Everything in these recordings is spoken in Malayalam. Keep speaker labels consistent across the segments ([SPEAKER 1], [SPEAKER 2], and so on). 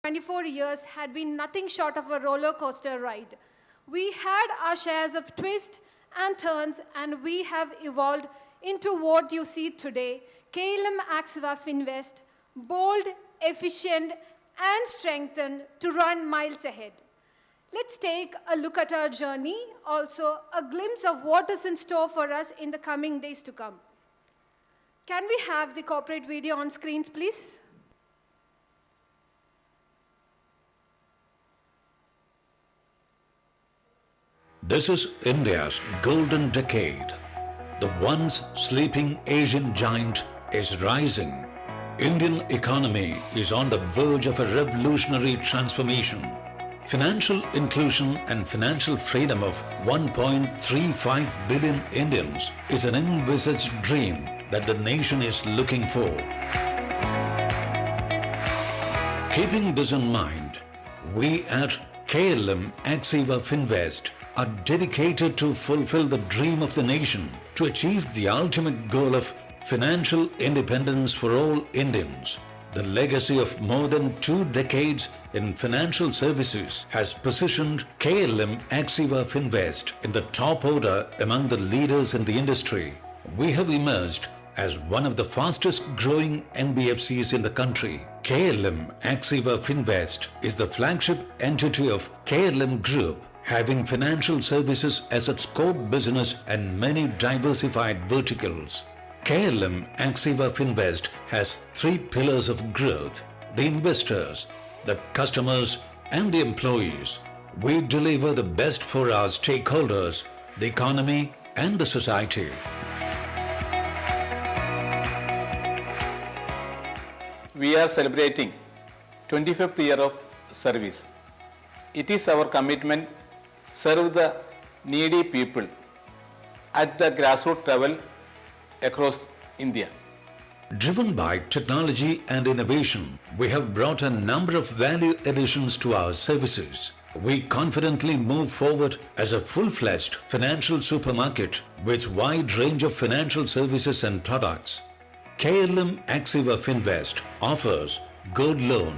[SPEAKER 1] 24 years had been nothing short of a roller coaster ride. We had our shares of twists and turns, and we have evolved into what you see today, KLM Axiva Finvest, bold, efficient, and strengthened to run miles ahead. Let's take a look at our journey, also a glimpse of what is in store for us in the coming days to come. Can we have the corporate video on screens, please?
[SPEAKER 2] This is India's golden decade. The once sleeping Asian giant is rising. Indian economy is on the verge of a revolutionary transformation. Financial inclusion and financial freedom of 1.35 billion Indians is an envisaged dream that the nation is looking for. Keeping this in mind, we at KLM Axiva Finvest are dedicated to fulfill the dream of the nation to achieve the ultimate goal of financial independence for all Indians. The legacy of more than 2 decades in financial services has positioned KLM Axiva Finvest in the top order among the leaders in the industry. We have emerged as one of the fastest growing NBFCs in the country. KLM Axiva Finvest is the flagship entity of KLM Group, having financial services as its core business and many diversified verticals. KLM Axiva Finvest has 3 pillars of growth: the investors, the customers, and the employees. We deliver the best for our stakeholders, the economy, and the society.
[SPEAKER 3] We are celebrating 25th year of service. It is our commitment to serve the needy people at the grassroots level across India.
[SPEAKER 2] Driven by technology and innovation, we have brought a number of value additions to our services. We confidently move forward as a full-fledged financial supermarket with wide range of financial services and products. KLM Axiva Finvest offers gold loan,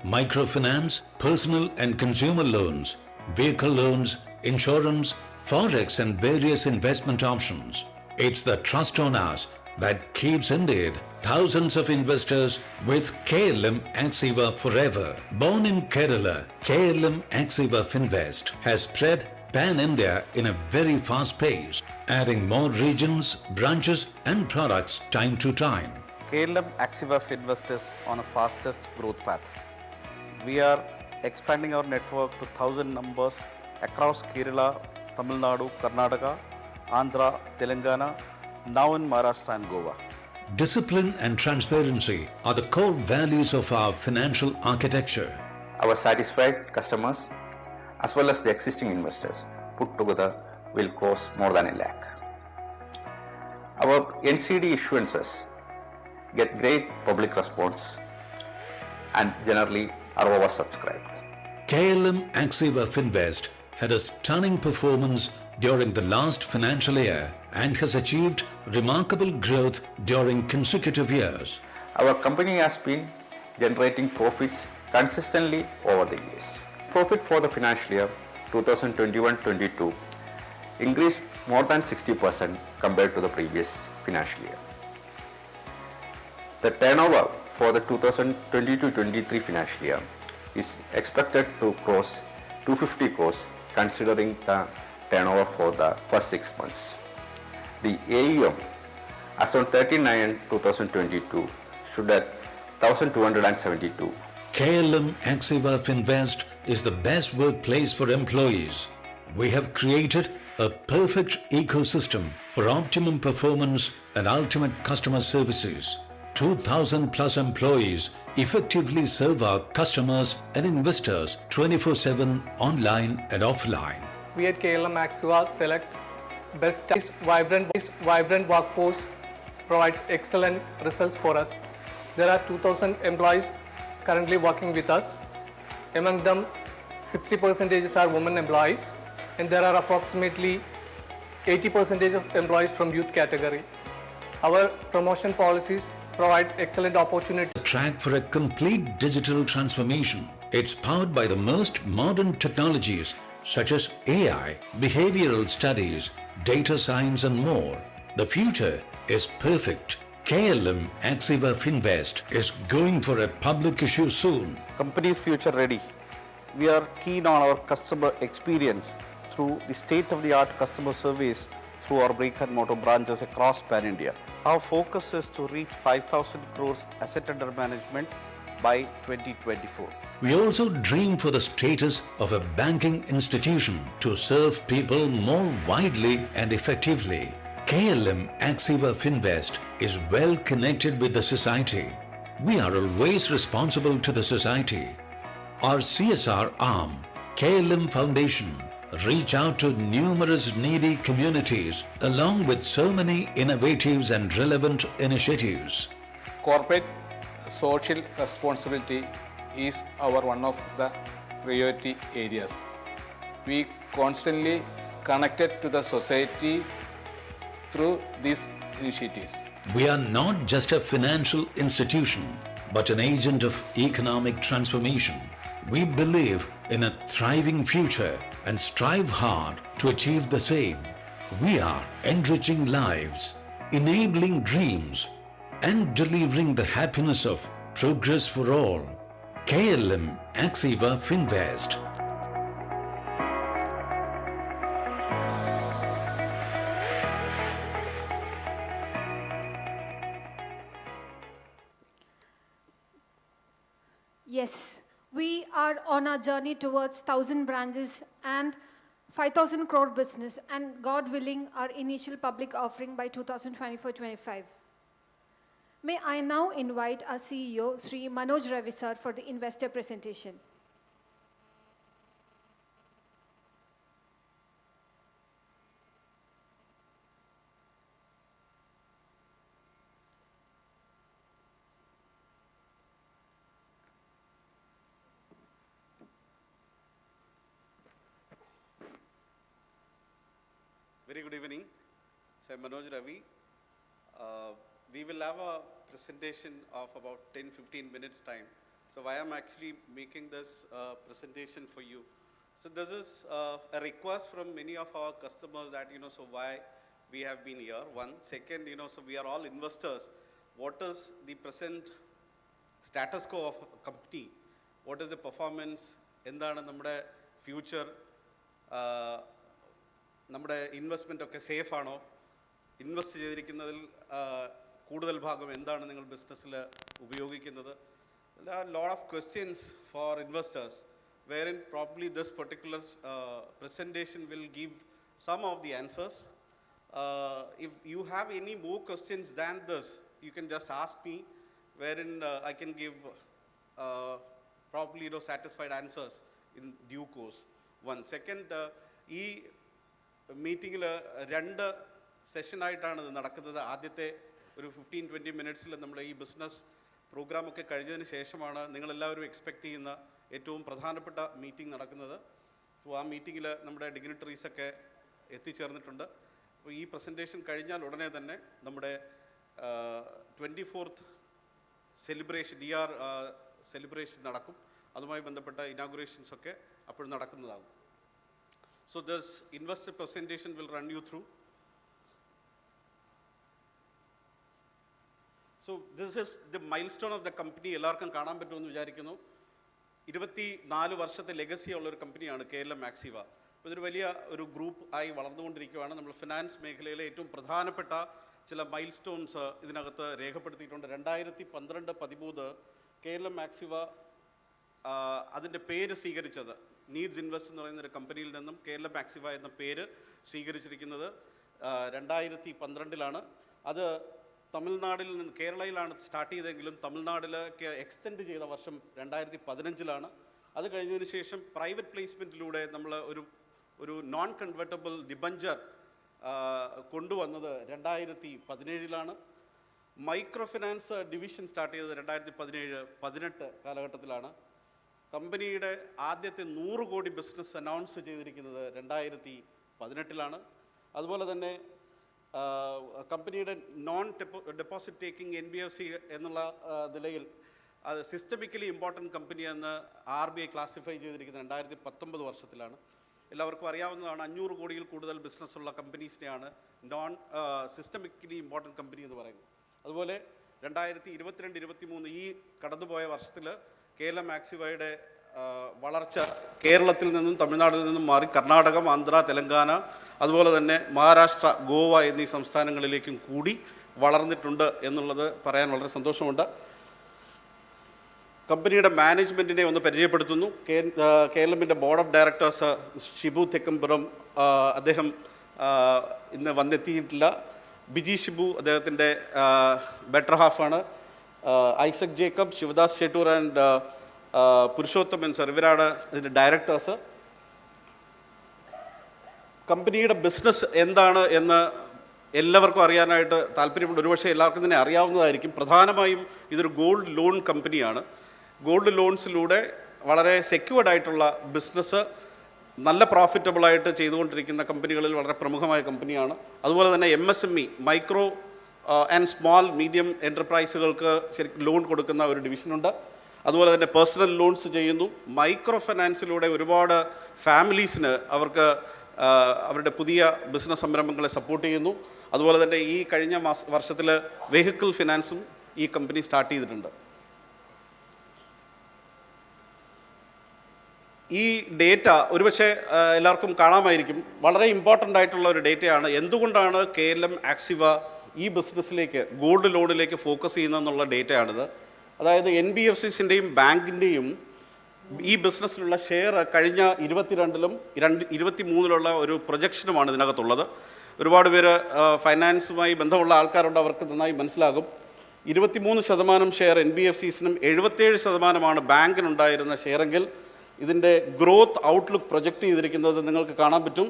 [SPEAKER 2] microfinance, personal and consumer loans, vehicle loans, insurance, forex and various investment options. It's the trust on us that keeps indeed thousands of investors with KLM Axiva forever. Born in Kerala, KLM Axiva Finvest has spread pan-India in a very fast pace, adding more regions, branches and products time to time.
[SPEAKER 4] KLM Axiva Finvest is on a fastest growth path. We are expanding our network to 1,000 numbers across Kerala, Tamil Nadu, Karnataka, Andhra, Telangana, now in Maharashtra and Goa.
[SPEAKER 2] Discipline and transparency are the core values of our financial architecture.
[SPEAKER 5] Our satisfied customers as well as the existing investors put together will cost more than 1 lakh. Our NCD issuances get great public response and generally are oversubscribed.
[SPEAKER 2] KLM Axiva Finvest had a stunning performance during the last financial year and has achieved remarkable growth during consecutive years.
[SPEAKER 5] Our company has been generating profits consistently over the years. Profit for the financial year 2021-22 increased more than 60% compared to the previous financial year. The turnover for the 2022-23 financial year is expected to cross 250 crores considering the turnover for the first 6 months. The AUM as on 30/9/2022 stood at 1,272.
[SPEAKER 2] KLM Axiva Finvest is the best workplace for employees. We have created a perfect ecosystem for optimum performance and ultimate customer services. 2,000 plus employees effectively serve our customers and investors 24/7 online and offline.
[SPEAKER 6] We at KLM Axiva select best vibrant workforce provides excellent results for us. There are 2,000 employees currently working with us. Among them, 60% are women employees, and there are approximately 80% of employees from youth category. Our promotion policies provides excellent opportunity.
[SPEAKER 2] Track for a complete digital transformation. It's powered by the most modern technologies such as AI, behavioral studies, data science and more. The future is perfect. KLM Axiva Finvest is going for a public issue soon.
[SPEAKER 4] Company's future ready. We are keen on our customer experience through the state-of-the-art customer service through our brick and mortar branches across Pan India. Our focus is to reach 5,000 crores asset under management by 2024.
[SPEAKER 2] We also dream for the status of a banking institution to serve people more widely and effectively. KLM Axiva Finvest is well connected with the society. We are always responsible to the society. Our CSR arm, KLM Foundation, reach out to numerous needy communities along with so many innovatives and relevant initiatives.
[SPEAKER 3] Corporate social responsibility is our one of the priority areas. We constantly connected to the society through these initiatives.
[SPEAKER 2] We are not just a financial institution, but an agent of economic transformation. We believe in a thriving future and strive hard to achieve the same. We are enriching lives, enabling dreams, and delivering the happiness of progress for all. KLM Axiva Finvest.
[SPEAKER 1] Yes, we are on our journey towards 1,000 branches and 5,000 crore business, and God willing, our initial public offering by 2024-25. May I now invite our CEO, Sri Manoj Ravi sir, for the investor presentation.
[SPEAKER 4] Very good evening. So I'm Manoj Ravi. We will have a presentation of about 10-15 minutes time. So why I'm actually making this presentation for you. So this is a request from many of our customers that, so why we have been here. One. Second, so we are all investors. What is the present status quo of a company? What is the performance? എന്താണ് നമ്മുടെ ഫ്യൂച്ചർ? നമ്മുടെ ഇൻവെസ്റ്റ്മെൻ്റ് ഒക്കെ സേഫ് ആണോ? ഇൻവെസ്റ്റ് ചെയ്തിരിക്കുന്നതിൽ കൂടുതൽ ഭാഗം എന്താണ് നിങ്ങൾ ബിസിനസ്സിൽ ഉപയോഗിക്കുന്നത്? There are a lot of questions for investors, wherein probably this particular presentation will give some of the answers. If you have any more questions than this, you can just ask me, wherein I can give probably satisfied answers in due course. One. Second, ഈ മീറ്റിങ്ങിൽ 2 സെഷനായിട്ടാണ് ഇത് നടക്കുന്നത്. ആദ്യത്തെ ഒരു 15-20 മിനിറ്റ്സിൽ നമ്മൾ ഈ ബിസിനസ് പ്രോഗ്രാമൊക്കെ കഴിഞ്ഞതിന് ശേഷമാണ് നിങ്ങളെല്ലാവരും എക്സ്പെക്റ്റ് ചെയ്യുന്ന ഏറ്റവും പ്രധാനപ്പെട്ട മീറ്റിംഗ് നടക്കുന്നത്. സോ ആ മീറ്റിങ്ങിൽ നമ്മുടെ ഡിഗ്നിറ്ററീസൊക്കെ എത്തിച്ചേർന്നിട്ടുണ്ട്. അപ്പോൾ ഈ പ്രസൻറ്റേഷൻ കഴിഞ്ഞാൽ ഉടനെ തന്നെ നമ്മുടെ 24th സെലിബ്രേഷൻ DR സെലിബ്രേഷൻ നടക്കും. അതുമായി ബന്ധപ്പെട്ട ഇനാഗുറേഷൻസൊക്കെ അപ്പോൾ നടക്കുന്നതാകും. So this investor presentation will run you through. So this is the milestone of the company. എല്ലാവർക്കും കാണാൻ പറ്റുമെന്ന് വിചാരിക്കുന്നു. 24 വർഷത്തെ ലെഗസി ഉള്ളൊരു കമ്പനിയാണ് KLM Axiva. ഇതൊരു വലിയ ഒരു ഗ്രൂപ്പ് ആയി വളർന്നുകൊണ്ടിരിക്കുകയാണ്. നമ്മൾ ഫിനാൻസ് മേഖലയിലെ ഏറ്റവും പ്രധാനപ്പെട്ട ചില മൈൽ സ്റ്റോൺസ് ഇതിനകത്ത് രേഖപ്പെടുത്തിയിട്ടുണ്ട്. 2012-13 KLM Axiva അതിൻ്റെ പേര് സ്വീകരിച്ചത് നീഡ്സ് ഇൻവെസ്റ്റ് എന്ന് പറയുന്ന ഒരു കമ്പനിയിൽ നിന്നും KLM Axiva എന്ന പേര് സ്വീകരിച്ചിരിക്കുന്നത് 2012 അത് തമിഴ്നാടിൽ നിന്ന് കേരളയിലാണ് സ്റ്റാർട്ട് ചെയ്തെങ്കിലും തമിഴ്നാട്ടിലേക്ക് എക്സ്റ്റെൻഡ് ചെയ്ത വർഷം 2015 അത് കഴിഞ്ഞതിന് ശേഷം പ്രൈവറ്റ് പ്ലേസ്മെൻറ്റിലൂടെ നമ്മൾ ഒരു നോൺ കൺവെർട്ടബിൾ ഡിബഞ്ചർ കൊണ്ടുവന്നത് 2017 മൈക്രോ ഫിനാൻസ് ഡിവിഷൻ സ്റ്റാർട്ട് ചെയ്തത് 2017-18 കാലഘട്ടത്തിലാണ്. കമ്പനിയുടെ ആദ്യത്തെ 100 കോടി ബിസിനസ് അനൗൺസ് ചെയ്തിരിക്കുന്നത് 2018. അതുപോലെ തന്നെ കമ്പനിയുടെ നോൺ ഡെപ്പോസിറ്റ് ടേക്കിംഗ് NBFC എന്നുള്ള നിലയിൽ അത് സിസ്റ്റമിക്കലി ഇമ്പോർട്ടൻറ്റ് കമ്പനി എന്ന് RBI ക്ലാസിഫൈ ചെയ്തിരിക്കുന്നത് 2019 വർഷത്തിലാണ്. എല്ലാവർക്കും അറിയാവുന്നതാണ് 500 കോടിയിൽ കൂടുതൽ ബിസിനസ്സുള്ള കമ്പനീസിനെയാണ് നോൺ സിസ്റ്റമിക്കലി ഇമ്പോർട്ടൻറ്റ് കമ്പനി എന്ന് പറയുന്നത്. അതുപോലെ 2022-23 ഈ കടന്നുപോയ വർഷത്തിൽ KLM ആക്സിവയുടെ വളർച്ച കേരളത്തിൽ നിന്നും തമിഴ്നാട്ടിൽ നിന്നും മാറി കർണാടകം, ആന്ധ്ര, തെലങ്കാന, അതുപോലെ തന്നെ മഹാരാഷ്ട്ര, ഗോവ എന്നീ സംസ്ഥാനങ്ങളിലേക്കും കൂടി വളർന്നിട്ടുണ്ട് എന്നുള്ളത് പറയാൻ വളരെ സന്തോഷമുണ്ട്. കമ്പനിയുടെ മാനേജ്മെൻറ്റിനെ ഒന്ന് പരിചയപ്പെടുത്തുന്നു. KLMൻ്റെ board of directors Shibu Thekkampuram, അദ്ദേഹം ഇന്ന് വന്നെത്തിയിട്ടില്ല. ബിജി ഷിബു അദ്ദേഹത്തിൻ്റെ ബെറ്റർ ഹാഫാണ്. ഐസക് ജേക്കബ്, ശിവദാസ് ഷെട്ടൂർ ആൻഡ് പുരുഷോത്തമൻ സർ, ഇവരാണ് ഇതിൻ്റെ ഡയറക്ടേഴ്സ്. കമ്പനിയുടെ ബിസിനസ് എന്താണ് എന്ന് എല്ലാവർക്കും അറിയാനായിട്ട് താല്പര്യമുണ്ട്. ഒരുപക്ഷെ എല്ലാവർക്കും തന്നെ അറിയാവുന്നതായിരിക്കും. പ്രധാനമായും ഇതൊരു ഗോൾഡ് ലോൺ കമ്പനിയാണ്. ഗോൾഡ് ലോൺസിലൂടെ വളരെ സെക്യൂർഡ് ആയിട്ടുള്ള ബിസിനസ് നല്ല പ്രോഫിറ്റബിളായിട്ട് ചെയ്തുകൊണ്ടിരിക്കുന്ന കമ്പനികളിൽ വളരെ പ്രമുഖമായ കമ്പനിയാണ്. അതുപോലെ തന്നെ MSME, micro and small medium എൻ്റർപ്രൈസുകൾക്ക് ശരിക്കും ലോൺ കൊടുക്കുന്ന ഒരു ഡിവിഷനുണ്ട്. അതുപോലെ തന്നെ പേഴ്സണൽ ലോൺസ് ചെയ്യുന്നു. മൈക്രോ ഫിനാൻസിലൂടെ ഒരുപാട് ഫാമിലീസിന് അവർക്ക് അവരുടെ പുതിയ ബിസിനസ് സംരംഭങ്ങളെ സപ്പോർട്ട് ചെയ്യുന്നു. അതുപോലെ തന്നെ ഈ കഴിഞ്ഞ വർഷത്തിൽ വെഹിക്കിൾ ഫിനാൻസും ഈ കമ്പനി സ്റ്റാർട്ട് ചെയ്തിട്ടുണ്ട്. ഈ ഡേറ്റ ഒരുപക്ഷെ എല്ലാവർക്കും കാണാമായിരിക്കും. വളരെ ഇമ്പോർട്ടൻ്റ് ആയിട്ടുള്ള ഒരു ഡേറ്റയാണ്. എന്തുകൊണ്ടാണ് KLM ആക്സിവ ഈ ബിസിനസ്സിലേക്ക്, ഗോൾഡ് ലോണിലേക്ക് ഫോക്കസ് ചെയ്യുന്നതെന്നുള്ള ഡേറ്റയാണിത്. അതായത് NBFCസിൻ്റെയും ബാങ്കിൻ്റെയും ഈ ബിസിനസ്സിലുള്ള ഷെയർ കഴിഞ്ഞ 22-ലും 23-ലുള്ള ഒരു പ്രൊജക്ഷനുമാണ് ഇതിനകത്തുള്ളത്. ഒരുപാട് പേര് ഫൈനാൻസുമായി ബന്ധമുള്ള ആൾക്കാരുണ്ട്, അവർക്ക് നന്നായി മനസ്സിലാകും. 23% ഷെയർ NBFCസിനും 77% ബാങ്കിനുണ്ടായിരുന്ന ഷെയറെങ്കിൽ ഇതിൻ്റെ ഗ്രോത്ത് ഔട്ട്ലുക്ക് പ്രൊജക്റ്റ് ചെയ്തിരിക്കുന്നത് നിങ്ങൾക്ക് കാണാൻ പറ്റും.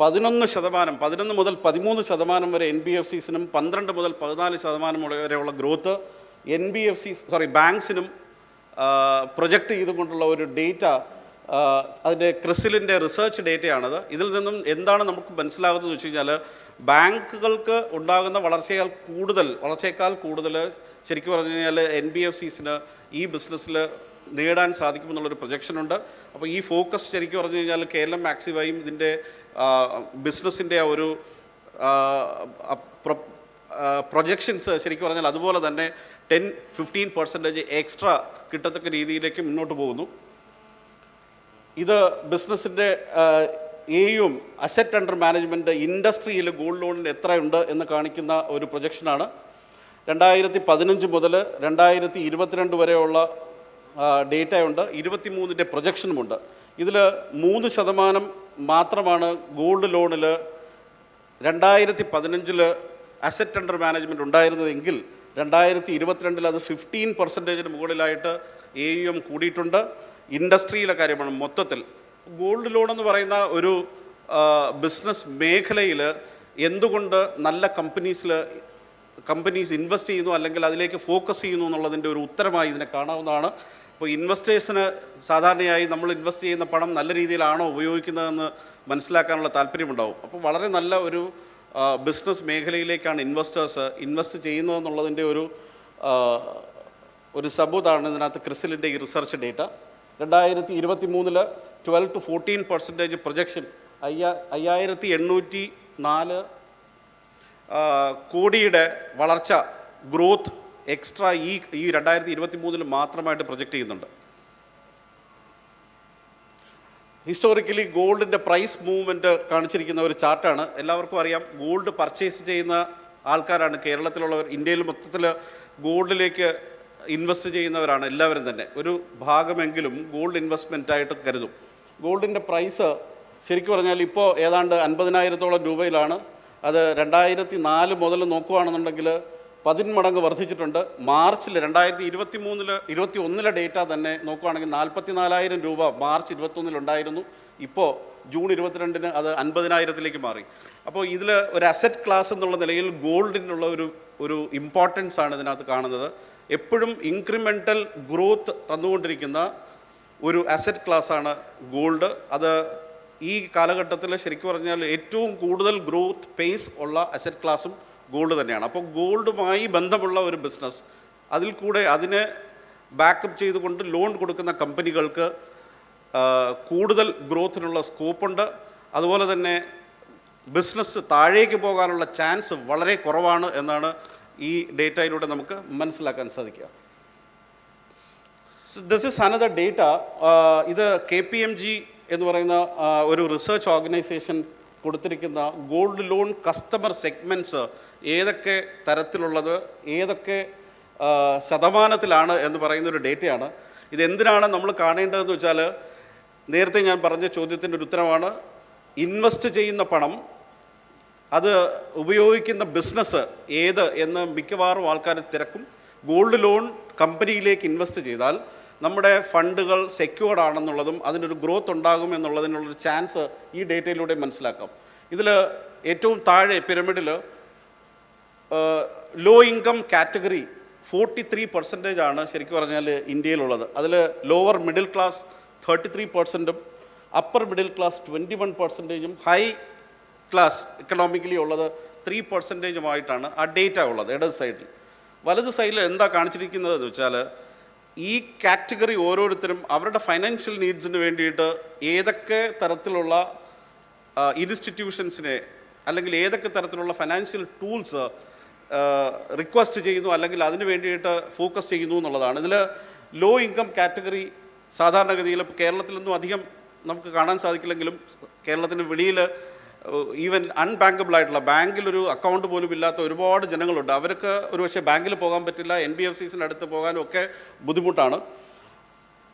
[SPEAKER 4] 11 മുതൽ 13% വരെ NBFCസിനും 12 മുതൽ 14% വരെയുള്ള ഗ്രോത്ത് ബാങ്ക്സിനും പ്രൊജക്റ്റ് ചെയ്തുകൊണ്ടുള്ള ഒരു ഡേറ്റ, അതിൻ്റെ ക്രിസിലിൻ്റെ റിസർച്ച് ഡേറ്റയാണത്. ഇതിൽ നിന്നും എന്താണ് നമുക്ക് മനസ്സിലാകുന്നത് വെച്ച് കഴിഞ്ഞാൽ, ബാങ്കുകൾക്ക് ഉണ്ടാകുന്ന വളർച്ചയേക്കാൾ കൂടുതൽ ശരിക്കും പറഞ്ഞു കഴിഞ്ഞാൽ NBFCസിന് ഈ ബിസിനസ്സിൽ നേടാൻ സാധിക്കുമെന്നുള്ളൊരു പ്രൊജക്ഷനുണ്ട്. അപ്പോൾ ഈ ഫോക്കസ് ശരിക്കും പറഞ്ഞു കഴിഞ്ഞാൽ KLM ആക്സിവയും ഇതിൻ്റെ ബിസിനസ്സിൻ്റെ ഒരു പ്രൊജക്ഷൻസ് ശരിക്കും പറഞ്ഞാൽ അതുപോലെ തന്നെ 10-15% എക്സ്ട്രാ കിട്ടത്തക്ക രീതിയിലേക്ക് മുന്നോട്ട് പോകുന്നു. ഇത് ബിസിനസ്സിൻ്റെ AUM, അസറ്റ് അണ്ടർ മാനേജ്മെൻറ്റ്, ഇൻഡസ്ട്രിയിൽ ഗോൾഡ് ലോണിന് എത്രയുണ്ട് എന്ന് കാണിക്കുന്ന ഒരു പ്രൊജക്ഷനാണ്. 2015 മുതൽ 2022 വരെയുള്ള ഡേറ്റയുണ്ട്. 23-ൻ്റെ പ്രൊജക്ഷനുമുണ്ട്. ഇതിൽ 3% മാത്രമാണ് ഗോൾഡ് ലോണിൽ 2015 അസറ്റ് അണ്ടർ മാനേജ്മെൻറ്റ് ഉണ്ടായിരുന്നതെങ്കിൽ 2022 അത് 15% മുകളിലായിട്ട് AUM കൂടിയിട്ടുണ്ട്. ഇൻഡസ്ട്രിയിലെ കാര്യമാണ് മൊത്തത്തിൽ. ഗോൾഡ് ലോൺ എന്ന് പറയുന്ന ഒരു ബിസിനസ് മേഖലയിൽ എന്തുകൊണ്ട് നല്ല കമ്പനീസ് ഇൻവെസ്റ്റ് ചെയ്യുന്നു അല്ലെങ്കിൽ അതിലേക്ക് ഫോക്കസ് ചെയ്യുന്നു എന്നുള്ളതിൻ്റെ ഒരു ഉത്തരമായി ഇതിനെ കാണാവുന്നതാണ്. അപ്പോൾ ഇൻവെസ്റ്റേഴ്സിന് സാധാരണയായി നമ്മൾ ഇൻവെസ്റ്റ് ചെയ്യുന്ന പണം നല്ല രീതിയിലാണോ ഉപയോഗിക്കുന്നതെന്ന് മനസ്സിലാക്കാനുള്ള താല്പര്യമുണ്ടാവും. അപ്പോൾ വളരെ നല്ല ഒരു ബിസിനസ് മേഖലയിലേക്കാണ് ഇൻവെസ്റ്റേഴ്സ് ഇൻവെസ്റ്റ് ചെയ്യുന്നതെന്നുള്ളതിൻ്റെ ഒരു സബൂതാണ് ഇതിനകത്ത് ക്രിസിലിൻ്റെ ഈ റിസർച്ച് ഡേറ്റ. 2023 12-14% പ്രൊജക്ഷൻ, 5804 കോടിയുടെ വളർച്ച, ഗ്രോത്ത് എക്സ്ട്രാ ഈ 2023 മാത്രമായിട്ട് പ്രൊജക്റ്റ് ചെയ്യുന്നുണ്ട്. ഹിസ്റ്റോറിക്കലി ഗോൾഡിൻ്റെ പ്രൈസ് മൂവ്മെൻറ്റ് കാണിച്ചിരിക്കുന്ന ഒരു ചാർട്ടാണ്. എല്ലാവർക്കും അറിയാം, ഗോൾഡ് പർച്ചേസ് ചെയ്യുന്ന ആൾക്കാരാണ് കേരളത്തിലുള്ളവർ. ഇന്ത്യയിൽ മൊത്തത്തിൽ ഗോൾഡിലേക്ക് ഇൻവെസ്റ്റ് ചെയ്യുന്നവരാണ് എല്ലാവരും തന്നെ. ഒരു ഭാഗമെങ്കിലും ഗോൾഡ് ഇൻവെസ്റ്റ്മെൻറ്റായിട്ട് കരുതും. ഗോൾഡിൻ്റെ പ്രൈസ് ശരിക്കും പറഞ്ഞാൽ ഇപ്പോൾ ഏതാണ്ട് 50,000-ഓളം രൂപയിലാണ്. അത് 2004 മുതൽ നോക്കുകയാണെന്നുണ്ടെങ്കിൽ 10 മടങ്ങ് വർദ്ധിച്ചിട്ടുണ്ട്. മാർച്ചിൽ 2021 ഡേറ്റ തന്നെ നോക്കുകയാണെങ്കിൽ 44,000 രൂപ മാർച്ച് 21 ഉണ്ടായിരുന്നു. ഇപ്പോൾ ജൂൺ 22 അത് 50,000-ലേക്ക് മാറി. അപ്പോൾ ഇതിൽ ഒരു അസറ്റ് ക്ലാസ് എന്നുള്ള നിലയിൽ ഗോൾഡിനുള്ള ഒരു ഇമ്പോർട്ടൻസ് ആണ് ഇതിനകത്ത് കാണുന്നത്. എപ്പോഴും ഇൻക്രിമെൻ്റൽ ഗ്രോത്ത് തന്നുകൊണ്ടിരിക്കുന്ന ഒരു അസറ്റ് ക്ലാസ്സാണ് ഗോൾഡ്. അത് ഈ കാലഘട്ടത്തിൽ ശരിക്കും പറഞ്ഞാൽ ഏറ്റവും കൂടുതൽ ഗ്രോത്ത് പേസ് ഉള്ള അസറ്റ് ക്ലാസ്സും ഗോൾഡ് തന്നെയാണ്. അപ്പോൾ ഗോൾഡുമായി ബന്ധമുള്ള ഒരു ബിസിനസ്, അതിൽ കൂടെ അതിനെ ബാക്കപ്പ് ചെയ്തുകൊണ്ട് ലോൺ കൊടുക്കുന്ന കമ്പനികൾക്ക് കൂടുതൽ ഗ്രോത്തിനുള്ള സ്കോപ്പുണ്ട്. അതുപോലെ തന്നെ ബിസിനസ് താഴേക്ക് പോകാനുള്ള ചാൻസ് വളരെ കുറവാണ് എന്നാണ് ഈ ഡേറ്റയിലൂടെ നമുക്ക് മനസ്സിലാക്കാൻ സാധിക്കുക. This is another data. ഇത് KPMG എന്ന് പറയുന്ന ഒരു റിസർച്ച് ഓർഗനൈസേഷൻ കൊടുത്തിരിക്കുന്ന ഗോൾഡ് ലോൺ കസ്റ്റമർ സെഗ്മെൻറ്റ്സ് ഏതൊക്കെ തരത്തിലുള്ളത്, ഏതൊക്കെ ശതമാനത്തിലാണ് എന്ന് പറയുന്നൊരു ഡേറ്റയാണ്. ഇതെന്തിനാണ് നമ്മൾ കാണേണ്ടതെന്ന് വെച്ചാൽ, നേരത്തെ ഞാൻ പറഞ്ഞ ചോദ്യത്തിൻ്റെ ഒരു ഉത്തരമാണ്. ഇൻവെസ്റ്റ് ചെയ്യുന്ന പണം, അത് ഉപയോഗിക്കുന്ന ബിസിനസ് ഏത് എന്ന് മിക്കവാറും ആൾക്കാർ തിരക്കും. ഗോൾഡ് ലോൺ കമ്പനിയിലേക്ക് ഇൻവെസ്റ്റ് ചെയ്താൽ നമ്മുടെ ഫണ്ടുകൾ സെക്യൂർഡ് ആണെന്നുള്ളതും അതിനൊരു ഗ്രോത്ത് ഉണ്ടാകും എന്നുള്ളതിനുള്ളൊരു ചാൻസ് ഈ ഡേറ്റയിലൂടെ മനസ്സിലാക്കാം. ഇതിൽ ഏറ്റവും താഴെ പിരമിഡിൽ ലോ ഇൻകം കാറ്റഗറി 43% ആണ് ശരിക്കും പറഞ്ഞാൽ ഇന്ത്യയിലുള്ളത്. അതിൽ lower middle class 33%, upper middle class 21%, high class economically ഉള്ളത് 3%ആയിട്ടാണ് ആ ഡേറ്റ ഉള്ളത് ഇടത് സൈഡിൽ. വലത് സൈഡിൽ എന്താ കാണിച്ചിരിക്കുന്നത് എന്ന് വെച്ചാൽ, ഈ കാറ്റഗറി ഓരോരുത്തരും അവരുടെ ഫൈനാൻഷ്യൽ നീഡ്സിന് വേണ്ടിയിട്ട് ഏതൊക്കെ തരത്തിലുള്ള ഇൻസ്റ്റിറ്റ്യൂഷൻസിനെ അല്ലെങ്കിൽ ഏതൊക്കെ തരത്തിലുള്ള ഫൈനാൻഷ്യൽ ടൂൾസ് റിക്വസ്റ്റ് ചെയ്യുന്നു അല്ലെങ്കിൽ അതിന് വേണ്ടിയിട്ട് ഫോക്കസ് ചെയ്യുന്നു എന്നുള്ളതാണ്. ഇതിൽ ലോ ഇൻകം കാറ്റഗറി സാധാരണഗതിയിൽ കേരളത്തിലൊന്നും അധികം നമുക്ക് കാണാൻ സാധിക്കില്ലെങ്കിലും കേരളത്തിന് വെളിയിൽ ഈവൻ അൺബാങ്കബിൾ ആയിട്ടുള്ള, ബാങ്കിലൊരു അക്കൗണ്ട് പോലും ഇല്ലാത്ത ഒരുപാട് ജനങ്ങളുണ്ട്. അവർക്ക് ഒരുപക്ഷെ ബാങ്കിൽ പോകാൻ പറ്റില്ല, NBFCസിന് അടുത്ത് പോകാനും ഒക്കെ ബുദ്ധിമുട്ടാണ്.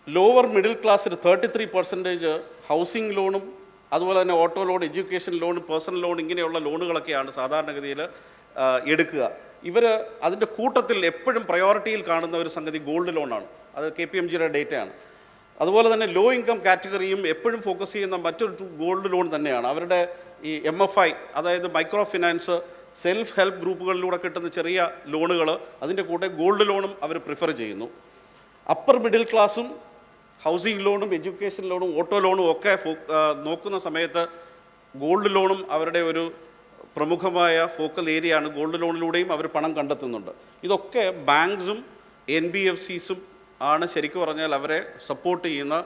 [SPEAKER 4] ലോവർ മിഡിൽ ക്ലാസ്സിൽ 33% ഹൗസിംഗ് ലോണും അതുപോലെ തന്നെ auto loan, education loan, personal loan, ഇങ്ങനെയുള്ള ലോണുകളൊക്കെയാണ് സാധാരണഗതിയിൽ എടുക്കുക. ഇവർ അതിൻ്റെ കൂട്ടത്തിൽ എപ്പോഴും പ്രയോറിറ്റിയിൽ കാണുന്ന ഒരു സംഗതി ഗോൾഡ് ലോണാണ്. അത് KPMGയുടെ ഡേറ്റയാണ്. അതുപോലെ തന്നെ ലോ ഇൻകം കാറ്റഗറിയും എപ്പോഴും ഫോക്കസ് ചെയ്യുന്ന മറ്റൊരു ഗോൾഡ് ലോൺ തന്നെയാണ്. അവരുടെ ഈ MFI, അതായത് മൈക്രോ ഫിനാൻസ്, സെൽഫ് ഹെൽപ്പ് ഗ്രൂപ്പുകളിലൂടെ കിട്ടുന്ന ചെറിയ ലോണുകൾ, അതിൻ്റെ കൂടെ ഗോൾഡ് ലോണും അവർ പ്രിഫർ ചെയ്യുന്നു. അപ്പർ മിഡിൽ ക്ലാസ്സും ഹൗസിംഗ് ലോണും എഡ്യൂക്കേഷൻ ലോണും ഓട്ടോ ലോണും ഒക്കെ നോക്കുന്ന സമയത്ത് ഗോൾഡ് ലോണും അവരുടെ ഒരു പ്രമുഖമായ ഫോക്കൽ ഏരിയയാണ്. ഗോൾഡ് ലോണിലൂടെയും അവർ പണം കണ്ടെത്തുന്നുണ്ട്. ഇതൊക്കെ ബാങ്ക്സും NBFCസും ആണ് ശരിക്കും പറഞ്ഞാൽ അവരെ സപ്പോർട്ട് ചെയ്യുന്ന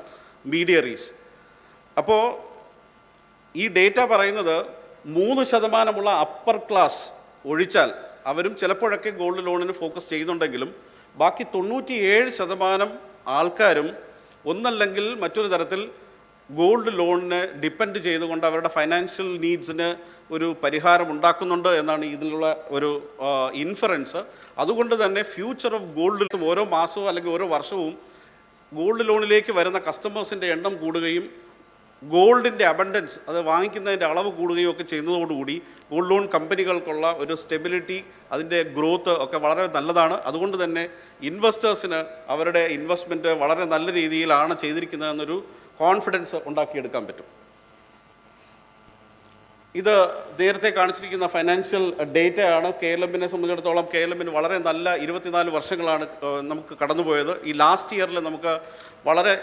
[SPEAKER 4] മീഡിയറീസ്. അപ്പോൾ ഈ ഡേറ്റ പറയുന്നത് 3% അപ്പർ ക്ലാസ് ഒഴിച്ചാൽ അവരും ചിലപ്പോഴൊക്കെ ഗോൾഡ് ലോണിന് ഫോക്കസ് ചെയ്യുന്നുണ്ടെങ്കിലും ബാക്കി 97% ആൾക്കാരും ഒന്നല്ലെങ്കിൽ മറ്റൊരു തരത്തിൽ ഗോൾഡ് ലോണിനെ ഡിപ്പെൻഡ് ചെയ്തുകൊണ്ട് അവരുടെ ഫൈനാൻഷ്യൽ നീഡ്സിന് ഒരു പരിഹാരം ഉണ്ടാക്കുന്നുണ്ട് എന്നാണ് ഇതിലുള്ള ഒരു ഇൻഫറൻസ്. അതുകൊണ്ട് തന്നെ ഫ്യൂച്ചർ ഓഫ് ഗോൾഡ്, ഓരോ മാസവും അല്ലെങ്കിൽ ഓരോ വർഷവും ഗോൾഡ് ലോണിലേക്ക് വരുന്ന കസ്റ്റമേഴ്സിൻ്റെ എണ്ണം കൂടുകയും ഗോൾഡിൻ്റെ അബണ്ടൻസ്, അത് വാങ്ങിക്കുന്നതിൻ്റെ അളവ് കൂടുകയും ഒക്കെ ചെയ്യുന്നതോടുകൂടി ഗോൾഡ് ലോൺ കമ്പനികൾക്കുള്ള ഒരു സ്റ്റെബിലിറ്റി, അതിൻ്റെ ഗ്രോത്ത് ഒക്കെ വളരെ നല്ലതാണ്. അതുകൊണ്ട് തന്നെ ഇൻവെസ്റ്റേഴ്സിന് അവരുടെ ഇൻവെസ്റ്റ്മെൻറ്റ് വളരെ നല്ല രീതിയിലാണ് ചെയ്തിരിക്കുന്നതെന്നൊരു കോൺഫിഡൻസ് ഉണ്ടാക്കിയെടുക്കാൻ പറ്റും. ഇത് നേരത്തെ കാണിച്ചിരിക്കുന്ന ഫൈനാൻഷ്യൽ ഡേറ്റയാണ്. KLMനെ സംബന്ധിച്ചിടത്തോളം KLMന് വളരെ നല്ല 24 വർഷങ്ങളാണ് നമുക്ക് കടന്നുപോയത്. ഈ ലാസ്റ്റ് ഇയറിൽ നമുക്ക് വളരെ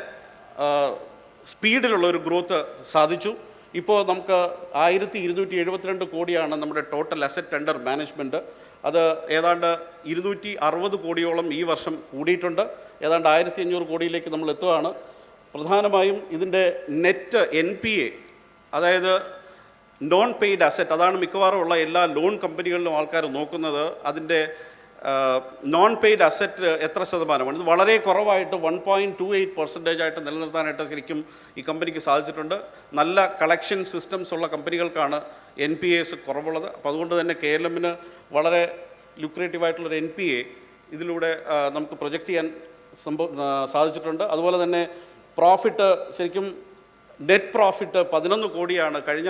[SPEAKER 4] സ്പീഡിലുള്ള ഒരു ഗ്രോത്ത് സാധിച്ചു. ഇപ്പോൾ നമുക്ക് 1272 കോടിയാണ് നമ്മുടെ ടോട്ടൽ അസറ്റ് അണ്ടർ മാനേജ്മെൻറ്റ്. അത് ഏതാണ്ട് 260 കോടിയോളം ഈ വർഷം കൂടിയിട്ടുണ്ട്. ഏതാണ്ട് 1500 കോടിയിലേക്ക് നമ്മൾ എത്തുകയാണ്. പ്രധാനമായും ഇതിൻ്റെ നെറ്റ് NPA, അതായത് നോൺ പെയ്ഡ് അസറ്റ്, അതാണ് മിക്കവാറും ഉള്ള എല്ലാ ലോൺ കമ്പനികളിലും ആൾക്കാർ നോക്കുന്നത്. അതിൻ്റെ നോൺ പെയ്ഡ് അസറ്റ് എത്ര ശതമാനമാണ്? ഇത് വളരെ കുറവായിട്ട് 1.28% ആയിട്ട് നിലനിർത്താനായിട്ട് ശരിക്കും ഈ കമ്പനിക്ക് സാധിച്ചിട്ടുണ്ട്. നല്ല കളക്ഷൻ സിസ്റ്റംസ് ഉള്ള കമ്പനികൾക്കാണ് NPAs കുറവുള്ളത്. അപ്പോൾ അതുകൊണ്ട് തന്നെ KLMന് വളരെ ലുക്രേറ്റീവായിട്ടുള്ളൊരു NPA ഇതിലൂടെ നമുക്ക് പ്രൊജക്റ്റ് ചെയ്യാൻ സാധിച്ചിട്ടുണ്ട്. അതുപോലെ തന്നെ പ്രോഫിറ്റ്, ശരിക്കും നെറ്റ് പ്രോഫിറ്റ് 11 കോടിയാണ്. കഴിഞ്ഞ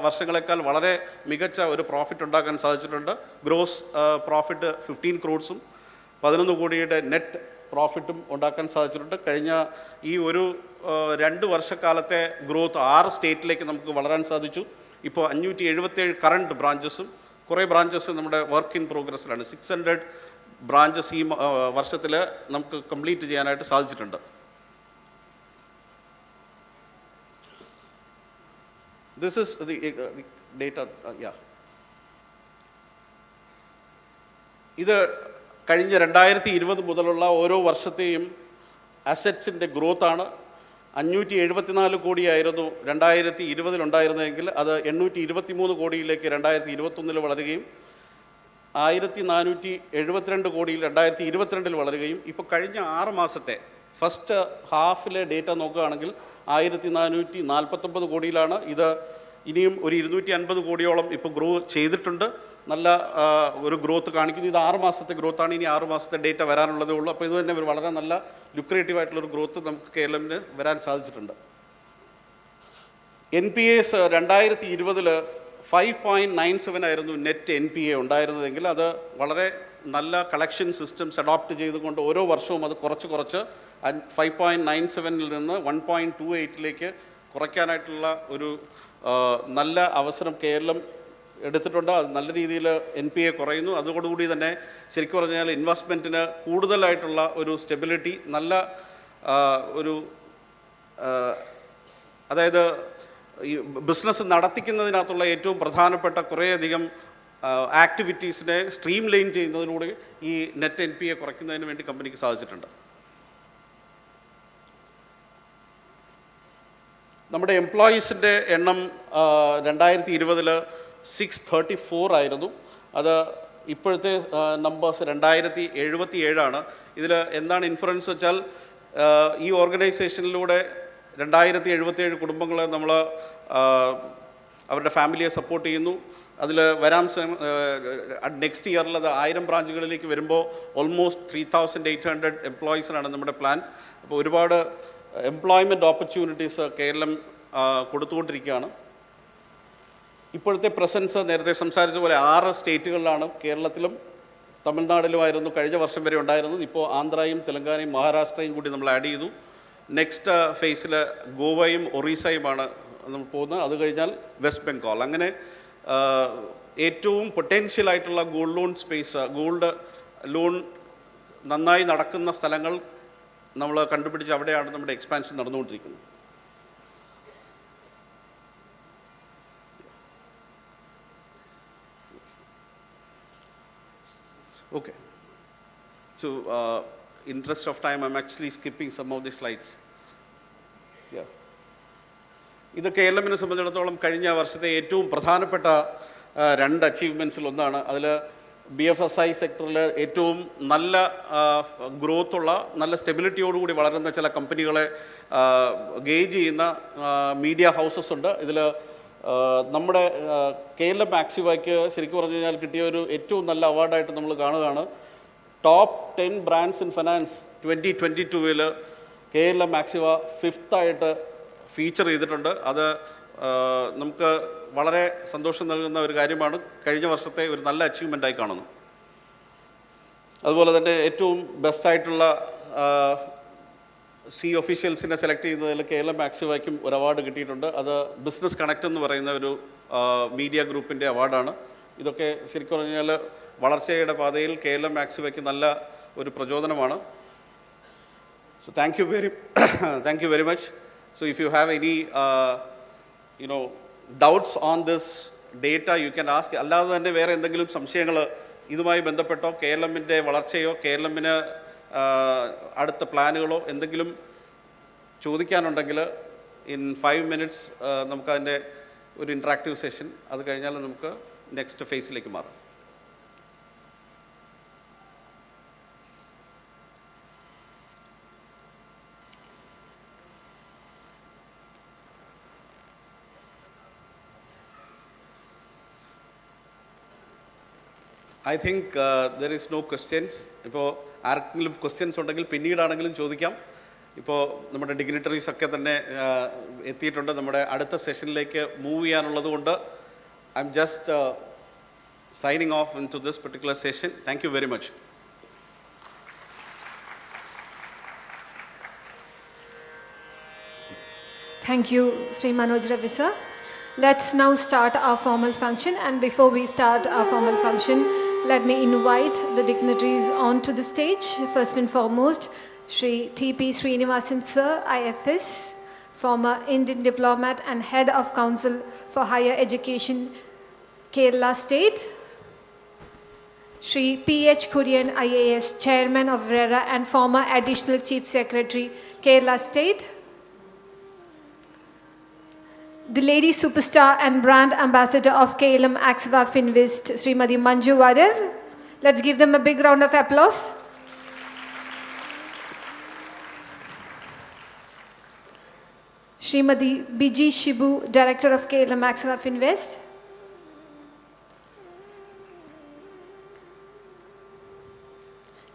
[SPEAKER 4] വർഷങ്ങളെക്കാൾ വളരെ മികച്ച ഒരു പ്രോഫിറ്റ് ഉണ്ടാക്കാൻ സാധിച്ചിട്ടുണ്ട്. ഗ്രോസ് പ്രോഫിറ്റ് 15 crores 11 കോടിയുടെ നെറ്റ് പ്രോഫിറ്റും ഉണ്ടാക്കാൻ സാധിച്ചിട്ടുണ്ട്. കഴിഞ്ഞ ഈ ഒരു 2 വർഷക്കാലത്തെ ഗ്രോത്ത് 6 സ്റ്റേറ്റിലേക്ക് നമുക്ക് വളരാൻ സാധിച്ചു. ഇപ്പോൾ 577 കറണ്ട് ബ്രാഞ്ചസും കുറേ ബ്രാഞ്ചസ് നമ്മുടെ വർക്ക് ഇൻ പ്രോഗ്രസ്സിലാണ്. 600 ബ്രാഞ്ചസ് ഈ വർഷത്തിൽ നമുക്ക് കംപ്ലീറ്റ് ചെയ്യാനായിട്ട് സാധിച്ചിട്ടുണ്ട്. this is the data, yeah. ഇത് കഴിഞ്ഞ 2020 മുതലുള്ള ഓരോ വർഷത്തെയും അസറ്റ്സിൻ്റെ ഗ്രോത്താണ്. 574 കോടിയായിരുന്നു 2020 ഉണ്ടായിരുന്നതെങ്കിൽ അത് 823 കോടിയിലേക്ക് 2021 വളരുകയും 1472 കോടിയിൽ 2022 വളരുകയും ഇപ്പോൾ കഴിഞ്ഞ 6 മാസത്തെ ഫസ്റ്റ് ഹാഫിലെ ഡേറ്റ നോക്കുകയാണെങ്കിൽ 1449 കോടിയിലാണ്. ഇത് ഇനിയും ഒരു 250 കോടിയോളം ഇപ്പോൾ ഗ്രോ ചെയ്തിട്ടുണ്ട്. നല്ല ഒരു ഗ്രോത്ത് കാണിക്കുന്നു. ഇത് 6 മാസത്തെ ഗ്രോത്താണ്. ഇനി 6 മാസത്തെ ഡേറ്റ വരാനുള്ളതേ ഉള്ളൂ. അപ്പോൾ ഇത് തന്നെ ഒരു വളരെ നല്ല ലുക്രേറ്റീവ് ആയിട്ടുള്ളൊരു ഗ്രോത്ത് നമുക്ക് കേരളത്തിന് വരാൻ സാധിച്ചിട്ടുണ്ട്. NPAs 2020 5.97 ആയിരുന്നു നെറ്റ് NPA ഉണ്ടായിരുന്നതെങ്കിൽ അത് വളരെ നല്ല കളക്ഷൻ സിസ്റ്റംസ് അഡോപ്റ്റ് ചെയ്തുകൊണ്ട് ഓരോ വർഷവും അത് കുറച്ച് 5.97 നിന്ന് 1.28 കുറയ്ക്കാനായിട്ടുള്ള ഒരു നല്ല അവസരം കേരളം എടുത്തിട്ടുണ്ട്. അത് നല്ല രീതിയിൽ NPA കുറയുന്നു. അതോടുകൂടി തന്നെ ശരിക്കും പറഞ്ഞാൽ ഇൻവെസ്റ്റ്മെൻറ്റിന് കൂടുതലായിട്ടുള്ള ഒരു സ്റ്റെബിലിറ്റി, നല്ല ഒരു അതായത് ഈ ബിസിനസ് നടത്തിക്കുന്നതിനകത്തുള്ള ഏറ്റവും പ്രധാനപ്പെട്ട കുറേയധികം ആക്ടിവിറ്റീസിനെ സ്ട്രീം ലൈൻ ചെയ്യുന്നതിലൂടെ ഈ നെറ്റ് NPA കുറയ്ക്കുന്നതിന് വേണ്ടി കമ്പനിക്ക് സാധിച്ചിട്ടുണ്ട്. നമ്മുടെ എംപ്ലോയീസിൻ്റെ എണ്ണം 2020 634 ആയിരുന്നു. അത് ഇപ്പോഴത്തെ നമ്പേഴ്സ് 2077 ഇതിൽ എന്താണ് ഇൻഫ്ലുവൻസ് വെച്ചാൽ ഈ ഓർഗനൈസേഷനിലൂടെ 2077 കുടുംബങ്ങളെ നമ്മൾ അവരുടെ ഫാമിലിയെ സപ്പോർട്ട് ചെയ്യുന്നു. അതിൽ വരാൻ നെക്സ്റ്റ് ഇയറിൽ അത് 1000 ബ്രാഞ്ചുകളിലേക്ക് വരുമ്പോൾ ഓൾമോസ്റ്റ് 3800 എംപ്ലോയീസിനാണ് നമ്മുടെ പ്ലാൻ. അപ്പോൾ ഒരുപാട് എംപ്ലോയ്മെൻറ്റ് ഓപ്പർച്യൂണിറ്റീസ് കേരളം കൊടുത്തുകൊണ്ടിരിക്കുകയാണ്. ഇപ്പോഴത്തെ പ്രസൻസ് നേരത്തെ സംസാരിച്ച പോലെ 6 സ്റ്റേറ്റുകളിലാണ്. കേരളത്തിലും തമിഴ്നാട്ടിലുമായിരുന്നു കഴിഞ്ഞ വർഷം വരെ ഉണ്ടായിരുന്നത്. ഇപ്പോൾ ആന്ധ്രയും തെലങ്കാനയും മഹാരാഷ്ട്രയും കൂടി നമ്മൾ ആഡ് ചെയ്തു. നെക്സ്റ്റ് ഫേസിൽ ഗോവയും ഒറീസയുമാണ് നമ്മൾ പോകുന്നത്. അത് കഴിഞ്ഞാൽ വെസ്റ്റ് ബംഗാൾ. അങ്ങനെ ഏറ്റവും പൊട്ടൻഷ്യലായിട്ടുള്ള gold loan space, gold loan നന്നായി നടക്കുന്ന സ്ഥലങ്ങൾ നമ്മൾ കണ്ടുപിടിച്ച് അവിടെയാണ് നമ്മുടെ എക്സ്പാൻഷൻ നടന്നുകൊണ്ടിരിക്കുന്നത്. Okay. So, interest of time, I'm actually skipping some of the slides. Yeah. ഇത് കേരളത്തിനെ സംബന്ധിച്ചിടത്തോളം കഴിഞ്ഞ വർഷത്തെ ഏറ്റവും പ്രധാനപ്പെട്ട 2 അച്ചീവ്മെൻറ്റ്സിൽ ഒന്നാണ്. അതിൽ BFSI സെക്ടറിൽ ഏറ്റവും നല്ല ഗ്രോത്തുള്ള, നല്ല സ്റ്റെബിലിറ്റിയോടുകൂടി വളരുന്ന ചില കമ്പനികളെ ഗേജ് ചെയ്യുന്ന മീഡിയ ഹൗസസ് ഉണ്ട്. ഇതിൽ നമ്മുടെ കേരള മാക്സിവയ്ക്ക് ശരിക്കും പറഞ്ഞു കഴിഞ്ഞാൽ കിട്ടിയ ഒരു ഏറ്റവും നല്ല അവാർഡായിട്ട് നമ്മൾ കാണുകയാണ്. Top 10 brands in finance 2022 Kerala മാക്സിവ 5th ആയിട്ട് ഫീച്ചർ ചെയ്തിട്ടുണ്ട്. അത് നമുക്ക് വളരെ സന്തോഷം നൽകുന്ന ഒരു കാര്യമാണ്. കഴിഞ്ഞ വർഷത്തെ ഒരു നല്ല അച്ചീവ്മെൻ്റായി കാണുന്നു. അതുപോലെ തന്നെ ഏറ്റവും ബെസ്റ്റായിട്ടുള്ള ഒഫീഷ്യൽസിനെ സെലക്ട് ചെയ്യുന്നതിൽ കേരള മാക്സിവയ്ക്കും ഒരു അവാർഡ് കിട്ടിയിട്ടുണ്ട്. അത് ബിസിനസ് കണക്ട് എന്ന് പറയുന്ന ഒരു മീഡിയ ഗ്രൂപ്പിൻ്റെ അവാർഡാണ്. ഇതൊക്കെ ശരിക്കും പറഞ്ഞാൽ വളർച്ചയുടെ പാതയിൽ കേരള മാക്സിവയ്ക്ക് നല്ല ഒരു പ്രചോദനമാണ്. So thank you very much. So if you have any doubts on this data you can ask. അല്ലാതെ തന്നെ വേറെ എന്തെങ്കിലും സംശയങ്ങൾ ഇതുമായി ബന്ധപ്പെട്ടോ കേരളത്തിൻ്റെ വളർച്ചയോ കേരളത്തിന് അടുത്ത പ്ലാനുകളോ എന്തെങ്കിലും ചോദിക്കാനുണ്ടെങ്കിൽ ഇൻ 5 minutes നമുക്കതിൻ്റെ ഒരു ഇൻട്രാക്റ്റീവ് സെഷൻ, അത് കഴിഞ്ഞാൽ നമുക്ക് നെക്സ്റ്റ് ഫേസിലേക്ക് മാറാം. I think there is no questions. ഇപ്പോൾ ആർക്കെങ്കിലും ക്വസ്റ്റ്യൻസ് ഉണ്ടെങ്കിൽ പിന്നീടാണെങ്കിലും ചോദിക്കാം. ഇപ്പോൾ നമ്മുടെ ഡിഗ്നിറ്ററീസ് ഒക്കെ തന്നെ എത്തിയിട്ടുണ്ട്. നമ്മുടെ അടുത്ത സെഷനിലേക്ക് മൂവ് ചെയ്യാനുള്ളത് കൊണ്ട് I'm just signing off in to this particular session. Thank you very much.
[SPEAKER 1] Thank you, Sri Manoj Ravi sir. Let's now start our formal function, and before we start our formal function, let me invite the dignitaries onto the stage. First and foremost, Sri T.P. Srinivasan sir, IFS, former Indian diplomat and head of Council for Higher Education, Kerala State. Shri P.H. Kurian, IAS, Chairman of RERA and former Additional Chief Secretary, Kerala State. The lady superstar and brand ambassador of KLM Axiva Finvest, Srimati Manju Varar. Let's give them a big round of applause. Srimati Biji Shibu, Director of KLM Axiva Finvest.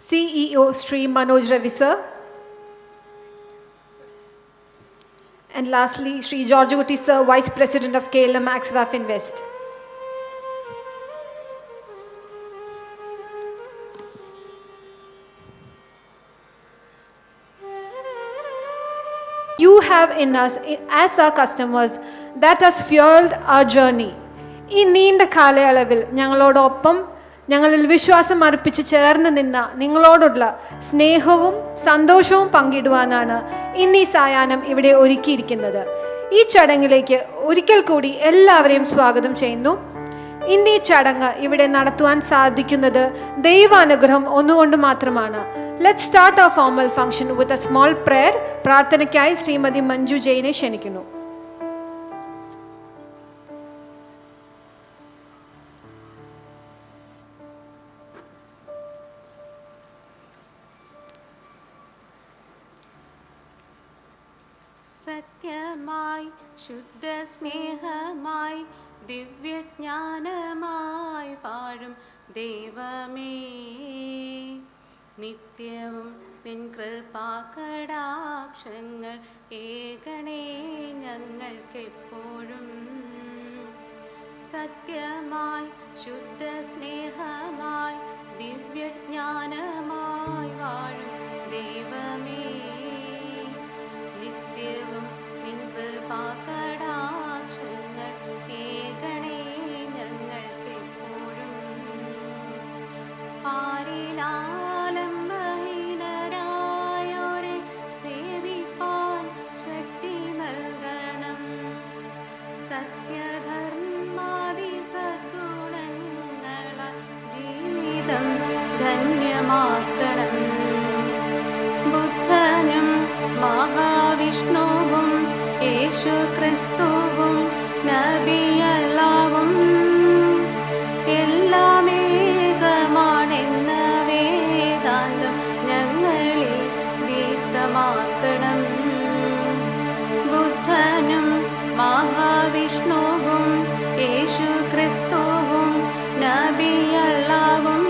[SPEAKER 1] CEO Sri Manoj Ravi sir. And lastly, Sri George Gutti sir, Vice President of KLM Axiva Finvest. You have in us, as our customers, that has fueled our journey. ഈ നീണ്ട കാലയളവിൽ ഞങ്ങളോടൊപ്പം ഞങ്ങളിൽ വിശ്വാസം അർപ്പിച്ച് ചേർന്ന് നിന്ന നിങ്ങളോടുള്ള സ്നേഹവും സന്തോഷവും പങ്കിടുവാനാണ് ഇന്ന് ഈ സായാഹ്നം ഇവിടെ ഒരുക്കിയിരിക്കുന്നത്. ഈ ചടങ്ങിലേക്ക് ഒരിക്കൽ കൂടി എല്ലാവരെയും സ്വാഗതം ചെയ്യുന്നു. ഇന്ന് ഈ ചടങ്ങ് ഇവിടെ നടത്തുവാൻ സാധിക്കുന്നത് ദൈവാനുഗ്രഹം ഒന്നുകൊണ്ട് മാത്രമാണ്. Let's start our formal function with a small prayer. പ്രാർത്ഥനയ്ക്കായി ശ്രീമതി മഞ്ജു ജെയിനെ ക്ഷണിക്കുന്നു.
[SPEAKER 7] സത്യമായി ശുദ്ധ സ്നേഹമായി ദിവ്യജ്ഞാനമായി വാഴും ദൈവമേ, നിത്യവും നിൻ കൃപാകടാക്ഷങ്ങൾ ഏകണേ ഞങ്ങൾക്കെപ്പോഴും. സത്യമായി ശുദ്ധ സ്നേഹമായി ദിവ്യജ്ഞാനമായി വാഴും ദൈവമേ, നിത്യവും നിൻ കൃപാകടാക്ഷങ്ങൾ ഏകണേ ഞങ്ങൾക്കെപ്പോഴും. പാരിലാലംബഹീനരായോരെ സേവിപ്പാൻ ശക്തി നൽകണം. സത്യധർമാദി സദ്ഗുണങ്ങള ജീവിതം ധന്യമാക്കണം. ബുദ്ധനും മഹാവിഷ്ണുവും യേശു ക്രിസ്തുവും നബിയല്ലാവും എല്ലാം ഏകമാണെന്ന വേദാന്തം ഞങ്ങളിൽ ദീപ്തമാക്കണം. ബുദ്ധനും മഹാവിഷ്ണുവും യേശു ക്രിസ്തുവും നബിയല്ലാവും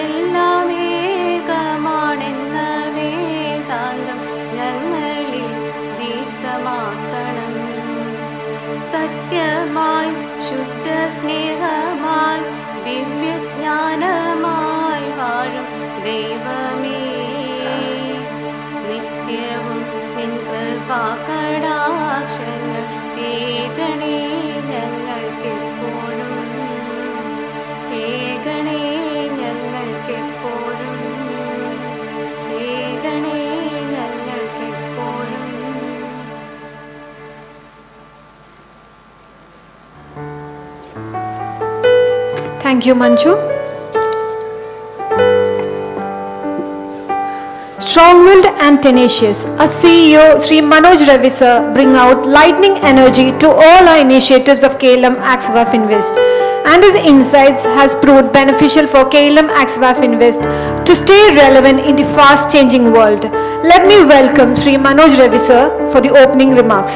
[SPEAKER 7] എല്ലാം ഏകമാണെന്ന വേദാന്തം ഞങ്ങളിൽ ദീപ്തമാക്കണം. സത്യമായി ശുദ്ധ സ്നേഹമായി ദിവ്യജ്ഞാനമായി വാഴും ദൈവമേ, നിത്യവും നിൻ കൃപാകടാക്ഷങ്ങൾ ഏകണേ ഞങ്ങൾക്കെപ്പോഴും. ഏകണേ ഞങ്ങൾക്കെപ്പോഴും. ഏകണേ ഞങ്ങൾക്കെപ്പോഴും.
[SPEAKER 1] Thank you, Manju. Strong-willed and tenacious, our CEO Sri Manoj Ravi sir bring out lightning energy to all our initiatives of KLM Axiva Finvest, and his insights has proved beneficial for KLM Axiva Finvest to stay relevant in the fast-changing world. Let me welcome Sri Manoj Ravi sir for the opening remarks.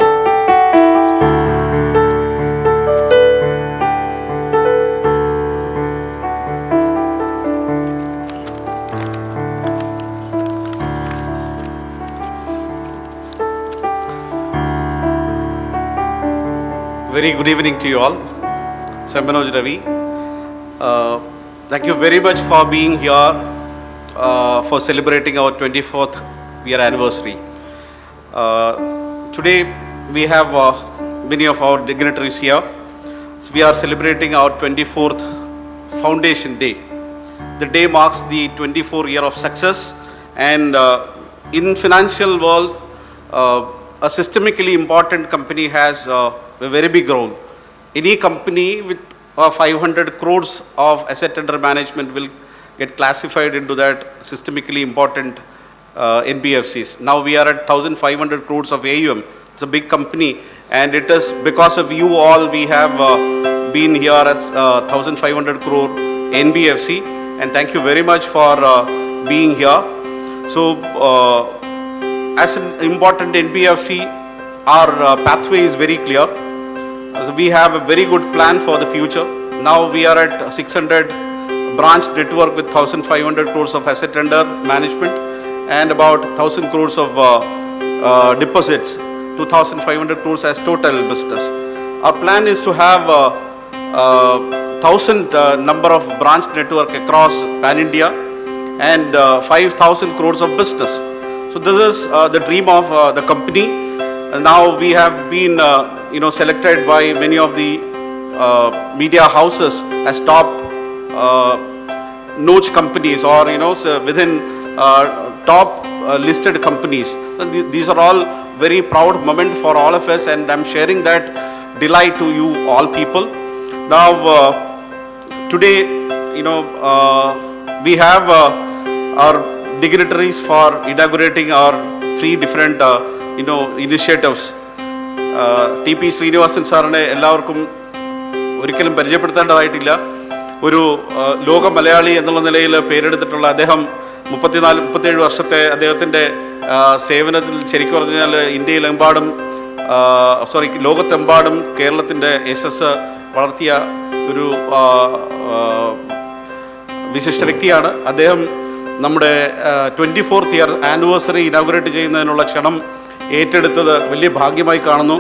[SPEAKER 4] Very good evening to you all. I'm Manoj Ravi. Thank you very much for being here for celebrating our 24th year anniversary. Today we have many of our dignitaries here. So we are celebrating our 24th Foundation Day. The day marks the 24 year of success, and in financial world a systemically important company has a very big role. Any company with 500 crores of asset under management will get classified into that systemically important NBFCs. Now we are at 1,500 crores of AUM. It's a big company, and it is because of you all we have been here as 1,500 crore NBFC, and thank you very much for being here. So as an important NBFC, our pathway is very clear. So we have a very good plan for the future. Now we are at 600 branch network with 1,500 crores of asset under management and about 1,000 crores of deposits, 2,500 crores as total business. Our plan is to have 1,000 number of branch network across pan-India and 5,000 crores of business. So this is the dream of the company. Now we have been selected by many of the media houses as top notch companies, or within top listed companies. So these are all very proud moment for all of us, and I'm sharing that delight to you all people. Now today we have our dignitaries for inaugurating our 3 different initiatives. TP Srinivasan സാറിനെ എല്ലാവർക്കും ഒരിക്കലും പരിചയപ്പെടുത്തേണ്ടതായിട്ടില്ല. ഒരു ലോക മലയാളി എന്നുള്ള നിലയിൽ പേരെടുത്തിട്ടുള്ള അദ്ദേഹം 34-37 വർഷത്തെ അദ്ദേഹത്തിൻ്റെ സേവനത്തിൽ ശരിക്കും പറഞ്ഞാൽ ലോകത്തെമ്പാടും കേരളത്തിൻ്റെ യശസ് വളർത്തിയ ഒരു വിശിഷ്ട വ്യക്തിയാണ് അദ്ദേഹം. നമ്മുടെ 24th ഇയർ ആനിവേഴ്സറി ഇനാഗുറേറ്റ് ചെയ്യുന്നതിനുള്ള ക്ഷണം ഏറ്റെടുത്തത് വലിയ ഭാഗ്യമായി കാണുന്നു.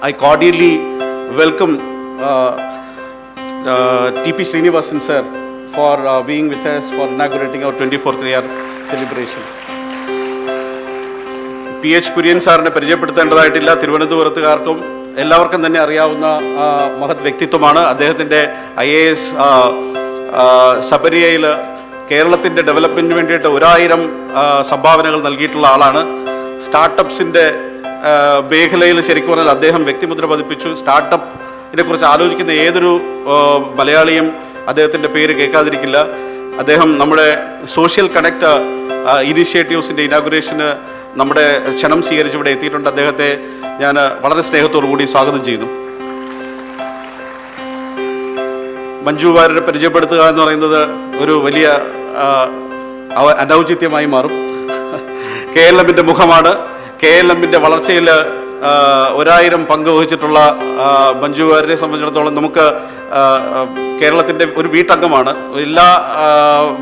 [SPEAKER 4] I cordially welcome TP Srinivasan sir for being with us for inaugurating our 24th year celebration. PH Kurian സാറിനെ പരിചയപ്പെടുത്തേണ്ടതായിട്ടില്ല. തിരുവനന്തപുരത്തുകാർക്കും എല്ലാവർക്കും തന്നെ അറിയാവുന്ന മഹത് വ്യക്തിത്വമാണ്. അദ്ദേഹത്തിൻ്റെ IAS സബരിയയിൽ കേരളത്തിൻ്റെ ഡെവലപ്മെൻറ്റിന് വേണ്ടിയിട്ട് 1000 സംഭാവനകൾ നൽകിയിട്ടുള്ള ആളാണ്. സ്റ്റാർട്ടപ്സിൻ്റെ മേഖലയിൽ ശരിക്കും പറഞ്ഞാൽ അദ്ദേഹം വ്യക്തിമുദ്ര പതിപ്പിച്ചു. സ്റ്റാർട്ടപ്പിനെ കുറിച്ച് ആലോചിക്കുന്ന ഏതൊരു മലയാളിയും അദ്ദേഹത്തിൻ്റെ പേര് കേൾക്കാതിരിക്കില്ല. അദ്ദേഹം നമ്മുടെ സോഷ്യൽ കണക്ട് ഇനീഷ്യേറ്റീവ്സിൻ്റെ ഇനാഗുറേഷന് നമ്മുടെ ക്ഷണം സ്വീകരിച്ച് ഇവിടെ എത്തിയിട്ടുണ്ട്. അദ്ദേഹത്തെ ഞാൻ വളരെ സ്നേഹത്തോടു കൂടി സ്വാഗതം ചെയ്യുന്നു. മഞ്ജു വാര്യരെ പരിചയപ്പെടുത്തുക എന്ന് പറയുന്നത് ഒരു വലിയ അനൗചിത്യമായി മാറും. KLMൻ്റെ മുഖമാണ്. KLMൻ്റെ വളർച്ചയിൽ 1000 പങ്ക് വഹിച്ചിട്ടുള്ള മഞ്ജു വാര്യരെ സംബന്ധിച്ചിടത്തോളം നമുക്ക് കേരളത്തിൻ്റെ ഒരു വീട്ടംഗമാണ്. എല്ലാ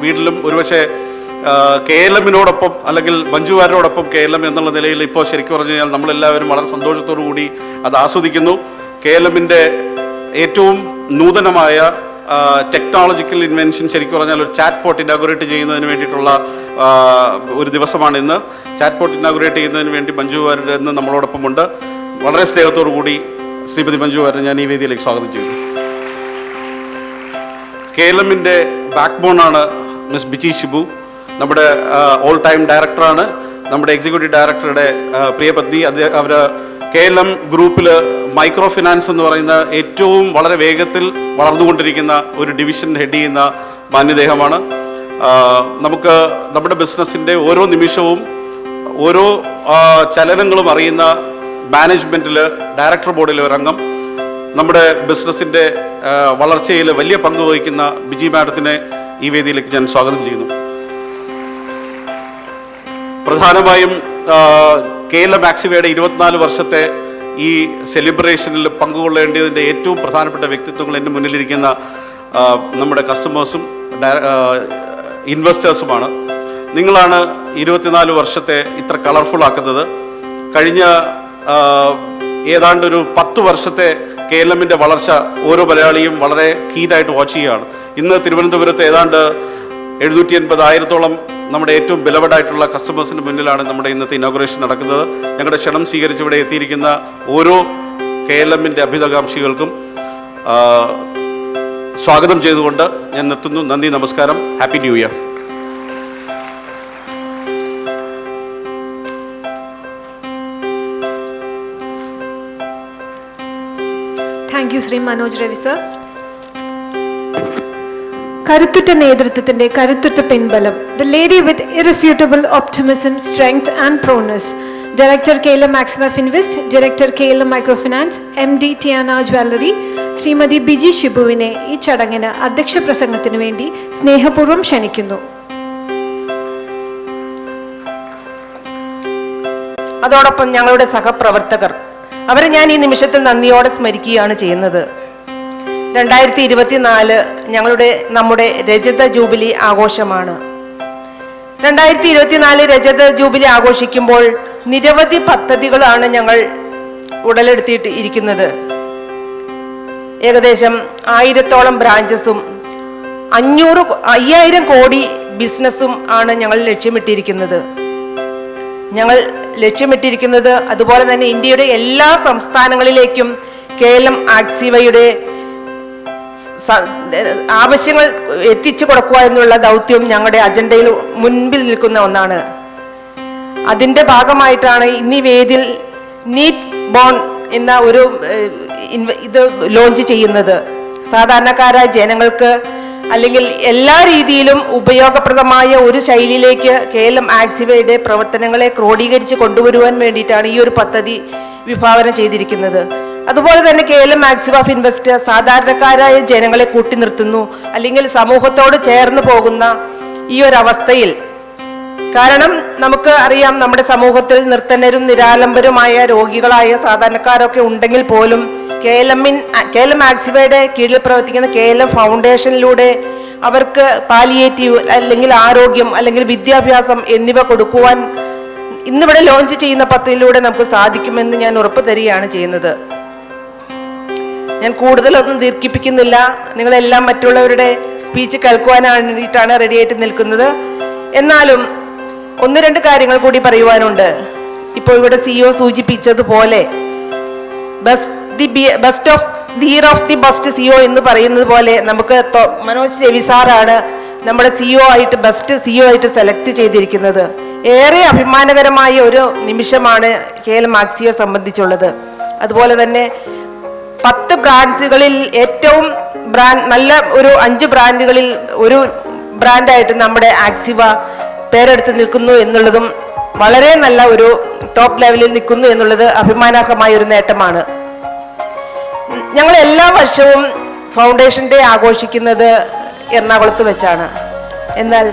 [SPEAKER 4] വീട്ടിലും ഒരുപക്ഷെ KLMനോടൊപ്പം അല്ലെങ്കിൽ മഞ്ജു വാര്യരോടൊപ്പം KLM എന്നുള്ള നിലയിൽ ഇപ്പോൾ ശരിക്കും പറഞ്ഞു കഴിഞ്ഞാൽ നമ്മളെല്ലാവരും വളരെ സന്തോഷത്തോടു കൂടി അത് ആസ്വദിക്കുന്നു. KLMൻ്റെ ഏറ്റവും നൂതനമായ ടെക്നോളജിക്കൽ ഇൻവെൻഷൻ ശരിക്കും പറഞ്ഞാൽ ഒരു ചാറ്റ് പോട്ട് ഇനാഗുറേറ്റ് ചെയ്യുന്നതിന് വേണ്ടിയിട്ടുള്ള ഒരു ദിവസമാണ് ഇന്ന്. ചാറ്റ് പോട്ട് ഇനാഗുറേറ്റ് ചെയ്യുന്നതിന് വേണ്ടി മഞ്ജു വാര്യർ ഇന്ന് നമ്മളോടൊപ്പമുണ്ട്. വളരെ സ്നേഹത്തോടു കൂടി ശ്രീമതി മഞ്ജു വാര്യരെ ഞാൻ ഈ വേദിയിലേക്ക് സ്വാഗതം ചെയ്യുന്നു. KLMൻ്റെ ബാക്ക് ബോണാണ് മിസ് ബിജി ഷിബു. നമ്മുടെ ഓൾ ടൈം ഡയറക്ടറാണ്. നമ്മുടെ എക്സിക്യൂട്ടീവ് ഡയറക്ടറുടെ പ്രിയപത്നി. അവർ KLM ഗ്രൂപ്പിൽ മൈക്രോ ഫിനാൻസ് എന്ന് പറയുന്ന ഏറ്റവും വളരെ വേഗത്തിൽ വളർന്നുകൊണ്ടിരിക്കുന്ന ഒരു ഡിവിഷൻ ഹെഡ് ചെയ്യുന്ന മാന്യദേഹമാണ്. നമുക്ക് നമ്മുടെ ബിസിനസ്സിൻ്റെ ഓരോ നിമിഷവും ഓരോ ചലനങ്ങളും അറിയുന്ന മാനേജ്മെൻറ്റിൽ ഡയറക്ടർ ബോർഡിലെ ഒരംഗം. നമ്മുടെ ബിസിനസ്സിൻ്റെ വളർച്ചയിൽ വലിയ പങ്ക് വഹിക്കുന്ന ബിജി മാഡത്തിനെ ഈ വേദിയിലേക്ക് ഞാൻ സ്വാഗതം ചെയ്യുന്നു. പ്രധാനമായും KLM ആക്സിവയുടെ 24 വർഷത്തെ ഈ സെലിബ്രേഷനിൽ പങ്കുകൊള്ളേണ്ടതിൻ്റെ ഏറ്റവും പ്രധാനപ്പെട്ട വ്യക്തിത്വങ്ങൾ എൻ്റെ മുന്നിലിരിക്കുന്ന നമ്മുടെ കസ്റ്റമേഴ്സും ഇൻവെസ്റ്റേഴ്സുമാണ്. നിങ്ങളാണ് 24 വർഷത്തെ ഇത്ര കളർഫുൾ ആക്കുന്നത്. കഴിഞ്ഞ ഏതാണ്ടൊരു 10 വർഷത്തെ KLMൻ്റെ വളർച്ച ഓരോ മലയാളിയും വളരെ കീനായിട്ട് വാച്ച് ചെയ്യുകയാണ്. ഇന്ന് തിരുവനന്തപുരത്ത് ഏതാണ്ട് 780,000-ഓളം നമ്മുടെ ഏറ്റവും ബെലവഡായിട്ടുള്ള കസ്റ്റമേഴ്സിന് മുന്നിലാണ് നമ്മുടെ ഇന്നത്തെ ഇനോഗ്രേഷൻ നടക്കുന്നത്. ഞങ്ങളുടെ ക്ഷണം സ്വീകരിച്ച് ഇവിടെ എത്തിയിരിക്കുന്ന ഓരോ KLMൻ്റെ അഭ്യുതകാംക്ഷികൾക്കും സ്വാഗതം ചെയ്തുകൊണ്ട് ഞാൻ നിർത്തുന്നു. നന്ദി, നമസ്കാരം. Happy new year.
[SPEAKER 1] Thank you Shri Manoj Ravi sir. കരുത്തുറ്റ നേതൃത്വത്തിന്റെ കരുത്തുറ്റ പിൻബലം, the lady with irrefutable optimism, strength and prowess, director KLM Axiva Finvest, director KLM microfinance, MD Tiana jewellery, Shrimati Biji ഷിബുവിനെ ഈ ചടങ്ങിന് അധ്യക്ഷ പ്രസംഗത്തിനു വേണ്ടി സ്നേഹപൂർവ്വം ക്ഷണിക്കുന്നു.
[SPEAKER 8] അതോടൊപ്പം ഞങ്ങളുടെ സഹപ്രവർത്തകർ, അവരെ ഞാൻ ഈ നിമിഷത്തിൽ നന്ദിയോടെ സ്മരിക്കുകയാണ് ചെയ്യുന്നത്. 2024 നമ്മുടെ രജത ജൂബിലി ആഘോഷമാണ്. 2024 രജത ജൂബിലി ആഘോഷിക്കുമ്പോൾ നിരവധി പദ്ധതികളാണ് ഞങ്ങൾ ഉടലെടുത്തിട്ട് ഇരിക്കുന്നത്. ഏകദേശം 1000-ഓളം ബ്രാഞ്ചസും 5000 കോടി ബിസിനസ്സും ആണ് ഞങ്ങൾ ലക്ഷ്യമിട്ടിരിക്കുന്നത്. അതുപോലെ തന്നെ ഇന്ത്യയുടെ എല്ലാ സംസ്ഥാനങ്ങളിലേക്കും KLM ആക്സിവയുടെ ആവശ്യങ്ങൾ എത്തിച്ചു കൊടുക്കുക എന്നുള്ള ദൗത്യം ഞങ്ങളുടെ അജണ്ടയിൽ മുൻപിൽ നിൽക്കുന്ന ഒന്നാണ്. അതിൻ്റെ ഭാഗമായിട്ടാണ് ഇന്ന് ഈ വേദിയിൽ നീറ്റ് ബോൺ എന്ന ഒരു ഇത് ലോഞ്ച് ചെയ്യുന്നത്. സാധാരണക്കാരായ ജനങ്ങൾക്ക് അല്ലെങ്കിൽ എല്ലാ രീതിയിലും ഉപയോഗപ്രദമായ ഒരു ശൈലിയിലേക്ക് KLM ആക്സിവയുടെ പ്രവർത്തനങ്ങളെ ക്രോഡീകരിച്ച് കൊണ്ടുവരുവാൻ വേണ്ടിയിട്ടാണ് ഈ ഒരു പദ്ധതി വിഭാവനം ചെയ്തിരിക്കുന്നത്. അതുപോലെ തന്നെ KLM Axiva Finvest സാധാരണക്കാരായ ജനങ്ങളെ കൂട്ടി നിർത്തുന്നു, അല്ലെങ്കിൽ സമൂഹത്തോട് ചേർന്ന് പോകുന്ന ഈ ഒരു അവസ്ഥയിൽ. കാരണം നമുക്ക് അറിയാം, നമ്മുടെ സമൂഹത്തിൽ നിർത്തനരും നിരാലംബരുമായ രോഗികളായ സാധാരണക്കാരൊക്കെ ഉണ്ടെങ്കിൽ പോലും KLM ആക്സിവയുടെ കീഴിൽ പ്രവർത്തിക്കുന്ന KLM ഫൗണ്ടേഷനിലൂടെ അവർക്ക് പാലിയേറ്റീവ് അല്ലെങ്കിൽ ആരോഗ്യം അല്ലെങ്കിൽ വിദ്യാഭ്യാസം എന്നിവ കൊടുക്കുവാൻ ഇന്നിവിടെ ലോഞ്ച് ചെയ്യുന്ന പദ്ധതിയിലൂടെ നമുക്ക് സാധിക്കുമെന്ന് ഞാൻ ഉറപ്പ് തരികയാണ് ചെയ്യുന്നത്. ഞാൻ കൂടുതലൊന്നും ദീർഘിപ്പിക്കുന്നില്ല. നിങ്ങളെല്ലാം മറ്റുള്ളവരുടെ സ്പീച്ച് കേൾക്കുവാനാണ് വേണ്ടിയിട്ടാണ് റെഡിയായിട്ട് നിൽക്കുന്നത്. എന്നാലും 1-2 കാര്യങ്ങൾ കൂടി പറയുവാനുണ്ട്. ഇപ്പോൾ ഇവിടെ CEO സൂചിപ്പിച്ചതുപോലെ best of the best CEO എന്ന് പറയുന്നത് പോലെ നമുക്ക് മനോജ് രവി സാറാണ് നമ്മുടെ CEO ആയിട്ട് സെലക്ട് ചെയ്തിരിക്കുന്നത്. ഏറെ അഭിമാനകരമായ ഒരു നിമിഷമാണ് KLM ആക്സിവയെ സംബന്ധിച്ചുള്ളത്. അതുപോലെ തന്നെ 10 ബ്രാൻഡുകളിൽ ഏറ്റവും നല്ല ഒരു 5 ബ്രാൻഡുകളിൽ ഒരു ബ്രാൻഡായിട്ട് നമ്മുടെ ആക്സിവ പേരെടുത്ത് നിൽക്കുന്നു എന്നുള്ളതും വളരെ നല്ല ഒരു ടോപ്പ് ലെവലിൽ നിൽക്കുന്നു എന്നുള്ളത് അഭിമാനാർഹമായ ഒരു നേട്ടമാണ്. ഞങ്ങൾ എല്ലാ വർഷവും ഫൗണ്ടേഷൻ ഡേ ആഘോഷിക്കുന്നത് എറണാകുളത്ത് വെച്ചാണ്. എന്നാൽ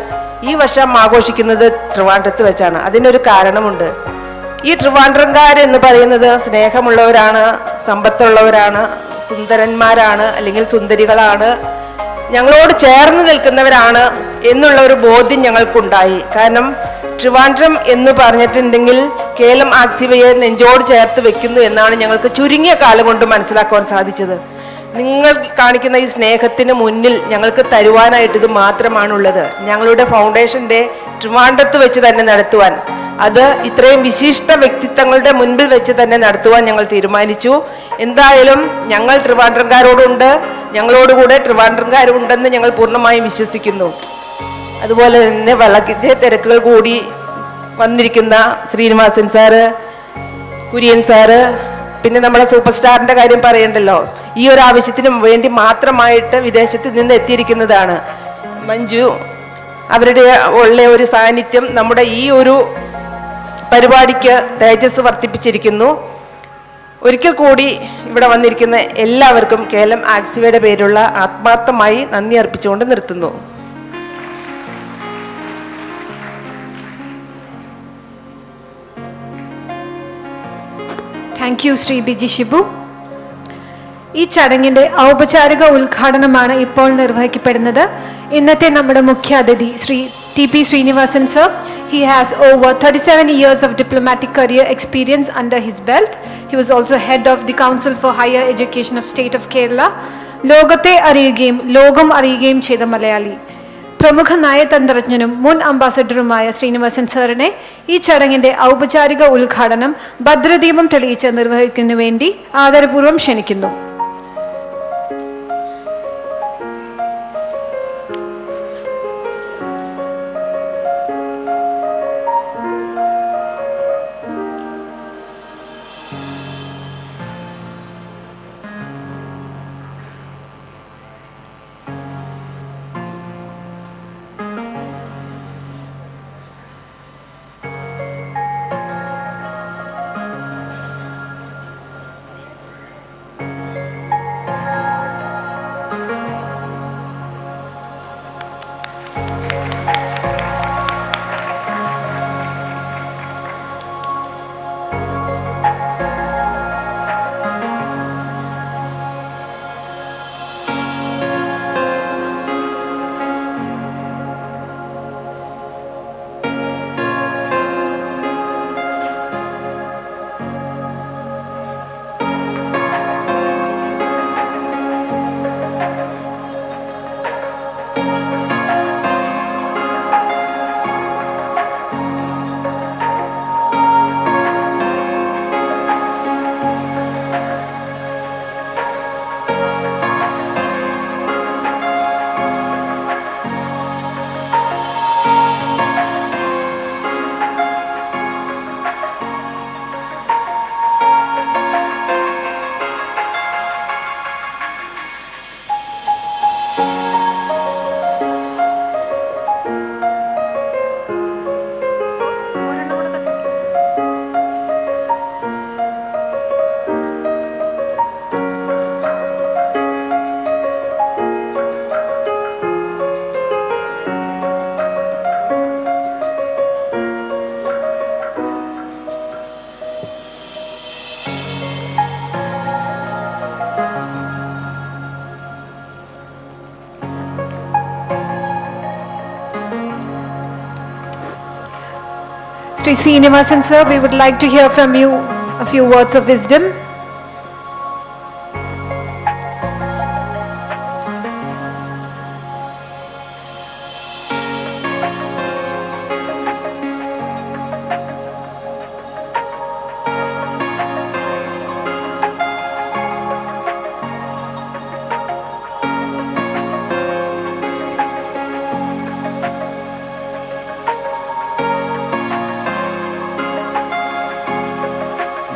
[SPEAKER 8] ഈ വർഷം ആഘോഷിക്കുന്നത് ട്രിവാൻഡ്രത്ത് വെച്ചാണ്. അതിനൊരു കാരണമുണ്ട്. ഈ ട്രിവാൻഡ്രംകാരെന്ന് പറയുന്നത് സ്നേഹമുള്ളവരാണ്, സമ്പത്തുള്ളവരാണ്, സുന്ദരന്മാരാണ് അല്ലെങ്കിൽ സുന്ദരികളാണ്, ഞങ്ങളോട് ചേർന്ന് നിൽക്കുന്നവരാണ് എന്നുള്ള ഒരു ബോധ്യം ഞങ്ങൾക്കുണ്ടായി. കാരണം ട്രിവാൻഡ്രം എന്ന് പറഞ്ഞിട്ടുണ്ടെങ്കിൽ KLM ആക്സിവയെ നെഞ്ചോട് ചേർത്ത് വെക്കുന്നു എന്നാണ് ഞങ്ങൾക്ക് ചുരുങ്ങിയ കാലം കൊണ്ട് മനസ്സിലാക്കുവാൻ സാധിച്ചത്. നിങ്ങൾ കാണിക്കുന്ന ഈ സ്നേഹത്തിന് മുന്നിൽ ഞങ്ങൾക്ക് തരുവാനായിട്ട് ഇത് മാത്രമാണുള്ളത്. ഞങ്ങളുടെ ഫൗണ്ടേഷൻ ഡേ ട്രിവാൻഡ്രത്ത് വെച്ച് തന്നെ നടത്തുവാൻ, അത് ഇത്രയും വിശിഷ്ട വ്യക്തിത്വങ്ങളുടെ മുൻപിൽ വെച്ച് തന്നെ നടത്തുവാൻ ഞങ്ങൾ തീരുമാനിച്ചു. എന്തായാലും ഞങ്ങൾ ട്രിവാൻഡ്രംകാരോടുണ്ട്, ഞങ്ങളോടുകൂടെ ട്രിവാൻഡ്രംകാരുണ്ടെന്ന് ഞങ്ങൾ പൂർണ്ണമായും വിശ്വസിക്കുന്നു. അതുപോലെ തന്നെ വളരെ തിരക്കുകൾ കൂടി വന്നിരിക്കുന്ന ശ്രീനിവാസൻ സാറ്, കുര്യൻ സാറ്, പിന്നെ നമ്മുടെ സൂപ്പർ സ്റ്റാറിൻ്റെ കാര്യം പറയണ്ടല്ലോ. ഈ ഒരു ആവശ്യത്തിന് വേണ്ടി മാത്രമായിട്ട് വിദേശത്ത് നിന്ന് എത്തിയിരിക്കുന്നതാണ് മഞ്ജു. അവരുടെ ഉള്ള ഒരു സാന്നിധ്യം നമ്മുടെ ഈ ഒരു പരിപാടിക്ക് തേജസ് വർദ്ധിപ്പിച്ചിരിക്കുന്നു. ഒരിക്കൽ കൂടി ഇവിടെ വന്നിരിക്കുന്ന എല്ലാവർക്കും KLM ആക്സിവയുടെ പേരുള്ള ആത്മാർത്ഥമായി നന്ദി അർപ്പിച്ചുകൊണ്ട് നിർത്തുന്നു.
[SPEAKER 1] Thank you Shri Biji Shibu. ഈ ചടങ്ങിൻ്റെ ഔപചാരിക ഉദ്ഘാടനമാണ് ഇപ്പോൾ നിർവഹിക്കപ്പെടുന്നത്. ഇന്നത്തെ നമ്മുടെ മുഖ്യ അതിഥി Shri TP Srinivasan sir. He has over 37 years of diplomatic career experience under his belt. He was also head of the Council for Higher Education of State of Kerala. ലോകത്തെ അറിയുകയും ലോകം അറിയുകയും ചെയ്ത മലയാളി, പ്രമുഖ നയതന്ത്രജ്ഞനും മുൻ അംബാസഡറുമായ ശ്രീനിവാസൻ സാറിനെ ഈ ചടങ്ങിൻ്റെ ഔപചാരിക ഉദ്ഘാടനം ഭദ്രദീപം തെളിയിച്ച് നിർവഹിക്കുന്നതിനു വേണ്ടി ആദരപൂർവ്വം ക്ഷണിക്കുന്നു. Sri Srinivasan sir, we would like to hear from you a few words of wisdom.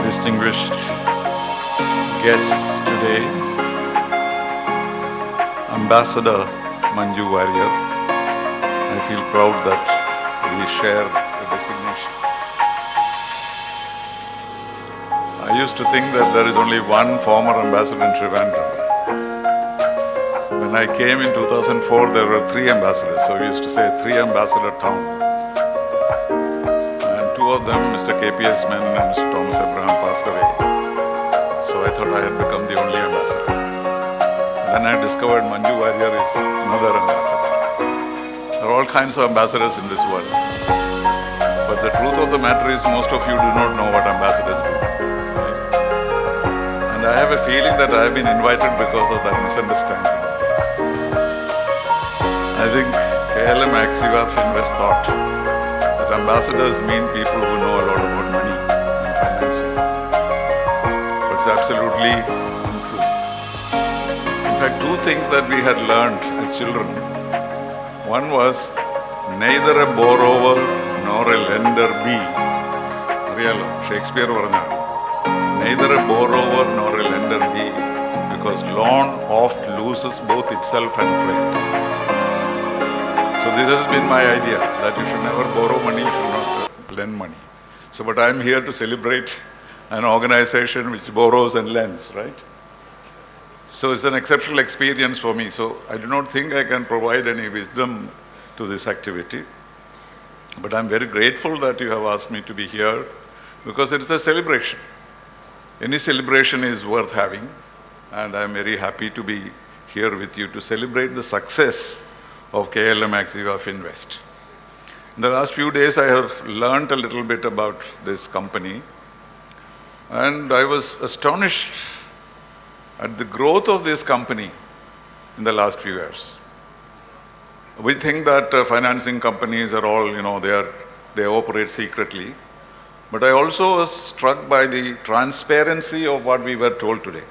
[SPEAKER 9] Distinguished guests today, Ambassador Manju Warrior, I feel proud that we share the designation. I used to think that there is only one former ambassador in Trivandrum. When I came in 2004, there were 3 ambassadors, so we used to say 3 ambassador town. Two of them, Mr. KPS Menon and Mr. Thomas Abraham, passed away. So I thought I had become the only ambassador. Then I discovered Manju Warrior is another ambassador. There are all kinds of ambassadors in this world. But the truth of the matter is most of you do not know what ambassadors do. Right? And I have a feeling that I have been invited because of that misunderstanding. I think KLM Axiva Finvest thought ambassadors mean people who know a lot about money and financing. But it's absolutely untrue. In fact, 2 things that we had learned as children. One was, neither a borrower nor a lender be. Arialo, Shakespeare varnadu. Neither a borrower nor a lender be, because loan oft loses both itself and freight. So this has been my idea, that you should never borrow money, you should not lend money. So, but I'm here to celebrate an organization which borrows and lends, right? So it's an exceptional experience for me. So I do not think I can provide any wisdom to this activity. But I'm very grateful that you have asked me to be here, because it's a celebration. Any celebration is worth having, and I'm very happy to be here with you to celebrate the success of KLM Axiva Finvest. In the last few days, I have learned a little bit about this company, and I was astonished at the growth of this company in the last few years. We think that financing companies are all, they operate secretly, but I also was struck by the transparency of what we were told today.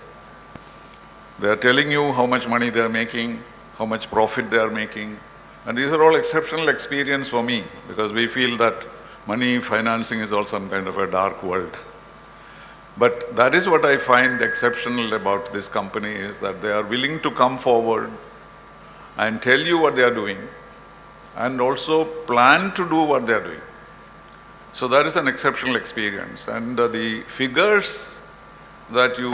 [SPEAKER 9] They are telling you how much money they are making, how much profit they are making. And these are all exceptional experience for me, because we feel that money financing is all some kind of a dark world. But that is what I find exceptional about this company, is that they are willing to come forward and tell you what they are doing, and also plan to do what they are doing. So that is an exceptional experience. And the figures that you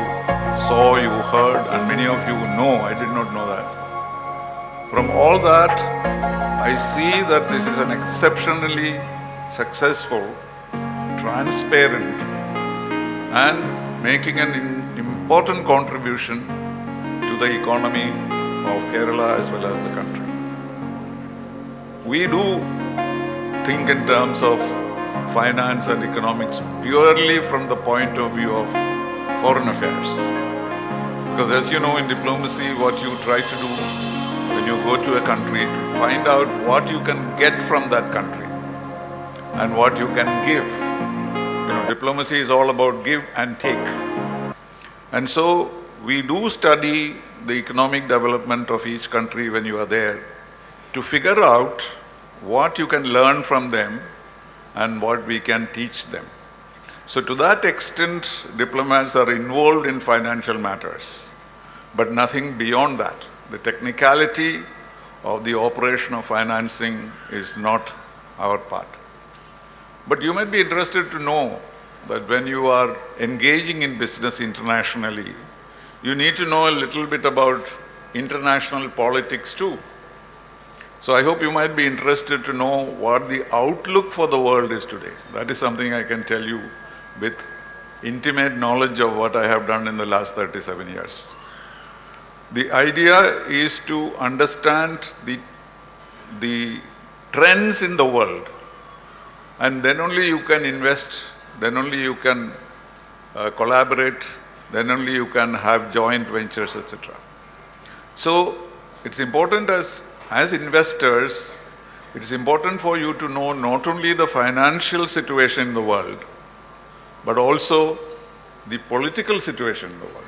[SPEAKER 9] saw, you heard, and many of you know, I did not know that. From all that, I see that this is an exceptionally successful, transparent, and making an important contribution to the economy of Kerala as well as the country. We do think in terms of finance and economics purely from the point of view of foreign affairs. Because as you know, in diplomacy, what you try to do when you go to a country, to find out what you can get from that country and what you can give. Diplomacy is all about give and take. And so we do study the economic development of each country when you are there, to figure out what you can learn from them and what we can teach them. So to that extent, diplomats are involved in financial matters, but nothing beyond that. The technicality of the operation of financing is not our part. But you might be interested to know that when you are engaging in business internationally, you need to know a little bit about international politics too. So I hope you might be interested to know what the outlook for the world is today. That is something I can tell you with intimate knowledge of what I have done in the last 37 years. The idea is to understand the trends in the world And then only you can invest, then only you can collaborate, then only you can have joint ventures, etc. So it's important as investors, it is important for you to know not only the financial situation in the world, but also the political situation in the world.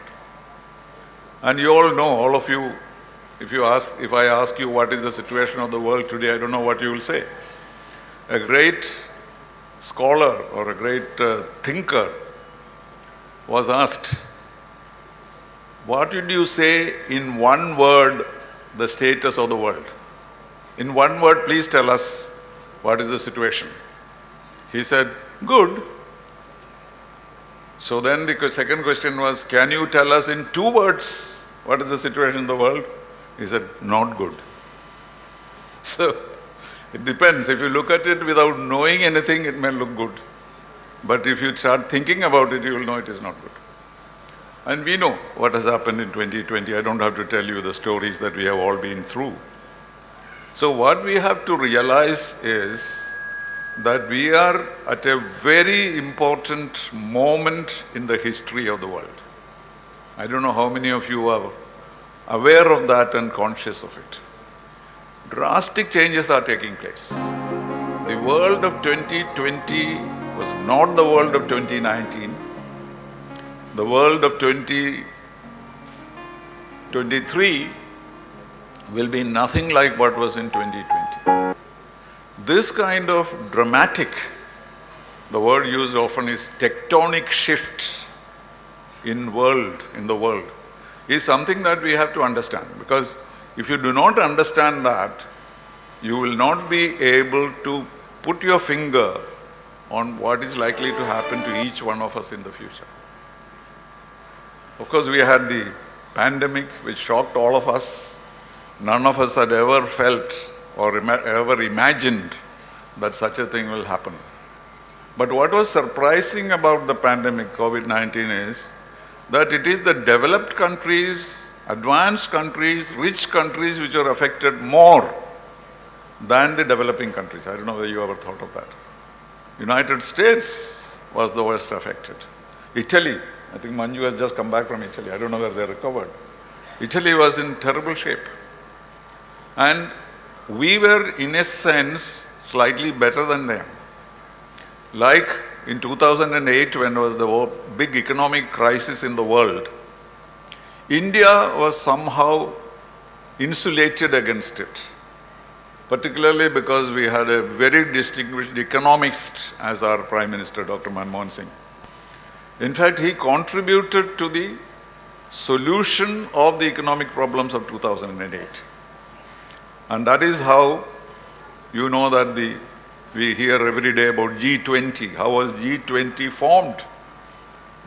[SPEAKER 9] And you all know, all of you, if I ask you what is the situation of the world today, I don't know what you will say. A great scholar or a great thinker was asked, what would you say in one word the status of the world? In one word, please tell us what is the situation. He said, good. So then the second question was, can you tell us in 2 words what is the situation in the world? He said, not good. So it depends. If you look at it without knowing anything, it may look good. But if you start thinking about it, you will know it is not good. And we know what has happened in 2020. I don't have to tell you the stories that we have all been through. So what we have to realize is that we are at a very important moment in the history of the world. I don't know how many of you are aware of that and conscious of it. Drastic changes are taking place. The world of 2020 was not the world of 2019. The world of 2023 will be nothing like what was in 2020. This kind of dramatic, the word used often is tectonic shift in the world, is something that we have to understand. Because if you do not understand that, you will not be able to put your finger on what is likely to happen to each one of us in the future. Of course, we had the pandemic, which shocked all of us. None of us had ever felt or ever imagined that such a thing will happen. But what was surprising about the pandemic, COVID-19, is that it is the developed countries, advanced countries, rich countries which are affected more than the developing countries. I don't know whether you ever thought of that. United States was the worst affected. Italy, I think Manju has just come back from Italy. I don't know whether they recovered. Italy was in terrible shape. And we were, in a sense, slightly better than them. Like in 2008, when there was the big economic crisis in the world, India was somehow insulated against it, particularly because we had a very distinguished economist as our Prime Minister, Dr. Manmohan Singh. In fact, he contributed to the solution of the economic problems of 2008. And that is how you know that we hear every day about G20. How was G20 formed?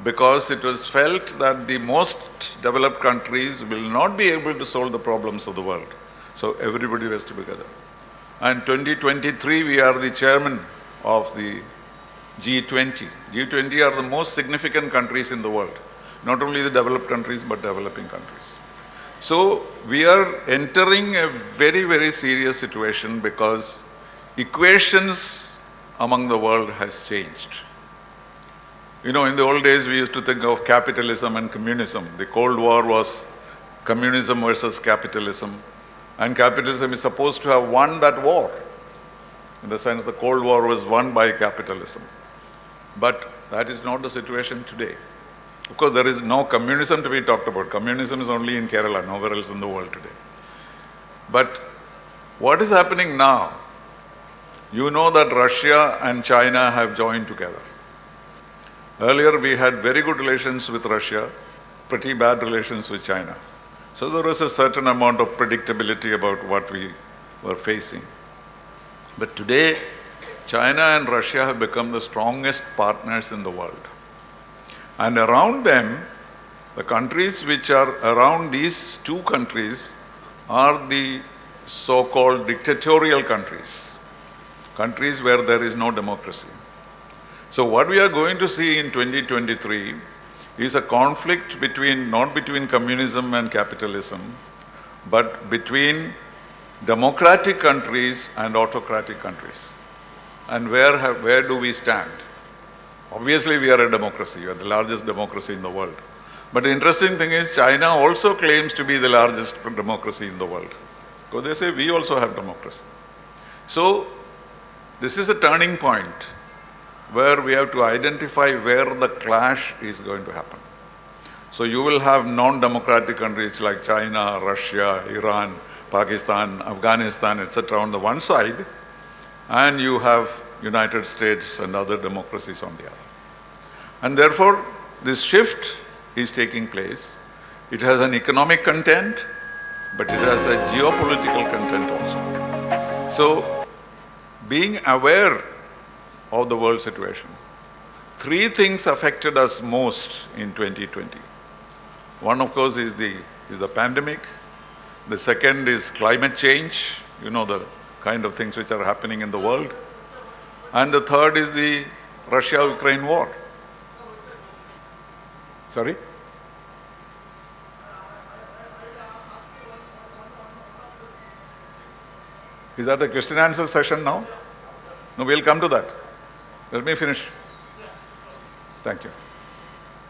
[SPEAKER 9] Because it was felt that the most developed countries will not be able to solve the problems of the world. So everybody was together. And 2023, we are the chairman of the G20. G20 are the most significant countries in the world. Not only the developed countries, but developing countries. So we are entering a very, very serious situation because equations among the world has changed. You know, in the old days, we used to think of capitalism and communism. The Cold War was communism versus capitalism. And capitalism is supposed to have won that war. In the sense, the Cold War was won by capitalism. But that is not the situation today. Of course, there is no communism to be talked about. Communism is only in Kerala, nowhere else in the world today. But what is happening now? You know that Russia and China have joined together. Earlier, we had very good relations with Russia, pretty bad relations with China. So there was a certain amount of predictability about what we were facing. But today, China and Russia have become the strongest partners in the world. And around them, the countries which are around these two countries are the so-called dictatorial countries, countries where there is no democracy. So what we are going to see in 2023 is a conflict not between communism and capitalism, but between democratic countries and autocratic countries. And where do we stand? Obviously, we are a democracy. We are the largest democracy in the world. But the interesting thing is China also claims to be the largest democracy in the world. Because they say we also have democracy. So this is a turning point where we have to identify where the clash is going to happen. So you will have non-democratic countries like China, Russia, Iran, Pakistan, Afghanistan, etc. on the one side, and you have United States and other democracies on the other. And therefore, this shift is taking place. It has an economic content, but it has a geopolitical content also. So, being aware of the world situation, three things affected us most in 2020. One, of course, is the pandemic. The second is climate change, the kind of things which are happening in the world. And the third is the Russia-Ukraine war. Sorry? Is that a question and answer session now? No, we'll come to that. Let me finish. Thank you.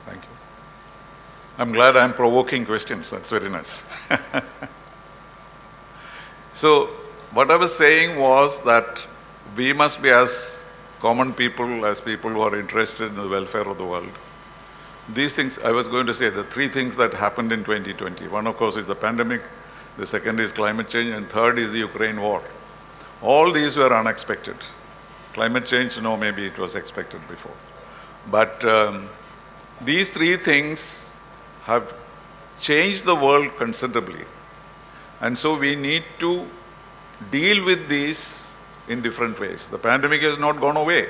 [SPEAKER 9] Thank you. I'm glad I'm provoking questions. That's very nice. So, what I was saying was that we must be, as common people, as people who are interested in the welfare of the world, these things, I was going to say, the three things that happened in 2020. One, of course, is the pandemic. The second is climate change. And third is the Ukraine war. All these were unexpected. Climate change, no, maybe it was expected before. But these three things have changed the world considerably. And so we need to deal with these in different ways. The pandemic has not gone away.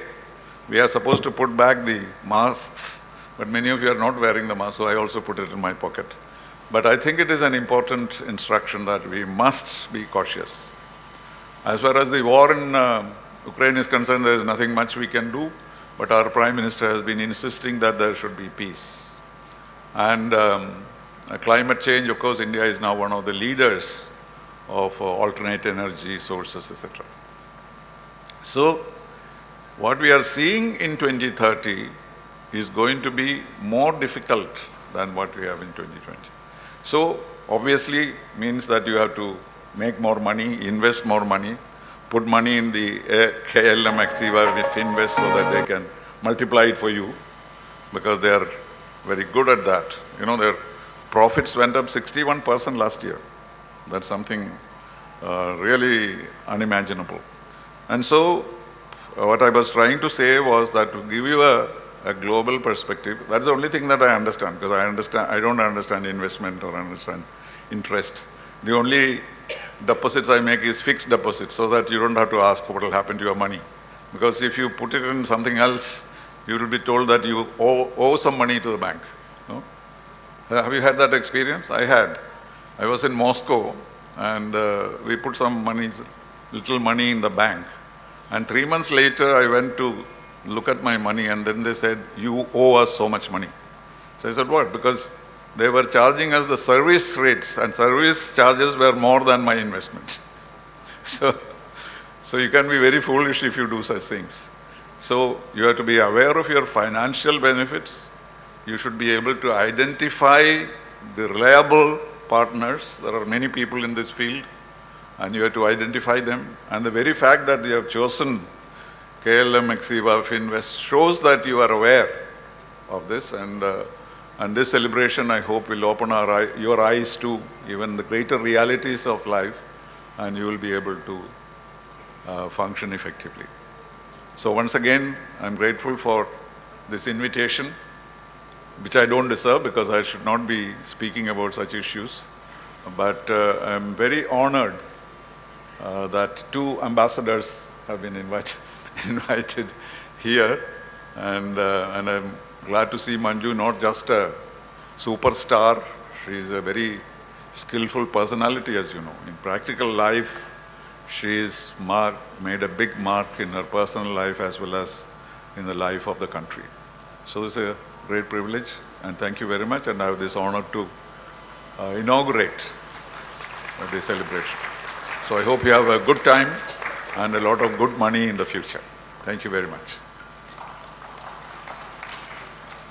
[SPEAKER 9] We are supposed to put back the masks, but many of you are not wearing the mask, so I also put it in my pocket. But I think it is an important instruction that we must be cautious. As far as the war in Ukraine is concerned, there is nothing much we can do, but our Prime Minister has been insisting that there should be peace. And climate change, of course, India is now one of the leaders of alternate energy sources, etc. So, what we are seeing in 2030 is going to be more difficult than what we have in 2020. So, obviously means that you have to make more money, invest more money, put money in the KLM Axiva with Finvest so that they can multiply it for you, because they are very good at that. Their profits went up 61% last year. That's something really unimaginable. And so, what I was trying to say was that to give you a global perspective, that's the only thing that I understand, because I don't understand investment or understand interest. The only deposits I make is fixed deposits, so that you don't have to ask what will happen to your money. Because if you put it in something else, you will be told that you owe some money to the bank. No? Have you had that experience? I had. I was in Moscow, and we put some little money in the bank. And 3 months later, I went to look at my money, and then they said, "You owe us so much money." So I said, "What?" Because they were charging us the service rates, and service charges were more than my investment. So you can be very foolish if you do such things. So you have to be aware of your financial benefits. You should be able to identify the reliable partners. There are many people in this field, and you have to identify them. And the very fact that you have chosen KLM, Axiva, Finvest shows that you are aware of this. And this celebration, I hope, will open your eyes to even the greater realities of life, and you will be able to function effectively. So once again, I'm grateful for this invitation, which I don't deserve because I should not be speaking about such issues. But I'm very honored that 2 ambassadors have been invited here, and I'm glad to see Manju, not just a superstar. She's a very skillful personality, as you know. In practical life, she's made a big mark in her personal life as well as in the life of the country. So it's a great privilege, and thank you very much. And I have this honor to inaugurate the celebration. So I hope you have a good time and a lot of good money in the future. Thank you very much.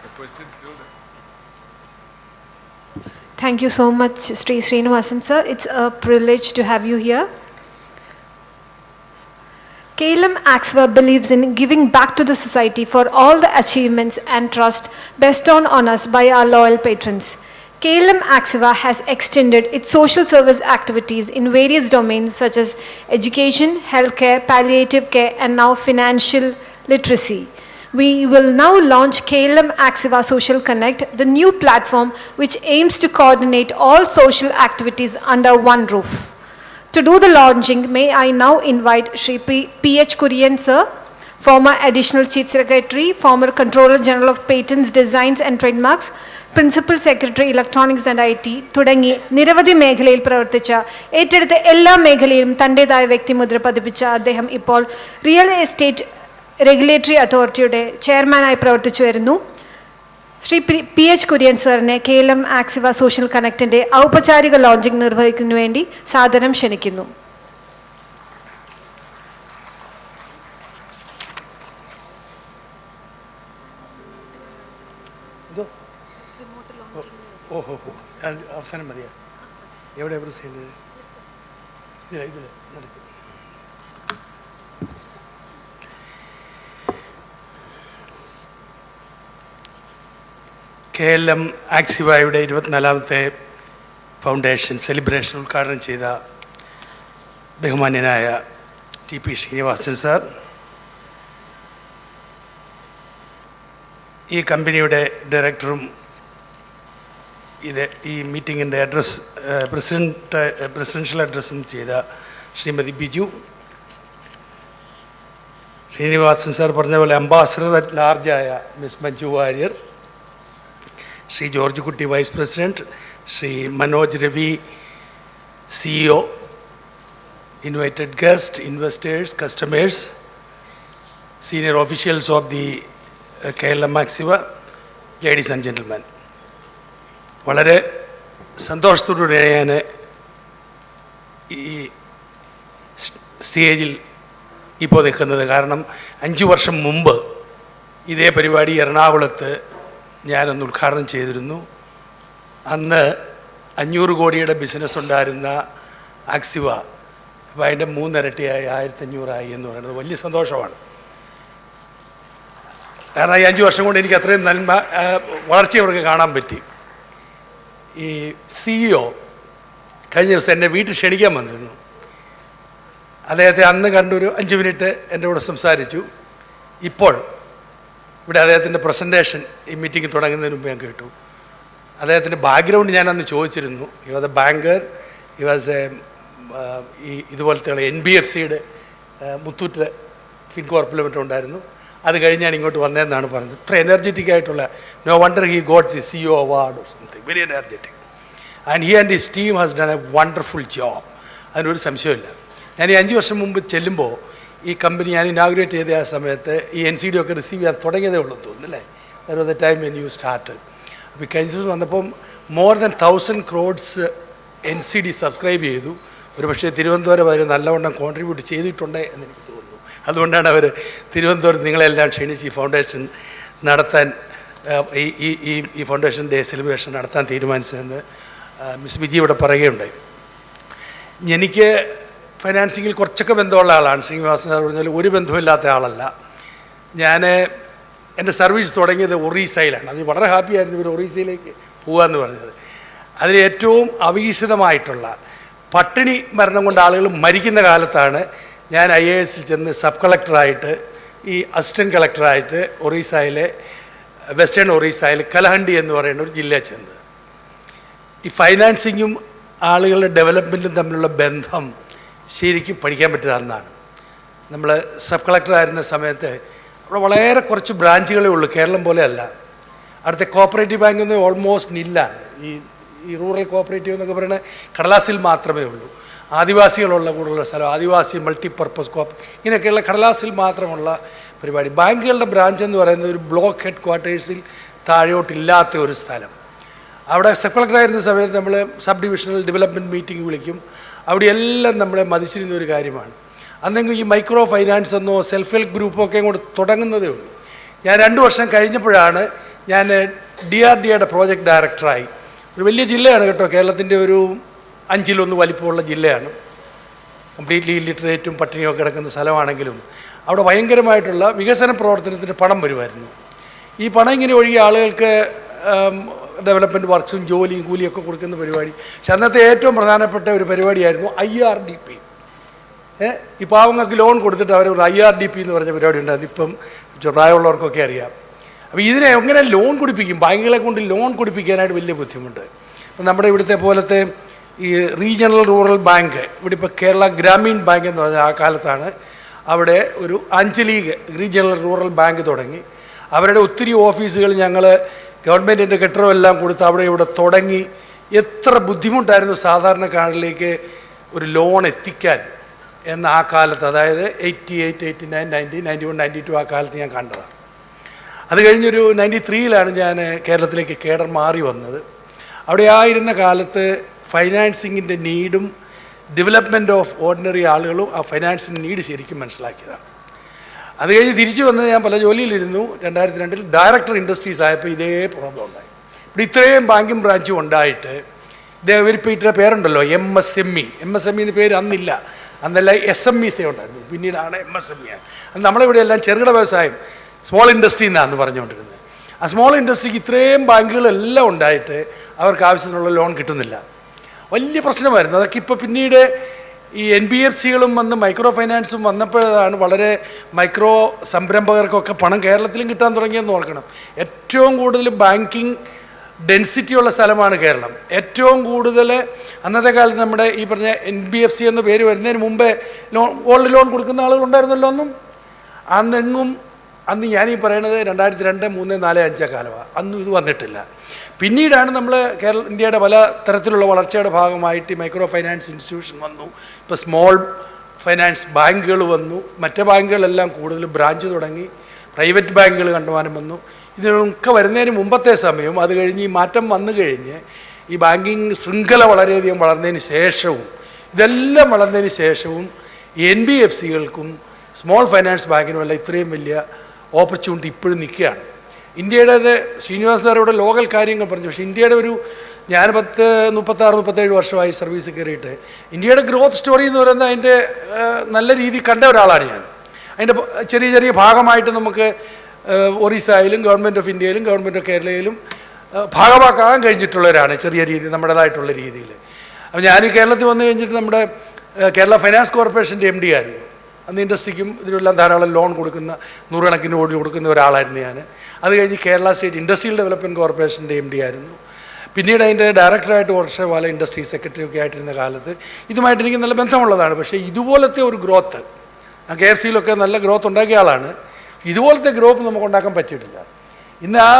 [SPEAKER 9] The question still there.
[SPEAKER 1] Thank you so much, Sri Srinivasan sir. It's a privilege to have you here. KLM Axva believes in giving back to the society for all the achievements and trust bestowed on us by our loyal patrons. KLM Axva has extended its social service activities in various domains such as education, healthcare, palliative care, and now financial literacy. We will now launch KLM Axva Social Connect, the new platform which aims to coordinate all social activities under one roof. To do the launching, may I now invite Shri P.H. Kurian sir, former Additional Chief Secretary, former Controller General of Patents, Designs and Trademarks, Principal Secretary, Electronics and IT, തുടങ്ങി നിരവധി മേഖലയിൽ പ്രവർത്തിച്ച ഏറ്റെടുത്ത എല്ലാ മേഖലയിലും തൻ്റെതായ വ്യക്തിമുദ്ര പതിപ്പിച്ച അദ്ദേഹം ഇപ്പോൾ റിയൽ എസ്റ്റേറ്റ് റെഗുലേറ്ററി അതോറിറ്റിയുടെ ചെയർമാനായി പ്രവർത്തിച്ചു വരുന്നു. ശ്രീ P.H. കുര്യൻ സാറിനെ KLM ആക്സിവ സോഷ്യൽ കണക്റ്റിൻ്റെ ഔപചാരിക ലോഞ്ചിങ് നിർവഹിക്കുന്നതിനു വേണ്ടി സാദരം ക്ഷണിക്കുന്നു.
[SPEAKER 10] ഓഹോ അവസാനം മതിയാ? എവിടെ പ്രസ് ചെയ്യേണ്ടത്? ഇതിൽ നടക്കും. KLM ആക്സിവയുടെ 24ാമത്തെ ഫൗണ്ടേഷൻ സെലിബ്രേഷൻ ഉദ്ഘാടനം ചെയ്ത ബഹുമാന്യനായ TP ശ്രീനിവാസൻ സാർ, ഈ കമ്പനിയുടെ ഡയറക്ടറും ഈ മീറ്റിങ്ങിൻ്റെ പ്രസിഡൻഷ്യൽ അഡ്രസ്സും ചെയ്ത ശ്രീമതി ബിജു, ശ്രീനിവാസൻ സാർ പറഞ്ഞ പോലെ അംബാസഡർ അറ്റ് ലാർജായ miss Manju Warrier, Shri George Kutty vice president, Shri Manoj Ravi CEO, invited guests, investors, customers, senior officials of the KLM Axiva, ladies and gentlemen. വളരെ സന്തോഷത്തോടുകൂടി ഞാൻ ഈ സ്റ്റേജിൽ ഇപ്പോൾ നിൽക്കുന്നത്. കാരണം 5 വർഷം മുമ്പ് ഇതേ പരിപാടി എറണാകുളത്ത് ഞാനൊന്ന് ഉദ്ഘാടനം ചെയ്തിരുന്നു. അന്ന് 500 കോടിയുടെ ബിസിനസ് ഉണ്ടായിരുന്ന ആക്സിവ അപ്പോൾ അതിൻ്റെ 3 ഇരട്ടിയായി 1500 എന്ന് പറയുന്നത് വലിയ സന്തോഷമാണ്. കാരണം ഈ 5 വർഷം കൊണ്ട് എനിക്ക് അത്രയും നന്മ വളർച്ച അവർക്ക് കാണാൻ പറ്റി. ഈ CEO കഴിഞ്ഞ ദിവസം എന്നെ വീട്ടിൽ ക്ഷണിക്കാൻ വന്നിരുന്നു. അദ്ദേഹത്തെ അന്ന് കണ്ടൊരു 5 മിനിറ്റ് എൻ്റെ കൂടെ സംസാരിച്ചു. ഇപ്പോൾ ഇവിടെ അദ്ദേഹത്തിൻ്റെ പ്രസൻറ്റേഷൻ ഈ മീറ്റിംഗ് തുടങ്ങുന്നതിന് മുമ്പ് ഞാൻ കേട്ടു. അദ്ദേഹത്തിൻ്റെ ബാക്ക്ഗ്രൗണ്ട് ഞാനന്ന് ചോദിച്ചിരുന്നു. He was A banker, he was A ഇതുപോലത്തെ NBFCയുടെ മുത്തൂറ്റ് ഫിൻകോർപ്പ് ലിമിറ്റഡ് ഉണ്ടായിരുന്നു. അത് കഴിഞ്ഞ് ഞാൻ ഇങ്ങോട്ട് വന്നതെന്നാണ് പറഞ്ഞത്. ഇത്ര എനർജറ്റിക് ആയിട്ടുള്ള, no wonder he got the CEO award or something, very energetic. And he and his team has done a wonderful job. അതിനൊരു സംശയമില്ല. ഞാൻ ഈ 5 വർഷം മുമ്പ് ചെല്ലുമ്പോൾ ഈ കമ്പനി ഞാൻ ഇനാഗുറേറ്റ് ചെയ്ത ആ സമയത്ത് ഈ NCD ഒക്കെ റിസീവ് ചെയ്യാൻ തുടങ്ങിയതേ ഉള്ളൂ തോന്നുന്നു അല്ലേ? That was the time when you started. അപ്പോൾ ഈ കഴിഞ്ഞ ദിവസം വന്നപ്പം more than 1000 crores NCD subscribe ചെയ്തു. ഒരു പക്ഷേ തിരുവനന്തപുരം അവർ നല്ലവണ്ണം കോൺട്രിബ്യൂട്ട് ചെയ്തിട്ടുണ്ട് എന്ന് എനിക്ക് തോന്നുന്നു. അതുകൊണ്ടാണ് അവർ തിരുവനന്തപുരത്ത് നിങ്ങളെല്ലാം ക്ഷണിച്ച് ഈ ഫൗണ്ടേഷൻ നടത്താൻ, ഈ ഫൗണ്ടേഷൻ ഡേ സെലിബ്രേഷൻ നടത്താൻ തീരുമാനിച്ചതെന്ന് മിസ് ബിജി ഇവിടെ പറയുകയുണ്ടായി. എനിക്ക് ഫൈനാൻസിങ്ങിൽ കുറച്ചൊക്കെ ബന്ധമുള്ള ആളാണ്. ശ്രീനിവാസൻ സാർ പറഞ്ഞാൽ ഒരു ബന്ധമില്ലാത്ത ആളല്ല. ഞാൻ എൻ്റെ സർവീസ് തുടങ്ങിയത് ഒറീസയിലാണ്. അതിന് വളരെ ഹാപ്പിയായിരുന്നു ഇവർ ഒറീസയിലേക്ക് പോകാമെന്ന് പറഞ്ഞത്. അതിൽ ഏറ്റവും അവികസിതമായിട്ടുള്ള പട്ടിണി മരണം കൊണ്ട് ആളുകൾ മരിക്കുന്ന കാലത്താണ് ഞാൻ IAS ചെന്ന് സബ് കളക്ടറായിട്ട്, ഈ അസിസ്റ്റൻറ്റ് കളക്ടറായിട്ട് ഒറീസയിലെ വെസ്റ്റേൺ ഒറീസയിൽ കലഹണ്ടി എന്ന് പറയുന്ന ഒരു ജില്ലയിൽ ചെന്നത്. ഈ ഫൈനാൻസിങ്ങും ആളുകളുടെ ഡെവലപ്മെൻറ്റും തമ്മിലുള്ള ബന്ധം ശരിക്കും പഠിക്കാൻ പറ്റിയത് അന്നാണ്. നമ്മൾ സബ് കളക്ടറായിരുന്ന സമയത്ത് അവിടെ വളരെ കുറച്ച് ബ്രാഞ്ചുകളേ ഉള്ളൂ, കേരളം പോലെയല്ല. അടുത്ത കോപ്പറേറ്റീവ് ബാങ്കൊന്നും ഓൾമോസ്റ്റ് നില്ലാണ്. ഈ റൂറൽ കോപ്പറേറ്റീവ് എന്നൊക്കെ പറയുന്നത് കടലാസിൽ മാത്രമേ ഉള്ളൂ. ആദിവാസികളുള്ള കൂടുതലുള്ള സ്ഥലം, ആദിവാസി മൾട്ടിപർപ്പസ് ഇങ്ങനെയൊക്കെയുള്ള കടലാസിൽ മാത്രമുള്ള പരിപാടി. ബാങ്കുകളുടെ ബ്രാഞ്ച് എന്ന് പറയുന്നത് ഒരു ബ്ലോക്ക് ഹെഡ് ക്വാർട്ടേഴ്സിൽ താഴോട്ടില്ലാത്ത ഒരു സ്ഥലം. അവിടെ സബ് കളക്ടറായിരുന്ന സമയത്ത് നമ്മൾ സബ് ഡിവിഷണൽ ഡെവലപ്മെൻറ്റ് മീറ്റിംഗ് വിളിക്കും. അവിടെയെല്ലാം നമ്മളെ മതിച്ചിരുന്ന ഒരു കാര്യമാണ്. അന്നെങ്കിൽ ഈ മൈക്രോ ഫൈനാൻസ് എന്നോ സെൽഫ് ഹെൽപ്പ് ഗ്രൂപ്പോ ഒക്കെ അങ്ങോട്ട് തുടങ്ങുന്നതേ ഉള്ളൂ. ഞാൻ 2 വർഷം കഴിഞ്ഞപ്പോഴാണ് ഞാൻ DRDAയുടെ പ്രോജക്റ്റ് ഡയറക്ടറായി. ഒരു വലിയ ജില്ലയാണ് കേട്ടോ, കേരളത്തിൻ്റെ ഒരു 5-1 വലിപ്പമുള്ള ജില്ലയാണ്. കംപ്ലീറ്റ്ലി ഇല്ലിറ്ററേറ്റും പട്ടിണിയൊക്കെ കിടക്കുന്ന സ്ഥലമാണെങ്കിലും അവിടെ ഭയങ്കരമായിട്ടുള്ള വികസന പ്രവർത്തനത്തിന് പണം വരുമായിരുന്നു. ഈ പണം ഇങ്ങനെ ഒഴുകി ആളുകൾക്ക് ഡെവലപ്മെൻറ്റ് വർക്ക്സും ജോലിയും കൂലിയൊക്കെ കൊടുക്കുന്ന പരിപാടി. പക്ഷെ അന്നത്തെ ഏറ്റവും പ്രധാനപ്പെട്ട ഒരു പരിപാടിയായിരുന്നു IRDP. ഈ പാവങ്ങൾക്ക് ലോൺ കൊടുത്തിട്ട് അവർ ഒരു IRDP എന്ന് പറഞ്ഞ പരിപാടി ഉണ്ടായിരുന്നു. ഇപ്പം പ്രായമുള്ളവർക്കൊക്കെ അറിയാം. അപ്പോൾ ഇതിനെ എങ്ങനെ ലോൺ കൊടുപ്പിക്കും? ബാങ്കുകളെ കൊണ്ട് ലോൺ കൊടുപ്പിക്കാനായിട്ട് വലിയ ബുദ്ധിമുട്ട്. ഇപ്പം നമ്മുടെ ഇവിടുത്തെ പോലത്തെ ഈ റീജിയണൽ റൂറൽ ബാങ്ക്, ഇവിടെ ഇപ്പോൾ കേരള ഗ്രാമീൺ ബാങ്ക് എന്ന് പറഞ്ഞാൽ ആ കാലത്താണ് അവിടെ ഒരു അഞ്ചലീഗ് റീജിയണൽ റൂറൽ ബാങ്ക് തുടങ്ങി. അവരുടെ ഒത്തിരി ഓഫീസുകൾ ഞങ്ങൾ ഗവൺമെൻറ്റിൻ്റെ കെട്ടിടമെല്ലാം കൊടുത്ത് അവിടെ ഇവിടെ തുടങ്ങി. എത്ര ബുദ്ധിമുട്ടായിരുന്നു സാധാരണക്കാരിലേക്ക് ഒരു ലോൺ എത്തിക്കാൻ എന്ന ആ കാലത്ത്, അതായത് 88, 89, 90, 91, 92 ആ കാലത്ത് ഞാൻ കണ്ടതാണ്. അത് കഴിഞ്ഞൊരു 93-ലാണ് ഞാൻ കേരളത്തിലേക്ക് കേഡർ മാറി വന്നത്. അവിടെ ആയിരുന്ന കാലത്ത് ഫൈനാൻസിങ്ങിൻ്റെ നീഡും ഡെവലപ്മെൻറ്റ് ഓഫ് ഓർഡിനറി ആളുകളും ആ ഫൈനാൻസിൻ്റെ നീഡ് ശരിക്കും മനസ്സിലാക്കിയതാണ്. അത് കഴിഞ്ഞ് തിരിച്ചു വന്നത് ഞാൻ പല ജോലിയിലിരുന്നു. 2002 ഡയറക്ടർ ഇൻഡസ്ട്രീസ് ആയപ്പോൾ ഇതേ പ്രോബ്ലം ഉണ്ടായി. ഇവിടെ ഇത്രയും ബാങ്കിങ് ബ്രാഞ്ചും ഉണ്ടായിട്ട് ഇവരിപ്പോൾ ഇട്ട പേരുണ്ടല്ലോ MSME എന്ന് പേര് അന്നില്ല. അന്നല്ല SMEs ഉണ്ടായിരുന്നു, പിന്നീടാണ് MSME. അത് നമ്മളിവിടെ എല്ലാം ചെറുകിട വ്യവസായം, സ്മോൾ ഇൻഡസ്ട്രി എന്നാണ് പറഞ്ഞുകൊണ്ടിരുന്നത്. ആ സ്മോൾ ഇൻഡസ്ട്രിക്ക് ഇത്രയും ബാങ്കുകളെല്ലാം ഉണ്ടായിട്ട് അവർക്ക് ആവശ്യത്തിനുള്ള ലോൺ കിട്ടുന്നില്ല. വലിയ പ്രശ്നമായിരുന്നു. അതൊക്കെ ഇപ്പോൾ പിന്നീട് ഈ NBFCകളും വന്ന് മൈക്രോ ഫൈനാൻസും വന്നപ്പോഴാണ് വളരെ മൈക്രോ സംരംഭകർക്കൊക്കെ പണം കേരളത്തിലും കിട്ടാൻ തുടങ്ങിയെന്ന് ഓർക്കണം. ഏറ്റവും കൂടുതൽ ബാങ്കിങ് ഡെൻസിറ്റി ഉള്ള സ്ഥലമാണ് കേരളം. ഏറ്റവും കൂടുതൽ അന്നത്തെ കാലത്ത് നമ്മുടെ ഈ പറഞ്ഞ NBFC എന്ന പേര് വരുന്നതിന് മുമ്പേ ഗോൾഡ് ലോൺ കൊടുക്കുന്ന ആളുകളുണ്ടായിരുന്നല്ലോ ഒന്നും. അന്ന് ഞാനീ പറയണത് 2002, 3, 4, 5 കാലമാണ്. അന്നും ഇത് വന്നിട്ടില്ല. പിന്നീടാണ് നമ്മൾ ഇന്ത്യയുടെ പല തരത്തിലുള്ള വളർച്ചയുടെ ഭാഗമായിട്ട് മൈക്രോ ഫൈനാൻസ് ഇൻസ്റ്റിറ്റ്യൂഷൻ വന്നു. ഇപ്പോൾ സ്മോൾ ഫൈനാൻസ് ബാങ്കുകൾ വന്നു. മറ്റേ ബാങ്കുകളെല്ലാം കൂടുതൽ ബ്രാഞ്ച് തുടങ്ങി. പ്രൈവറ്റ് ബാങ്കുകൾ കണ്ടുവാനും വന്നു. ഇതിനൊക്കെ വരുന്നതിന് മുമ്പത്തെ സമയവും അത് കഴിഞ്ഞ് ഈ മാറ്റം വന്നു കഴിഞ്ഞ് ഈ ബാങ്കിങ് ശൃംഖല വളരെയധികം വളർന്നതിന് ശേഷവും ഇതെല്ലാം വളർന്നതിന് ശേഷവും NBFCകൾക്കും സ്മോൾ ഫൈനാൻസ് ബാങ്കിനുമല്ല ഇത്രയും വലിയ ഓപ്പർച്യൂണിറ്റി ഇപ്പോഴും നിൽക്കുകയാണ്. ഇന്ത്യയുടേത് ശ്രീനിവാസ് സാറിവിടെ ലോക്കൽ കാര്യങ്ങൾ പറഞ്ഞു. പക്ഷേ ഇന്ത്യയുടെ ഞാൻ 36-37 വർഷമായി സർവീസ് കയറിയിട്ട് ഇന്ത്യയുടെ ഗ്രോത്ത് സ്റ്റോറി എന്ന് പറയുന്നത് അതിൻ്റെ നല്ല രീതിയിൽ കണ്ട ഒരാളാണ് ഞാൻ. അതിൻ്റെ ചെറിയ ഭാഗമായിട്ട് നമുക്ക് ഒറീസയിലും ഗവൺമെൻറ് ഓഫ് ഇന്ത്യയിലും ഗവൺമെൻറ് ഓഫ് കേരളയിലും ഭാഗമാക്കാൻ കഴിഞ്ഞിട്ടുള്ളവരാണ് ചെറിയ രീതിയിൽ നമ്മുടേതായിട്ടുള്ള രീതിയിൽ. അപ്പോൾ ഞാൻ കേരളത്തിൽ വന്നു കഴിഞ്ഞിട്ട് നമ്മുടെ കേരള ഫൈനാൻസ് കോർപ്പറേഷൻ്റെ MD ആയിരുന്നു. അന്ന് ഇൻഡസ്ട്രിക്കും ഇതിനെല്ലാം ധാരാളം ലോൺ കൊടുക്കുന്ന 100 കണക്കിന് കോടി കൊടുക്കുന്ന ഒരാളായിരുന്നു ഞാൻ. അത് കഴിഞ്ഞ് കേരള സ്റ്റേറ്റ് ഇൻഡസ്ട്രിയൽ ഡെവലപ്മെൻറ്റ് കോർപ്പറേഷൻ്റെ MD ആയിരുന്നു. പിന്നീട് അതിൻ്റെ ഡയറക്ടറായിട്ട് വർഷകാല ഇൻഡസ്ട്രി സെക്രട്ടറി ഒക്കെ ആയിട്ടിരുന്ന കാലത്ത് ഇതുമായിട്ട് എനിക്ക് നല്ല ബന്ധമുള്ളതാണ്. പക്ഷേ ഇതുപോലത്തെ ഒരു ഗ്രോത്ത് KFCയിലൊക്കെ നല്ല ഗ്രോത്ത് ഉണ്ടാക്കിയ ആളാണ്. ഇതുപോലത്തെ ഗ്രോത്ത് നമുക്ക് ഉണ്ടാക്കാൻ പറ്റിയിട്ടില്ല. ഇന്ന് ആ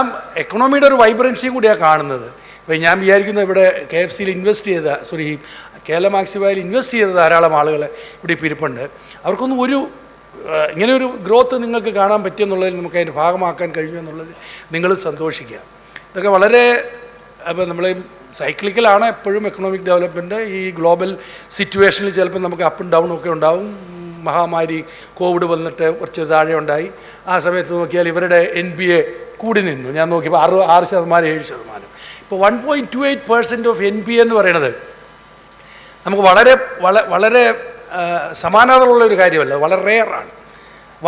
[SPEAKER 10] എക്കണോമിയുടെ ഒരു വൈബ്രൻസിയും കൂടിയാണ് കാണുന്നത്. ഇപ്പോൾ ഞാൻ വിചാരിക്കുന്നത് ഇവിടെ KFCയിൽ ഇൻവെസ്റ്റ് ചെയ്ത കേരള മാക്സിമയിൽ ഇൻവെസ്റ്റ് ചെയ്ത ധാരാളം ആളുകൾ ഇവിടെ ഇപ്പോൾ ഇരിപ്പുണ്ട്. അവർക്കൊന്നും ഇങ്ങനെ ഒരു ഗ്രോത്ത് നിങ്ങൾക്ക് കാണാൻ പറ്റുമെന്നുള്ളതിൽ നമുക്ക് അതിൻ്റെ ഭാഗമാക്കാൻ കഴിഞ്ഞു എന്നുള്ളത് നിങ്ങൾ സന്തോഷിക്കുക. ഇതൊക്കെ വളരെ അപ്പോൾ നമ്മൾ സൈക്ലിക്കലാണ് എപ്പോഴും എക്കണോമിക് ഡെവലപ്മെൻറ്റ്. ഈ ഗ്ലോബൽ സിറ്റുവേഷനിൽ ചിലപ്പോൾ നമുക്ക് അപ്പും ഡൗണും ഒക്കെ ഉണ്ടാവും. മഹാമാരി കോവിഡ് വന്നിട്ട് കുറച്ച് താഴെ ഉണ്ടായി. ആ സമയത്ത് നോക്കിയാൽ ഇവരുടെ NPA കൂടി നിന്നു. ഞാൻ നോക്കിയപ്പോൾ 6%, 7%. ഇപ്പോൾ 1.28% ഓഫ് NPA എന്ന് പറയുന്നത് നമുക്ക് വളരെ സമാനതയുള്ള ഒരു കാര്യമല്ല, വളരെ റെയറാണ്.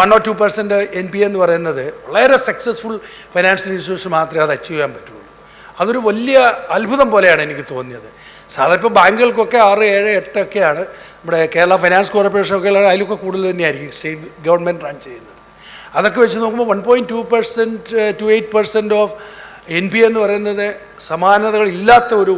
[SPEAKER 10] 1 or 2% NPA എന്ന് പറയുന്നത് വളരെ സക്സസ്ഫുൾ ഫൈനാൻഷ്യൽ ഇൻസ്റ്റിറ്റ്യൂഷൻ മാത്രമേ അത് അച്ചീവ് ചെയ്യാൻ പറ്റുള്ളൂ. അതൊരു വലിയ അത്ഭുതം പോലെയാണ് എനിക്ക് തോന്നിയത്. സാധാരണ ഇപ്പോൾ ബാങ്കുകൾക്കൊക്കെ 6, 7, 8 ഒക്കെയാണ്. നമ്മുടെ കേരള ഫൈനാൻസ് കോർപ്പറേഷനൊക്കെ അതിലൊക്കെ കൂടുതൽ തന്നെയായിരിക്കും സ്റ്റേറ്റ് ഗവൺമെൻറ് റൺ ചെയ്യുന്നത്. അതൊക്കെ വെച്ച് നോക്കുമ്പോൾ 1.28% ഓഫ് NPA എന്ന് പറയുന്നത് സമാനതകളില്ലാത്ത ഒരു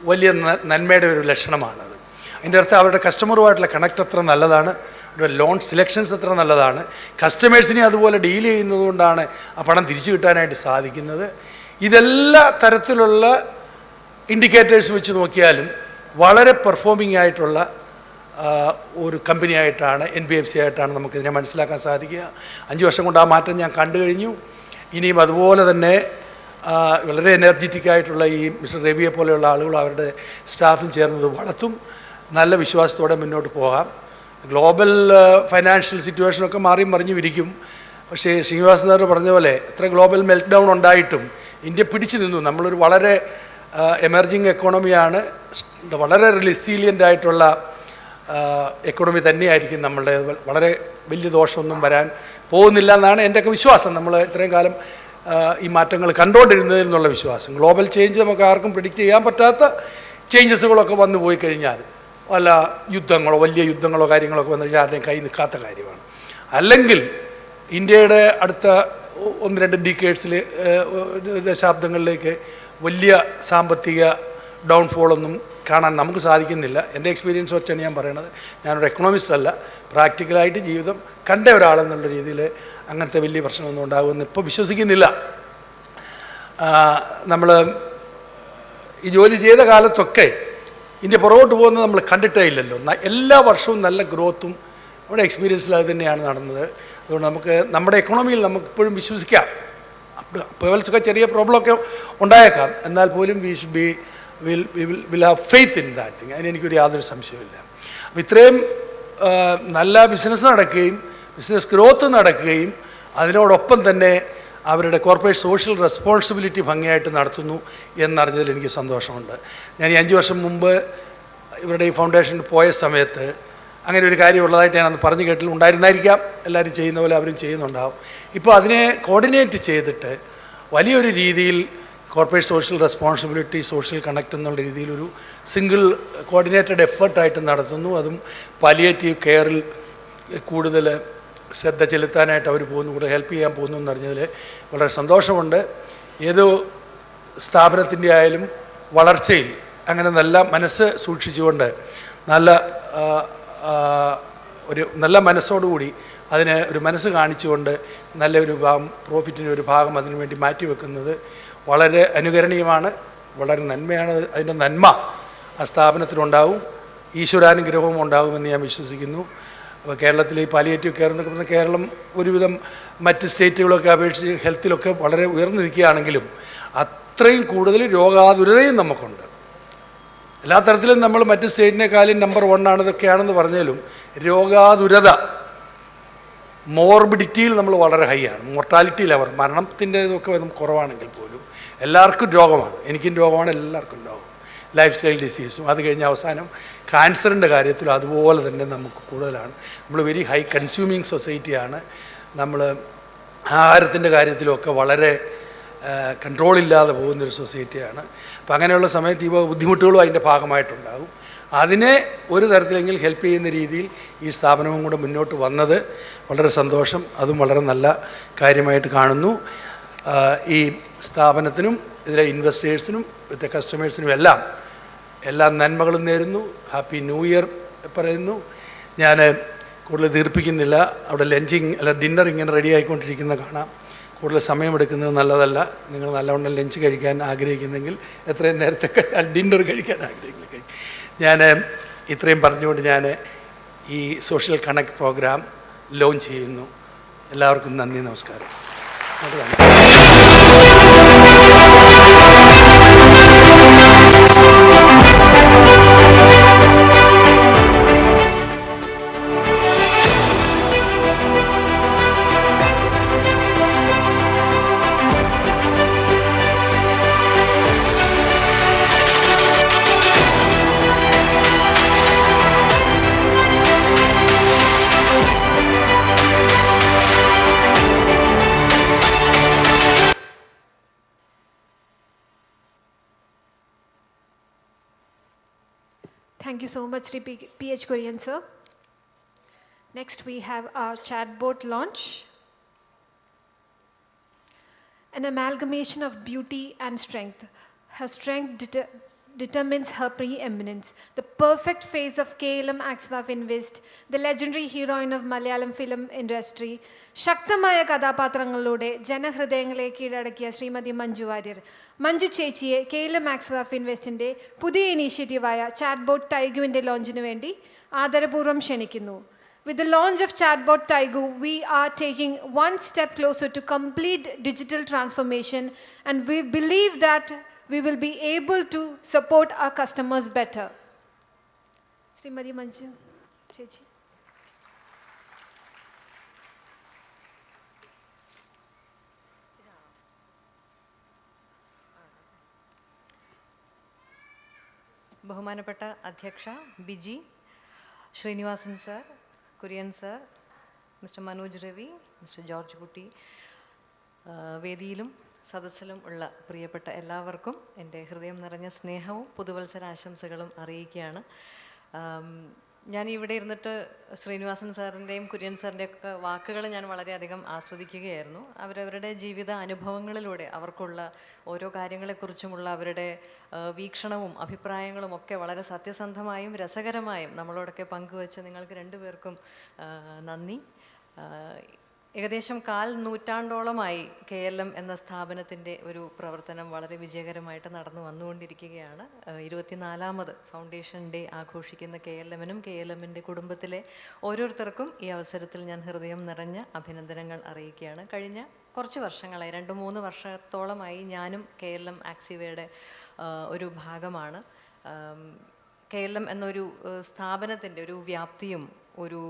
[SPEAKER 10] വലിയ നന്മയുടെ ഒരു ലക്ഷണമാണത്. അതിൻ്റെ അർത്ഥം അവരുടെ കസ്റ്റമറുമായിട്ടുള്ള കണക്ട് അത്ര നല്ലതാണ്, അവരുടെ ലോൺ സെലക്ഷൻസ് അത്ര നല്ലതാണ്, കസ്റ്റമേഴ്സിനെ അതുപോലെ ഡീൽ ചെയ്യുന്നതുകൊണ്ടാണ് ആ പണം തിരിച്ചു കിട്ടാനായിട്ട് സാധിക്കുന്നത്. ഇതെല്ലാ തരത്തിലുള്ള ഇൻഡിക്കേറ്റേഴ്സ് വെച്ച് നോക്കിയാലും വളരെ പെർഫോമിംഗ് ആയിട്ടുള്ള ഒരു കമ്പനിയായിട്ടാണ് NBFC ആയിട്ടാണ് നമുക്കിതിനെ മനസ്സിലാക്കാൻ സാധിക്കുക. 5 വർഷം കൊണ്ട് ആ മാറ്റം ഞാൻ കണ്ടു കഴിഞ്ഞു. ഇനിയും അതുപോലെ തന്നെ വളരെ എനർജറ്റിക് ആയിട്ടുള്ള ഈ മിസ്റ്റർ രവിയെ പോലെയുള്ള ആളുകൾ അവരുടെ സ്റ്റാഫും ചേർന്നത് വളർത്തും. നല്ല വിശ്വാസത്തോടെ മുന്നോട്ട് പോകാം. ഗ്ലോബൽ ഫൈനാൻഷ്യൽ സിറ്റുവേഷനൊക്കെ മാറിയും മറിഞ്ഞു ഇരിക്കും. പക്ഷേ ശ്രീനിവാസൻ സാർ പറഞ്ഞ പോലെ എത്ര ഗ്ലോബൽ മെൽറ്റ് ഡൗൺ ഉണ്ടായിട്ടും ഇന്ത്യ പിടിച്ചു നിന്നു. നമ്മളൊരു വളരെ എമർജിങ് എക്കോണമിയാണ്, വളരെ റെസിലിയൻ്റ് ആയിട്ടുള്ള എക്കോണമി തന്നെയായിരിക്കും നമ്മളുടെ. വളരെ വലിയ ദോഷമൊന്നും വരാൻ പോകുന്നില്ല എന്നാണ് എൻ്റെയൊക്കെ വിശ്വാസം. നമ്മൾ ഇത്രയും കാലം ഈ മാറ്റങ്ങൾ കണ്ടുകൊണ്ടിരുന്നതിൽ നിന്നുള്ള വിശ്വാസം. ഗ്ലോബൽ ചേഞ്ച് നമുക്ക് ആർക്കും പ്രിഡിക്റ്റ് ചെയ്യാൻ പറ്റാത്ത ചേഞ്ചസുകളൊക്കെ വന്നു പോയി കഴിഞ്ഞാൽ വല്ല യുദ്ധങ്ങളോ വലിയ യുദ്ധങ്ങളോ കാര്യങ്ങളൊക്കെ വന്നു കഴിഞ്ഞാൽ ആരുടെയും കൈ നിൽക്കാത്ത കാര്യമാണ്. അല്ലെങ്കിൽ ഇന്ത്യയുടെ അടുത്ത 1-2 ഡിക്കേഡ്സിൽ ദശാബ്ദങ്ങളിലേക്ക് വലിയ സാമ്പത്തിക ഡൗൺഫോളൊന്നും കാണാൻ നമുക്ക് സാധിക്കുന്നില്ല. എൻ്റെ എക്സ്പീരിയൻസ് വെച്ചാണ് ഞാൻ പറയണത്. ഞാനൊരു എക്കണോമിസ്റ്റ് അല്ല, പ്രാക്ടിക്കലായിട്ട് ജീവിതം കണ്ട ഒരാളെന്നുള്ള രീതിയിൽ അങ്ങനത്തെ വലിയ പ്രശ്നമൊന്നും ഉണ്ടാകുമെന്ന് ഇപ്പോൾ വിശ്വസിക്കുന്നില്ല. നമ്മൾ ഈ ജോലി ചെയ്ത കാലത്തൊക്കെ ഇന്ത്യ പുറകോട്ട് പോകുന്നത് നമ്മൾ കണ്ടിട്ടേ ഇല്ലല്ലോ. എല്ലാ വർഷവും നല്ല ഗ്രോത്തും നമ്മുടെ എക്സ്പീരിയൻസിൽ അത് തന്നെയാണ് നടന്നത്. അതുകൊണ്ട് നമുക്ക് നമ്മുടെ എക്കണോമിയിൽ നമുക്ക് ഇപ്പോഴും വിശ്വസിക്കാം. പേവൽസൊക്കെ ചെറിയ പ്രോബ്ലമൊക്കെ ഉണ്ടായേക്കാം, എന്നാൽ പോലും we should be will have faith in that thing. അതിനെനിക്കൊരു യാതൊരു സംശയമില്ല. അപ്പോൾ ഇത്രയും നല്ല ബിസിനസ് നടക്കുകയും ബിസിനസ് ഗ്രോത്ത് നടക്കുകയും അതിനോടൊപ്പം തന്നെ അവരുടെ കോർപ്പറേറ്റ് സോഷ്യൽ റെസ്പോൺസിബിലിറ്റി ഭംഗിയായിട്ട് നടത്തുന്നു എന്നറിഞ്ഞതിൽ എനിക്ക് സന്തോഷമുണ്ട്. ഞാൻ ഈ 5 വർഷം മുമ്പ് ഇവരുടെ ഈ ഫൗണ്ടേഷനിൽ പോയ സമയത്ത് അങ്ങനെ ഒരു കാര്യം ഉള്ളതായിട്ട് ഞാനന്ന് പറഞ്ഞു കേട്ടില്ല. ഉണ്ടായിരുന്നായിരിക്കാം, എല്ലാവരും ചെയ്യുന്ന പോലെ അവരും ചെയ്യുന്നുണ്ടാവും. ഇപ്പോൾ അതിനെ കോർഡിനേറ്റ് ചെയ്തിട്ട് വലിയൊരു രീതിയിൽ corporate social responsibility, social connect എന്നുള്ള രീതിയിലൊരു സിംഗിൾ കോർഡിനേറ്റഡ് എഫേർട്ടായിട്ട് നടത്തുന്നു. അതും പാലിയേറ്റീവ് കെയറിൽ കൂടുതൽ ശ്രദ്ധ ചെലുത്താനായിട്ട് അവർ പോകുന്നു, കൂടെ ഹെൽപ്പ് ചെയ്യാൻ പോകുന്നു എന്നറിഞ്ഞതിൽ വളരെ സന്തോഷമുണ്ട്. ഏതോ സ്ഥാപനത്തിൻ്റെ ആയാലും വളർച്ചയിൽ അങ്ങനെ നല്ല മനസ്സ് സൂക്ഷിച്ചുകൊണ്ട് നല്ല മനസ്സോടുകൂടി അതിന് ഒരു മനസ്സ് കാണിച്ചുകൊണ്ട് നല്ലൊരു പ്രോഫിറ്റിൻ്റെ ഒരു ഭാഗം അതിനു വേണ്ടി മാറ്റിവെക്കുന്നത് വളരെ അനുകരണീയമാണ്, വളരെ നന്മയാണ്. അതിൻ്റെ നന്മ ആ സ്ഥാപനത്തിലുണ്ടാവും, ഈശ്വരാനുഗ്രഹവും ഉണ്ടാകുമെന്ന് ഞാൻ വിശ്വസിക്കുന്നു. അപ്പോൾ കേരളത്തിൽ ഈ പാലിയേറ്റീവ് കെയർ എന്നൊക്കെ പറഞ്ഞാൽ കേരളം ഒരുവിധം മറ്റ് സ്റ്റേറ്റുകളൊക്കെ അപേക്ഷിച്ച് ഹെൽത്തിലൊക്കെ വളരെ ഉയർന്നു നിൽക്കുകയാണെങ്കിലും അത്രയും കൂടുതൽ രോഗാതുരതയും നമുക്കുണ്ട്. എല്ലാ തരത്തിലും നമ്മൾ മറ്റ് സ്റ്റേറ്റിനേക്കാളും നമ്പർ 1 ആണ് ഇതൊക്കെയാണെന്ന് പറഞ്ഞാലും രോഗാതുരത മോർബിഡിറ്റിയിൽ നമ്മൾ വളരെ ഹൈ ആണ്. മോർട്ടാലിറ്റി ലെവൽ, മരണത്തിൻ്റെ ഇതൊക്കെ കുറവാണെങ്കിൽ പോലും എല്ലാവർക്കും രോഗമാണ്. എനിക്കും രോഗമാണ്, എല്ലാവർക്കും രോഗം, ലൈഫ് സ്റ്റൈൽ ഡിസീസും. അത് കഴിഞ്ഞ് അവസാനം ക്യാൻസറിൻ്റെ കാര്യത്തിലും അതുപോലെ തന്നെ നമുക്ക് കൂടുതലാണ്. നമ്മൾ വെരി ഹൈ കൺസ്യൂമിങ് സൊസൈറ്റിയാണ്. നമ്മൾ ആഹാരത്തിൻ്റെ കാര്യത്തിലുമൊക്കെ വളരെ കൺട്രോളില്ലാതെ പോകുന്നൊരു സൊസൈറ്റിയാണ്. അപ്പം അങ്ങനെയുള്ള സമയത്ത് ഈ ബുദ്ധിമുട്ടുകളും അതിൻ്റെ ഭാഗമായിട്ടുണ്ടാകും. അതിനെ ഒരു തരത്തിലെങ്കിലും ഹെൽപ്പ് ചെയ്യുന്ന രീതിയിൽ ഈ സ്ഥാപനവും കൂടെ മുന്നോട്ട് വന്നത് വളരെ സന്തോഷം, അതും വളരെ നല്ല കാര്യമായിട്ട് കാണുന്നു. ഈ സ്ഥാപനത്തിനും ഇതിലെ ഇൻവെസ്റ്റേഴ്സിനും ഇവിടുത്തെ കസ്റ്റമേഴ്സിനും എല്ലാ നന്മകളും നേരുന്നു. ഹാപ്പി ന്യൂ ഇയർ പറയുന്നു. ഞാൻ കൂടുതൽ ദീർഘിപ്പിക്കുന്നില്ല. അവിടെ ഡിന്നർ ഇങ്ങനെ റെഡി ആയിക്കൊണ്ടിരിക്കുന്ന കാണാം. കൂടുതൽ സമയമെടുക്കുന്നത് നല്ലതല്ല. നിങ്ങൾ നല്ലവണ്ണം ലഞ്ച് കഴിക്കാൻ ആഗ്രഹിക്കുന്നെങ്കിൽ എത്രയും നേരത്തെ ഡിന്നർ കഴിക്കാൻ ആഗ്രഹിക്കുന്നെങ്കിൽ ഞാൻ ഇത്രയും പറഞ്ഞുകൊണ്ട് ഞാൻ ഈ സോഷ്യൽ കണക്ട് പ്രോഗ്രാം ലോഞ്ച് ചെയ്യുന്നു. എല്ലാവർക്കും നന്ദി, നമസ്കാരം.
[SPEAKER 1] Thank you so much, Sri P.H. Kurian, sir. Next, we have our chatbot launch. An amalgamation of beauty and strength. Her strength determines her preeminence. The perfect face of KLM Axiva Finvest, the legendary heroine of Malayalam film industry. ശക്തമായ കഥാപാത്രങ്ങളിലൂടെ ജനഹൃദയങ്ങളെ കീഴടക്കിയ ശ്രീമതി മഞ്ജു വാര്യർ. മഞ്ജു ചേച്ചിയെ KLM Axiva Finvestന്റെ പുതിയ ഇനീഷ്യേറ്റീവായ ചാറ്റ്ബോട്ട് ടൈഗുവിൻ്റെ ലോഞ്ചിന് വേണ്ടി ആദരപൂർവ്വം ക്ഷണിക്കുന്നു. With the launch of Chatbot Taigu, we are taking one step closer to complete digital transformation, and we believe that we will be able to support our customers better. Srimati Manju, Chechi.
[SPEAKER 11] ബഹുമാനപ്പെട്ട അധ്യക്ഷ Biji, Srinivasan sir, Kurian sir, mister Manoj Ravi, mister George Kutty, വേദിയിലും സദസ്സിലും ഉള്ള പ്രിയപ്പെട്ട എല്ലാവർക്കും എൻ്റെ ഹൃദയം നിറഞ്ഞ സ്നേഹവും പുതുവത്സരാശംസകളും അറിയിക്കുകയാണ്. ഞാൻ ഇവിടെ ഇരുന്നിട്ട് ശ്രീനിവാസൻ സാറിൻ്റെയും കുര്യൻ സാറിൻ്റെയും ഒക്കെ വാക്കുകൾ ഞാൻ വളരെയധികം ആസ്വദിക്കുകയായിരുന്നു. അവരവരുടെ ജീവിത അനുഭവങ്ങളിലൂടെ അവർക്കുള്ള ഓരോ കാര്യങ്ങളെക്കുറിച്ചുമുള്ള അവരുടെ വീക്ഷണവും അഭിപ്രായങ്ങളും ഒക്കെ വളരെ സത്യസന്ധമായും രസകരമായും നമ്മളോടൊക്കെ പങ്കുവച്ച് നിങ്ങൾക്ക് രണ്ടുപേർക്കും നന്ദി. ഏകദേശം 1/4 നൂറ്റാണ്ടോളമായി KLM എന്ന സ്ഥാപനത്തിൻ്റെ ഒരു പ്രവർത്തനം വളരെ വിജയകരമായിട്ട് നടന്നു വന്നുകൊണ്ടിരിക്കുകയാണ്. 24ാമത് ഫൗണ്ടേഷൻ ഡേ ആഘോഷിക്കുന്ന KLMനും KLMൻ്റെ കുടുംബത്തിലെ ഓരോരുത്തർക്കും ഈ അവസരത്തിൽ ഞാൻ ഹൃദയം നിറഞ്ഞ അഭിനന്ദനങ്ങൾ അറിയിക്കുകയാണ്. കഴിഞ്ഞ കുറച്ച് വർഷങ്ങളായി 2-3 വർഷത്തോളമായി ഞാനും KLM ആക്സിവയുടെ ഒരു ഭാഗമാണ്. KLM എന്നൊരു സ്ഥാപനത്തിൻ്റെ ഒരു വ്യാപ്തിയും ഒരു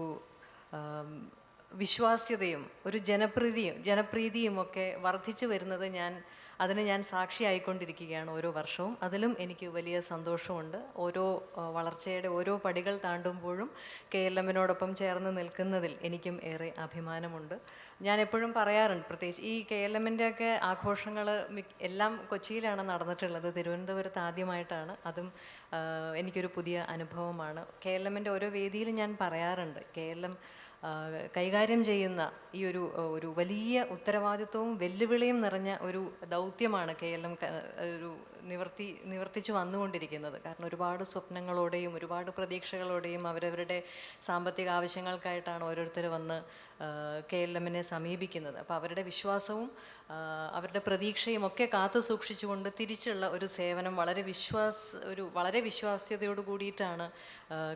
[SPEAKER 11] വിശ്വാസ്യതയും ഒരു ജനപ്രീതിയും ഒക്കെ വർദ്ധിച്ചു വരുന്നത് അതിന് ഞാൻ സാക്ഷിയായിക്കൊണ്ടിരിക്കുകയാണ് ഓരോ വർഷവും. അതിലും എനിക്ക് വലിയ സന്തോഷമുണ്ട്. ഓരോ വളർച്ചയുടെ ഓരോ പടികൾ താണ്ടുമ്പോഴും KLMനോടൊപ്പം ചേർന്ന് നിൽക്കുന്നതിൽ എനിക്കും ഏറെ അഭിമാനമുണ്ട്. ഞാൻ എപ്പോഴും പറയാറുണ്ട്, പ്രത്യേകിച്ച് ഈ KLMൻ്റെ ഒക്കെ ആഘോഷങ്ങൾ എല്ലാം കൊച്ചിയിലാണ് നടന്നിട്ടുള്ളത്, തിരുവനന്തപുരത്ത് ആദ്യമായിട്ടാണ്. അതും എനിക്കൊരു പുതിയ അനുഭവമാണ്. KLMൻ്റെ ഓരോ വേദിയിലും ഞാൻ പറയാറുണ്ട്, KLM കൈകാര്യം ചെയ്യുന്ന ഈ ഒരു വലിയ ഉത്തരവാദിത്വവും വെല്ലുവിളിയും നിറഞ്ഞ ഒരു ദൗത്യമാണ് KLM ഒരു നിവർത്തിച്ചു വന്നുകൊണ്ടിരിക്കുന്നത്. കാരണം ഒരുപാട് സ്വപ്നങ്ങളോടെയും ഒരുപാട് പ്രതീക്ഷകളോടെയും അവരവരുടെ സാമ്പത്തിക ആവശ്യങ്ങൾക്കായിട്ടാണ് ഓരോരുത്തർ വന്ന് KLMനെ സമീപിക്കുന്നത്. അപ്പോൾ അവരുടെ വിശ്വാസവും അവരുടെ പ്രതീക്ഷയും ഒക്കെ കാത്തു സൂക്ഷിച്ചുകൊണ്ട് തിരിച്ചുള്ള ഒരു സേവനം വളരെ വിശ്വാസ്യതയോട് കൂടിയിട്ടാണ്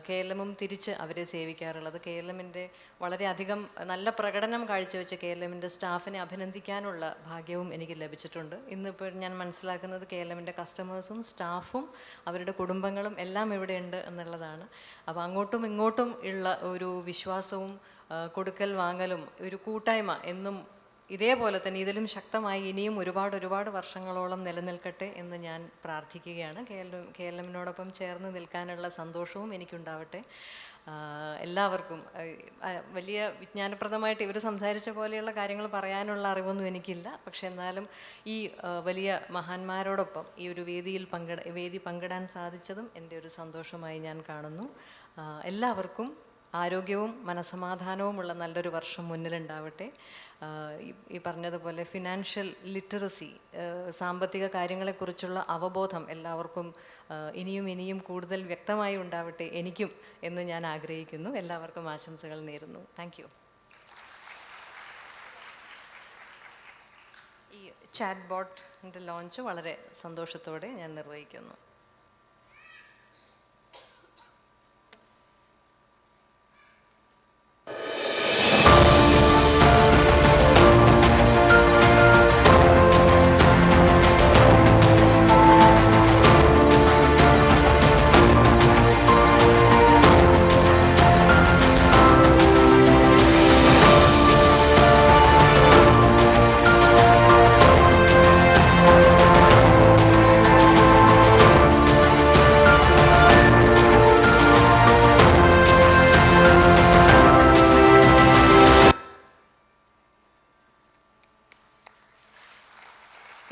[SPEAKER 11] KLMും തിരിച്ച് അവരെ സേവിക്കാറുള്ളത്. KLMൻ്റെ വളരെയധികം നല്ല പ്രകടനം കാഴ്ചവെച്ച KLMൻ്റെ സ്റ്റാഫിനെ അഭിനന്ദിക്കാനുള്ള ഭാഗ്യവും എനിക്ക് ലഭിച്ചിട്ടുണ്ട്. ഇന്നിപ്പോൾ ഞാൻ മനസ്സിലാക്കുന്നത് KLMൻ്റെ കസ്റ്റമേഴ്സും സ്റ്റാഫും അവരുടെ കുടുംബങ്ങളും എല്ലാം ഇവിടെയുണ്ട് എന്നുള്ളതാണ്. അപ്പോൾ അങ്ങോട്ടും ഇങ്ങോട്ടും ഉള്ള ഒരു വിശ്വാസവും കൊടുക്കൽ വാങ്ങലും ഒരു കൂട്ടായ്മ എന്നും ഇതേപോലെ തന്നെ ഇതിലും ശക്തമായി ഇനിയും ഒരുപാട് വർഷങ്ങളോളം നിലനിൽക്കട്ടെ എന്ന് ഞാൻ പ്രാർത്ഥിക്കുകയാണ്. KLMനോടൊപ്പം ചേർന്ന് നിൽക്കാനുള്ള സന്തോഷവും എനിക്കുണ്ടാവട്ടെ. എല്ലാവർക്കും വലിയ വിജ്ഞാനപ്രദമായിട്ട് ഇവർ സംസാരിച്ച പോലെയുള്ള കാര്യങ്ങൾ പറയാനുള്ള അറിവൊന്നും എനിക്കില്ല. പക്ഷെ എന്നാലും ഈ വലിയ മഹാന്മാരോടൊപ്പം ഈ ഒരു വേദി പങ്കിടാൻ സാധിച്ചതും എൻ്റെ ഒരു സന്തോഷമായി ഞാൻ കാണുന്നു. എല്ലാവർക്കും ആരോഗ്യവും മനസമാധാനവുമുള്ള നല്ലൊരു വർഷം മുന്നിലുണ്ടാവട്ടെ. ഈ പറഞ്ഞതുപോലെ ഫിനാൻഷ്യൽ ലിറ്ററസി, സാമ്പത്തിക കാര്യങ്ങളെക്കുറിച്ചുള്ള അവബോധം എല്ലാവർക്കും ഇനിയും കൂടുതൽ വ്യക്തമായി ഉണ്ടാവട്ടെ എനിക്കും എന്ന് ഞാൻ ആഗ്രഹിക്കുന്നു. എല്ലാവർക്കും ആശംസകൾ നേരുന്നു. Thank you. ഈ ചാറ്റ് ബോട്ടിൻ്റെ ലോഞ്ച് വളരെ സന്തോഷത്തോടെ ഞാൻ നിർവഹിക്കുന്നു.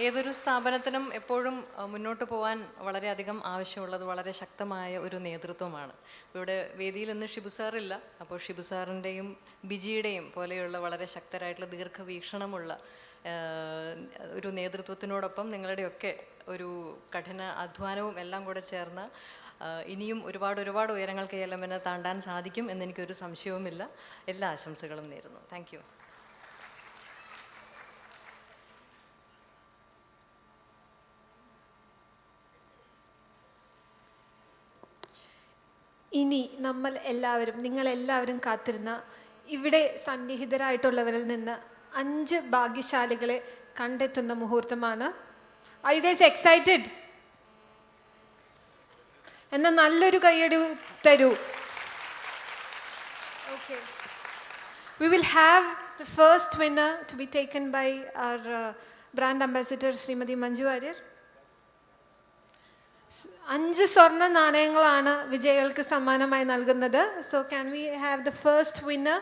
[SPEAKER 11] ഏതൊരു സ്ഥാപനത്തിനും എപ്പോഴും മുന്നോട്ട് പോകാൻ വളരെയധികം ആവശ്യമുള്ളത് വളരെ ശക്തമായ ഒരു നേതൃത്വമാണ്. ഇവിടെ വേദിയിൽ ഇന്ന് ഷിബു സാറില്ല. അപ്പോൾ ഷിബു സാറിൻ്റെയും ബിജിയുടെയും പോലെയുള്ള വളരെ ശക്തരായിട്ടുള്ള ദീർഘവീക്ഷണമുള്ള ഒരു നേതൃത്വത്തിനോടൊപ്പം നിങ്ങളുടെയൊക്കെ ഒരു കഠിന അധ്വാനവും എല്ലാം കൂടെ ചേർന്ന് ഇനിയും ഒരുപാട് ഉയരങ്ങൾ KLMന് താണ്ടാൻ സാധിക്കും എന്നെനിക്കൊരു സംശയവുമില്ല. എല്ലാ ആശംസകളും നേരുന്നു. Thank you.
[SPEAKER 1] ഇനി നിങ്ങളെല്ലാവരും കാത്തിരുന്ന ഇവിടെ സന്നിഹിതരായിട്ടുള്ളവരിൽ നിന്ന് 5 ഭാഗ്യശാലികളെ കണ്ടെത്തുന്ന മുഹൂർത്തമാണ്. Are you guys excited? എന്നാൽ നല്ലൊരു കൈയടി തരൂ. Okay. We will have the first winner to be taken by our brand ambassador Srimati Manju Arya. 5 സ്വർണ്ണ നാണയങ്ങളാണ് വിജയികൾക്ക് സമ്മാനമായി നൽകുന്നത്. So can we have the first winner?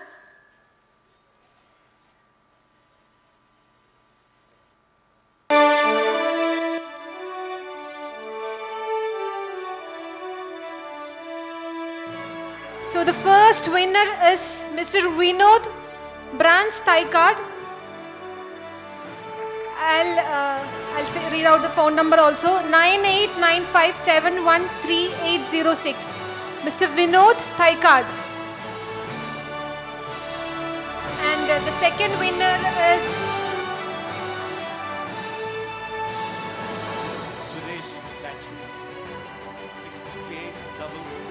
[SPEAKER 1] So the first winner is Mr. Vinod Brands Taikad. I'll read out the phone number also, 9895713806. Mr. Vinod Taikad. And the second winner is
[SPEAKER 4] Suresh Statue, 62822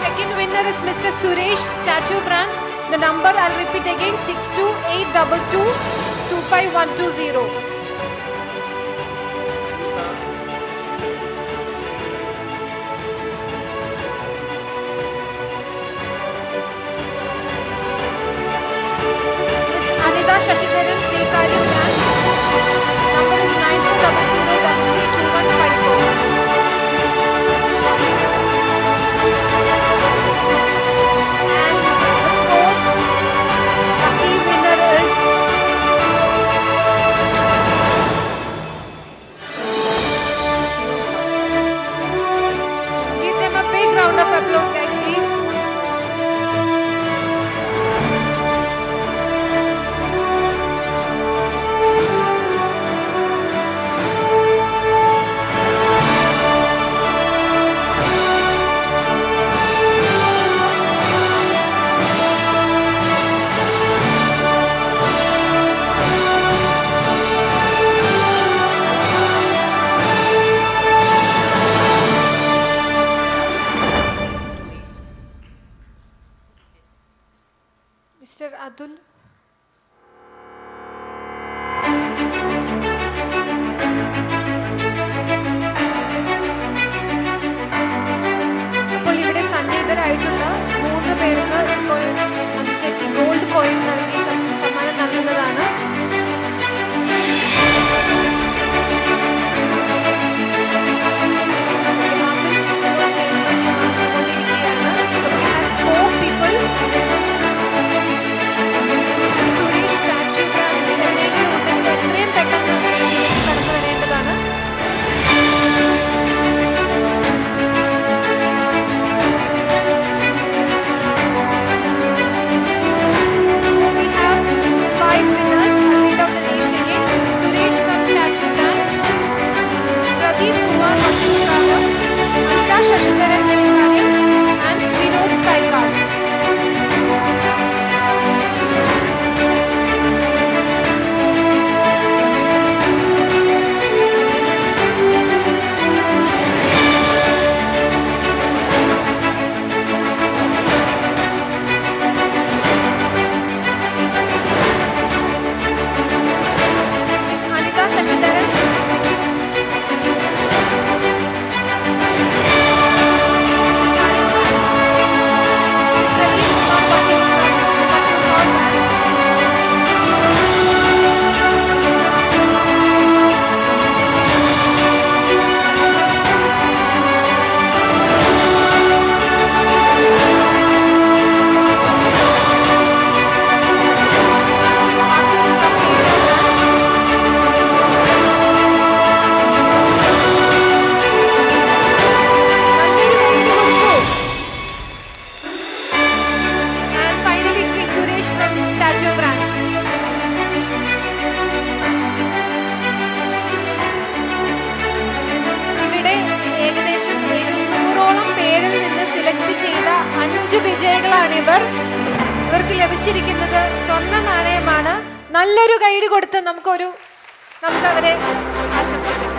[SPEAKER 1] second winner is Mr. Suresh Statue Branch. The number I'll repeat again, 6282225120. Miss Anita Shashidharan Srikaryam Branch. Number is 9400332154. Applause, guys, please. Mr. Adul. അപ്പോൾ ഇവിടെ സന്നിഹിതരായിട്ടുള്ള 3 പേർക്ക് ഇപ്പോൾ മഞ്ജു ചേച്ചി ഗോൾഡ് കോയിൻ നൽകി സമ്മാനം നൽകുന്നതാണ്. സുരേഷ് സ്റ്റാച്യു ബ്രാഞ്ച് എവിടെയെങ്കിലും ഉണ്ടെങ്കിൽ എത്രയും പെട്ടെന്ന് കടന്നു വരേണ്ടതാണ്. We have 5 winners. I'll read out the names again. Suresh from Statue Branch, Pradeep Kumar Mathurukala, Anita Shashidharan Srikaryam, and Vinod Taikad. Miss Anita Shashidharan. Pradeep Kumar Mathurukala. And finally, Sri Suresh from Statue Branch. ഇവിടെ ഏകദേശം 700ഓളം പേരിൽ നിന്ന് സെലക്ട് ചെയ്ത 5 വിജയികളാണ് ഇവർക്ക് ലഭിച്ചിരിക്കുന്നത് സ്വർണ്ണ നാണയമാണ്. നല്ലൊരു ഗൈഡ് കൊടുത്ത് നമുക്കവരെ ആശംസിക്കാം.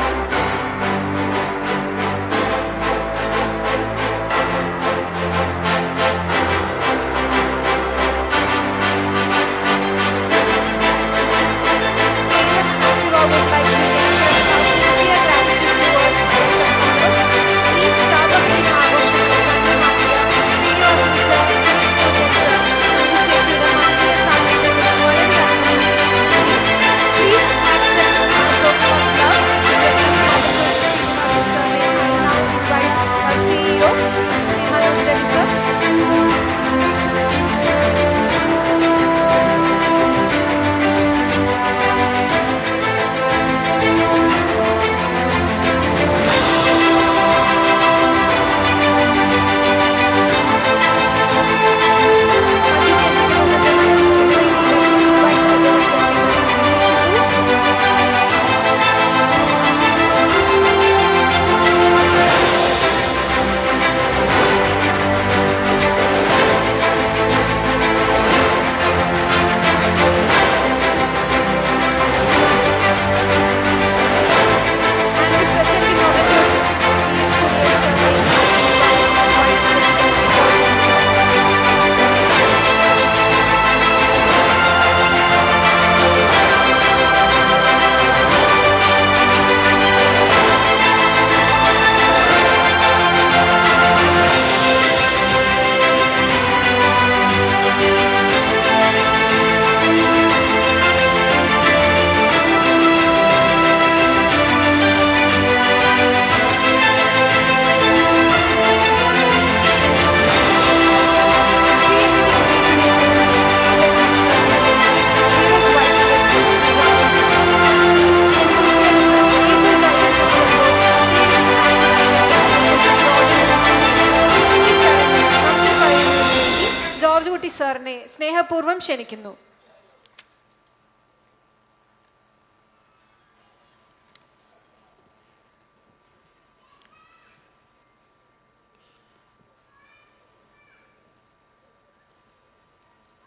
[SPEAKER 1] സ്നേഹപൂർവ്വം ക്ഷണിക്കുന്നു.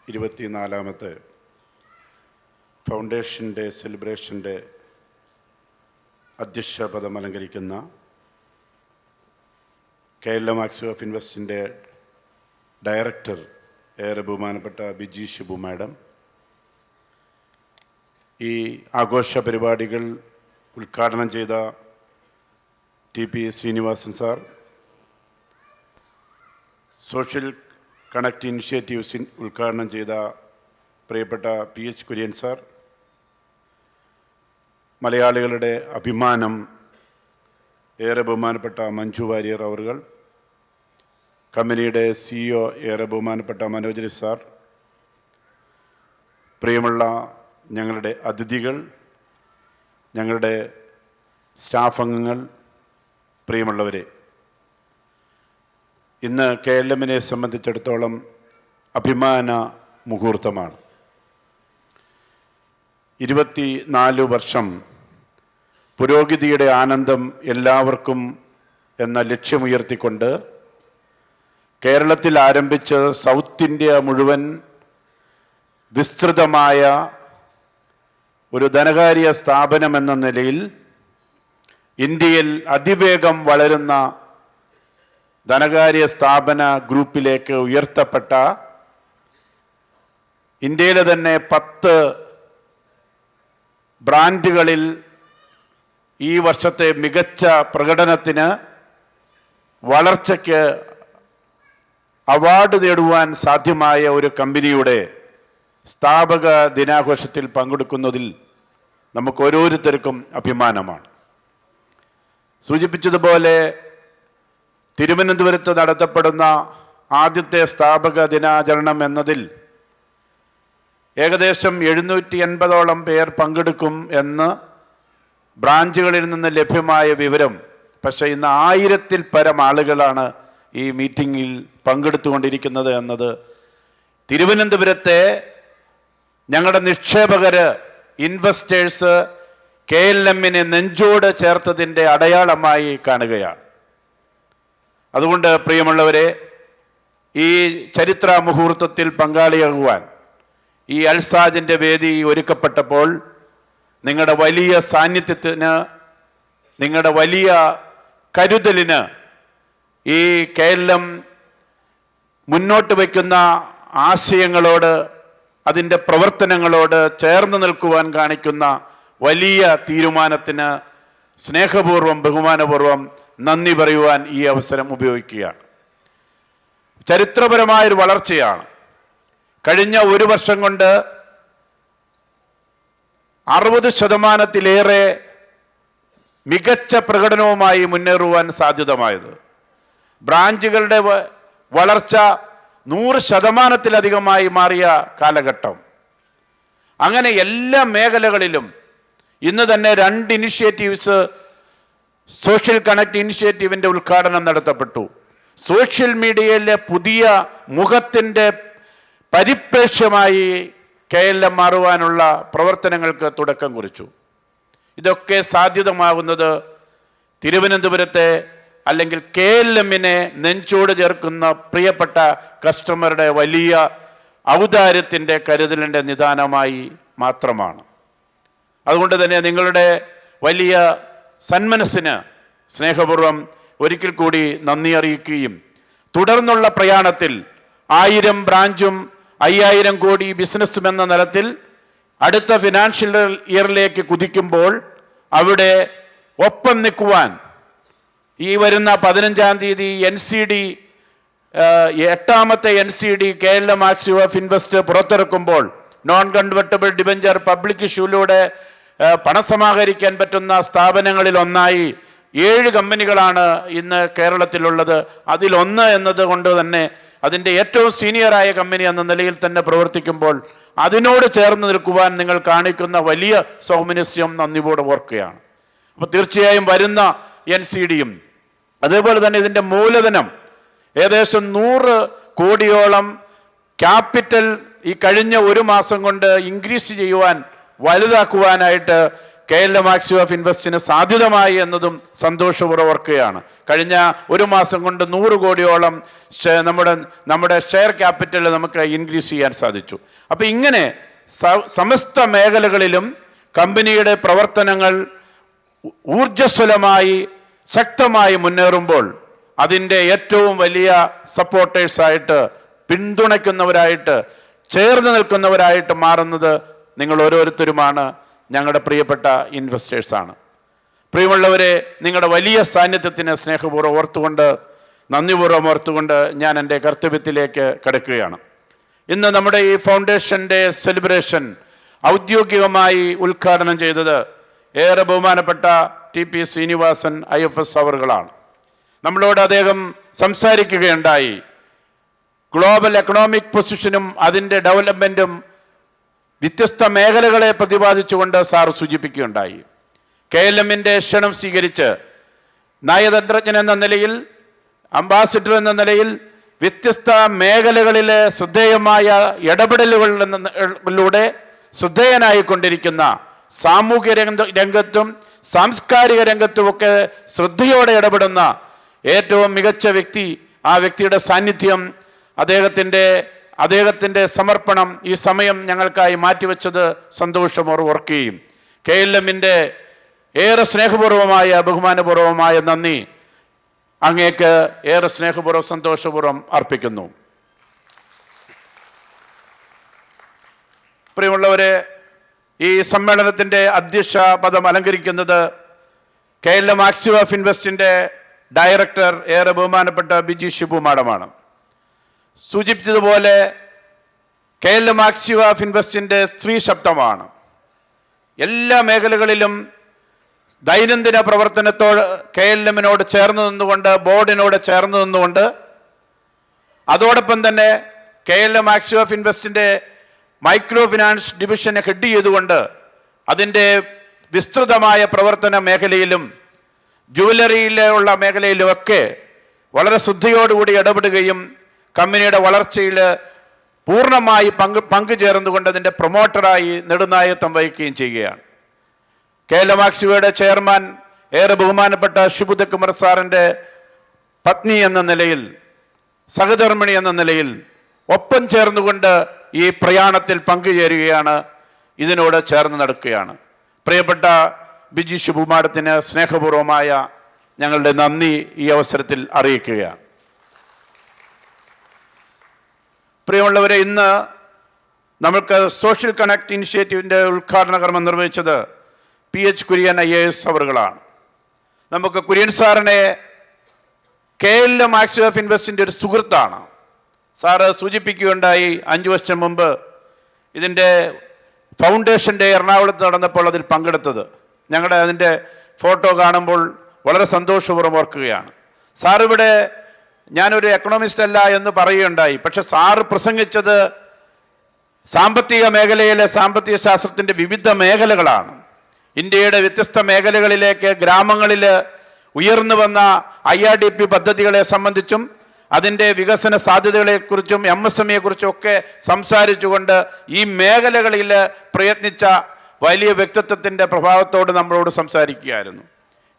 [SPEAKER 12] ഇരുപത്തിനാലാമത്തെ ഫൗണ്ടേഷൻ്റെ സെലിബ്രേഷൻ്റെ അധ്യക്ഷ പദം അലങ്കരിക്കുന്ന കേരള ആക്സിവ ഫിൻവെസ്റ്റിൻ്റെ ഡയറക്ടർ ഏറെ ബഹുമാനപ്പെട്ട ബിജി ഷിബു മാഡം, ഈ ആഘോഷ പരിപാടികൾ ഉദ്ഘാടനം ചെയ്ത T P. Srinivasan sir, social connect initiatives ഉദ്ഘാടനം ചെയ്ത പ്രിയപ്പെട്ട പി.എച്ച്. കുര്യൻ സാർ, മലയാളികളുടെ അഭിമാനം ഏറെ ബഹുമാനപ്പെട്ട മഞ്ജു വാര്യർ അവറുകൾ, കമ്പനിയുടെ CEO ഏറെ ബഹുമാനപ്പെട്ട മനോജ് സാർ, പ്രിയമുള്ള ഞങ്ങളുടെ അതിഥികൾ, ഞങ്ങളുടെ സ്റ്റാഫ് അംഗങ്ങൾ, പ്രിയമുള്ളവരെ, ഇന്ന് KLMനെ സംബന്ധിച്ചിടത്തോളം അഭിമാന മുഹൂർത്തമാണ്. 24 വർഷം പുരോഗതിയുടെ ആനന്ദം എല്ലാവർക്കും എന്ന ലക്ഷ്യമുയർത്തിക്കൊണ്ട് കേരളത്തിൽ ആരംഭിച്ച സൗത്ത് ഇന്ത്യ മുഴുവൻ വിസ്തൃതമായ ഒരു ധനകാര്യ സ്ഥാപനമെന്ന നിലയിൽ ഇന്ത്യയിൽ അതിവേഗം വളരുന്ന ധനകാര്യ സ്ഥാപന ഗ്രൂപ്പിലേക്ക് ഉയർത്തപ്പെട്ട ഇന്ത്യയിലെ തന്നെ 10 ബ്രാൻഡുകളിൽ ഈ വർഷത്തെ മികച്ച പ്രകടനത്തിന് വളർച്ചയ്ക്ക് അവാർഡ് നേടുവാൻ സാധ്യമായ ഒരു കമ്പനിയുടെ സ്ഥാപക ദിനാഘോഷത്തിൽ പങ്കെടുക്കുന്നതിൽ നമുക്ക് ഓരോരുത്തർക്കും അഭിമാനമാണ്. സൂചിപ്പിച്ചതുപോലെ തിരുവനന്തപുരത്ത് നടത്തപ്പെടുന്ന ആദ്യത്തെ സ്ഥാപക ദിനാചരണം എന്നതിൽ ഏകദേശം 780ഓളം പേർ പങ്കെടുക്കും എന്ന് ബ്രാഞ്ചുകളിൽ നിന്ന് ലഭ്യമായ വിവരം. പക്ഷേ ഇന്ന് 1000-ൽ പരം ആളുകളാണ് ഈ മീറ്റിങ്ങിൽ പങ്കെടുത്തുകൊണ്ടിരിക്കുന്നത് എന്നത് തിരുവനന്തപുരത്തെ ഞങ്ങളുടെ നിക്ഷേപകർ, ഇൻവെസ്റ്റേഴ്സ് KLMനെ നെഞ്ചോട് ചേർത്തതിൻ്റെ അടയാളമായി കാണുകയാണ്. അതുകൊണ്ട് പ്രിയമുള്ളവരെ, ഈ ചരിത്ര മുഹൂർത്തത്തിൽ പങ്കാളിയാകുവാൻ ഈ അൽസാജിൻ്റെ വേദി ഒരുക്കപ്പെട്ടപ്പോൾ നിങ്ങളുടെ വലിയ സാന്നിധ്യത്തിന്, നിങ്ങളുടെ വലിയ കരുതലിന്, ഈ KLM മുന്നോട്ട് വയ്ക്കുന്ന ആശയങ്ങളോട്, അതിൻ്റെ പ്രവർത്തനങ്ങളോട് ചേർന്ന് നിൽക്കുവാൻ കാണിക്കുന്ന വലിയ തീരുമാനത്തിന് സ്നേഹപൂർവ്വം ബഹുമാനപൂർവ്വം നന്ദി പറയുവാൻ ഈ അവസരം ഉപയോഗിക്കുകയാണ്. ചരിത്രപരമായൊരു വളർച്ചയാണ്. കഴിഞ്ഞ ഒരു വർഷം കൊണ്ട് 60%-ലേറെ മികച്ച പ്രകടനവുമായി മുന്നേറുവാൻ സാധ്യതമായത്. ബ്രാഞ്ചുകളുടെ വളർച്ച 100%-ലധികമായി മാറിയ കാലഘട്ടം. അങ്ങനെ എല്ലാ മേഖലകളിലും ഇന്ന് തന്നെ 2 ഇനിഷ്യേറ്റീവ്സ്, സോഷ്യൽ കണക്ട് ഇനിഷ്യേറ്റീവിൻ്റെ ഉദ്ഘാടനം നടത്തപ്പെട്ടു. സോഷ്യൽ മീഡിയയിലെ പുതിയ മുഖത്തിൻ്റെ പരിപ്രേക്ഷ്യമായി KLM മാറുവാനുള്ള പ്രവർത്തനങ്ങൾക്ക് തുടക്കം കുറിച്ചു. ഇതൊക്കെ സാധ്യതമാകുന്നത് തിരുവനന്തപുരത്തെ, അല്ലെങ്കിൽ KLMനെ നെഞ്ചോട് ചേർക്കുന്ന പ്രിയപ്പെട്ട കസ്റ്റമറുടെ വലിയ ഔദാര്യത്തിൻ്റെ, കരുതലിൻ്റെ നിദാനമായി മാത്രമാണ്. അതുകൊണ്ട് തന്നെ നിങ്ങളുടെ വലിയ സന്മനസ്സിന് സ്നേഹപൂർവ്വം ഒരിക്കൽ കൂടി നന്ദി അറിയിക്കുകയും തുടർന്നുള്ള പ്രയാണത്തിൽ 1000 ബ്രാഞ്ചും 5000 കോടി ബിസിനസ്സും എന്ന നിലത്തിൽ അടുത്ത ഫിനാൻഷ്യൽ ഇയറിലേക്ക് കുതിക്കുമ്പോൾ അവിടെ ഒപ്പം നിൽക്കുവാൻ ഈ വരുന്ന 15-ാം തീയതി NCD, 8ാമത്തെ NCD KLM ആക്സിവ ഫിൻവെസ്റ്റ് പുറത്തിറക്കുമ്പോൾ നോൺ കൺവെർട്ടബിൾ ഡിബഞ്ചർ പബ്ലിക് ഇഷ്യൂയിലൂടെ പണം സമാഹരിക്കാൻ പറ്റുന്ന സ്ഥാപനങ്ങളിൽ ഒന്നായി 7 കമ്പനികളാണ് ഇന്ന് കേരളത്തിലുള്ളത്. അതിലൊന്ന് എന്നതുകൊണ്ട് തന്നെ അതിൻ്റെ ഏറ്റവും സീനിയറായ കമ്പനി എന്ന നിലയിൽ തന്നെ പ്രവർത്തിക്കുമ്പോൾ അതിനോട് ചേർന്ന് നിൽക്കുവാൻ നിങ്ങൾ കാണിക്കുന്ന വലിയ സൗമനസ്യം നന്ദിയോടെ ഓർക്കുകയാണ്. അപ്പോൾ തീർച്ചയായും വരുന്ന NCDയും അതേപോലെ തന്നെ ഇതിൻ്റെ മൂലധനം ഏകദേശം 100 കോടിയോളം ക്യാപിറ്റൽ ഈ കഴിഞ്ഞ ഒരു മാസം കൊണ്ട് ഇൻക്രീസ് ചെയ്യുവാൻ, വലുതാക്കുവാനായിട്ട് KLM ആക്സീവ് ഓഫ് ഇൻവെസ്റ്റിന് സാധ്യതമായി എന്നതും സന്തോഷപൂർവ്വം ഓർക്കുകയാണ്. കഴിഞ്ഞ ഒരു മാസം കൊണ്ട് 100 കോടിയോളം നമ്മുടെ ഷെയർ ക്യാപിറ്റൽ നമുക്ക് ഇൻക്രീസ് ചെയ്യാൻ സാധിച്ചു. അപ്പോൾ ഇങ്ങനെ സമസ്ത മേഖലകളിലും കമ്പനിയുടെ പ്രവർത്തനങ്ങൾ ഊർജ്ജസ്വലമായി ശക്തമായി മുന്നേറുമ്പോൾ അതിൻ്റെ ഏറ്റവും വലിയ സപ്പോർട്ടേഴ്സായിട്ട്, പിന്തുണയ്ക്കുന്നവരായിട്ട്, ചേർന്ന് നിൽക്കുന്നവരായിട്ട് മാറുന്നത് നിങ്ങൾ ഓരോരുത്തരുമാണ്, ഞങ്ങളുടെ പ്രിയപ്പെട്ട ഇൻവെസ്റ്റേഴ്സാണ്. പ്രിയമുള്ളവരെ, നിങ്ങളുടെ വലിയ സാന്നിധ്യത്തിന് സ്നേഹപൂർവ്വം ഓർത്തുകൊണ്ട്, നന്ദിപൂർവ്വം ഓർത്തുകൊണ്ട് ഞാൻ എൻ്റെ കർത്തവ്യത്തിലേക്ക് കടക്കുകയാണ്. ഇന്ന് നമ്മുടെ ഈ ഫൗണ്ടേഷൻ്റെ സെലിബ്രേഷൻ ഔദ്യോഗികമായി ഉദ്ഘാടനം ചെയ്തത് ഏറെ ബഹുമാനപ്പെട്ട TP ശ്രീനിവാസൻ IFS അവറുകളാണ്. നമ്മളോട് അദ്ദേഹം സംസാരിക്കുകയുണ്ടായി. ഗ്ലോബൽ എക്കണോമിക് പൊസിഷനും അതിൻ്റെ ഡെവലപ്മെൻറ്റും വ്യത്യസ്ത മേഖലകളെ പ്രതിപാദിച്ചുകൊണ്ട് സാർ സൂചിപ്പിക്കുകയുണ്ടായി. KLMൻ്റെ ക്ഷണം സ്വീകരിച്ച് നയതന്ത്രജ്ഞൻ എന്ന നിലയിൽ, അംബാസിഡർ എന്ന നിലയിൽ വ്യത്യസ്ത മേഖലകളിലെ ശ്രദ്ധേയമായ ഇടപെടലുകളിലൂടെ ശ്രദ്ധേയനായിക്കൊണ്ടിരിക്കുന്ന സാമൂഹ്യ രംഗത്തും സാംസ്കാരിക രംഗത്തുമൊക്കെ ശ്രദ്ധയോടെ ഇടപെടുന്ന ഏറ്റവും മികച്ച വ്യക്തി, ആ വ്യക്തിയുടെ സാന്നിധ്യം, അദ്ദേഹത്തിൻ്റെ സമർപ്പണം, ഈ സമയം ഞങ്ങൾക്കായി മാറ്റിവെച്ചത് സന്തോഷപൂർവ്വം ഓർക്കുകയും KLMൻ്റെ ഏറെ സ്നേഹപൂർവമായ, ബഹുമാനപൂർവമായ നന്ദി അങ്ങേക്ക് ഏറെ സ്നേഹപൂർവ്വം സന്തോഷപൂർവ്വം അർപ്പിക്കുന്നു. പ്രിയമുള്ളവരെ, ഈ സമ്മേളനത്തിൻ്റെ അധ്യക്ഷ പദം അലങ്കരിക്കുന്നത് KLM ആക്സീവ് ഓഫ് ഇൻവെസ്റ്റിൻ്റെ ഡയറക്ടർ ഏറെ ബഹുമാനപ്പെട്ട ബിജി ഷിബു മാഡമാണ്. സൂചിപ്പിച്ചതുപോലെ KLM ആക്സീവ് ഓഫ് ഇൻവെസ്റ്റിൻ്റെ സ്ത്രീ ശബ്ദമാണ്. എല്ലാ മേഖലകളിലും ദൈനംദിന പ്രവർത്തനത്തോട് KLMനോട് ചേർന്ന് നിന്നുകൊണ്ട്, ബോർഡിനോട് ചേർന്ന് നിന്നുകൊണ്ട്, അതോടൊപ്പം തന്നെ KLM ആക്സീവ് ഓഫ് ഇൻവെസ്റ്റിൻ്റെ മൈക്രോ ഫിനാൻസ് ഡിവിഷനെ ഹെഡ് ചെയ്തുകൊണ്ട് അതിൻ്റെ വിസ്തൃതമായ പ്രവർത്തന മേഖലയിലും ജുവലറിയിലുള്ള മേഖലയിലുമൊക്കെ വളരെ ശ്രദ്ധയോടുകൂടി ഇടപെടുകയും കമ്പനിയുടെ വളർച്ചയിൽ പൂർണ്ണമായി പങ്കുചേർന്നുകൊണ്ട് അതിൻ്റെ പ്രൊമോട്ടറായി നെടുനായകത്വം വഹിക്കുകയും ചെയ്യുകയാണ്. KLM ആക്സീവയുടെ ചെയർമാൻ ഏറെ ബഹുമാനപ്പെട്ട ഷിബുദ കുമാർ സാറിൻ്റെ പത്നി എന്ന നിലയിൽ, സഹധർമ്മിണി എന്ന നിലയിൽ ഒപ്പം ചേർന്നുകൊണ്ട് ഈ പ്രയാണത്തിൽ പങ്കുചേരുകയാണ്, ഇതിനോട് ചേർന്ന് നടക്കുകയാണ്. പ്രിയപ്പെട്ട ബിജി ഷിബു മാഡത്തിന് സ്നേഹപൂർവമായ ഞങ്ങളുടെ നന്ദി ഈ അവസരത്തിൽ അറിയിക്കുകയാണ്. പ്രിയമുള്ളവരെ, ഇന്ന് നമ്മൾക്ക് സോഷ്യൽ കണക്ട് ഇനിഷ്യേറ്റീവിൻ്റെ ഉദ്ഘാടന കർമ്മം നിർവഹിച്ചത് PH കുര്യൻ IAS അവറുകളാണ്. നമുക്ക് കുര്യൻ സാറിനെ KLM ആക്സീവ് ഓഫ് ഇൻവെസ്റ്റിൻ്റെ ഒരു സുഹൃത്താണ്. സാറ് സൂചിപ്പിക്കുകയുണ്ടായി, 5 വർഷം മുമ്പ് ഇതിൻ്റെ ഫൗണ്ടേഷൻ ഡേ എറണാകുളത്ത് നടന്നപ്പോൾ അതിൽ പങ്കെടുത്തത്. ഞങ്ങളുടെ അതിൻ്റെ ഫോട്ടോ കാണുമ്പോൾ വളരെ സന്തോഷപൂർവ്വം ഓർക്കുകയാണ്. സാറിവിടെ ഞാനൊരു എക്കണോമിസ്റ്റ് അല്ല എന്ന് പറയുകയുണ്ടായി, പക്ഷെ സാറ് പ്രസംഗിച്ചത് സാമ്പത്തിക മേഖലയിലെ സാമ്പത്തിക ശാസ്ത്രത്തിൻ്റെ വിവിധ മേഖലകളാണ്. ഇന്ത്യയുടെ വ്യത്യസ്ത മേഖലകളിലേക്ക് ഗ്രാമങ്ങളിൽ ഉയർന്നു വന്ന IRDP പദ്ധതികളെ സംബന്ധിച്ചും അതിൻ്റെ വികസന സാധ്യതകളെക്കുറിച്ചും MSME ഒക്കെ സംസാരിച്ചുകൊണ്ട് ഈ മേഖലകളിൽ പ്രയത്നിച്ച വലിയ വ്യക്തിത്വത്തിൻ്റെ പ്രഭാവത്തോട് നമ്മളോട് സംസാരിക്കുകയായിരുന്നു.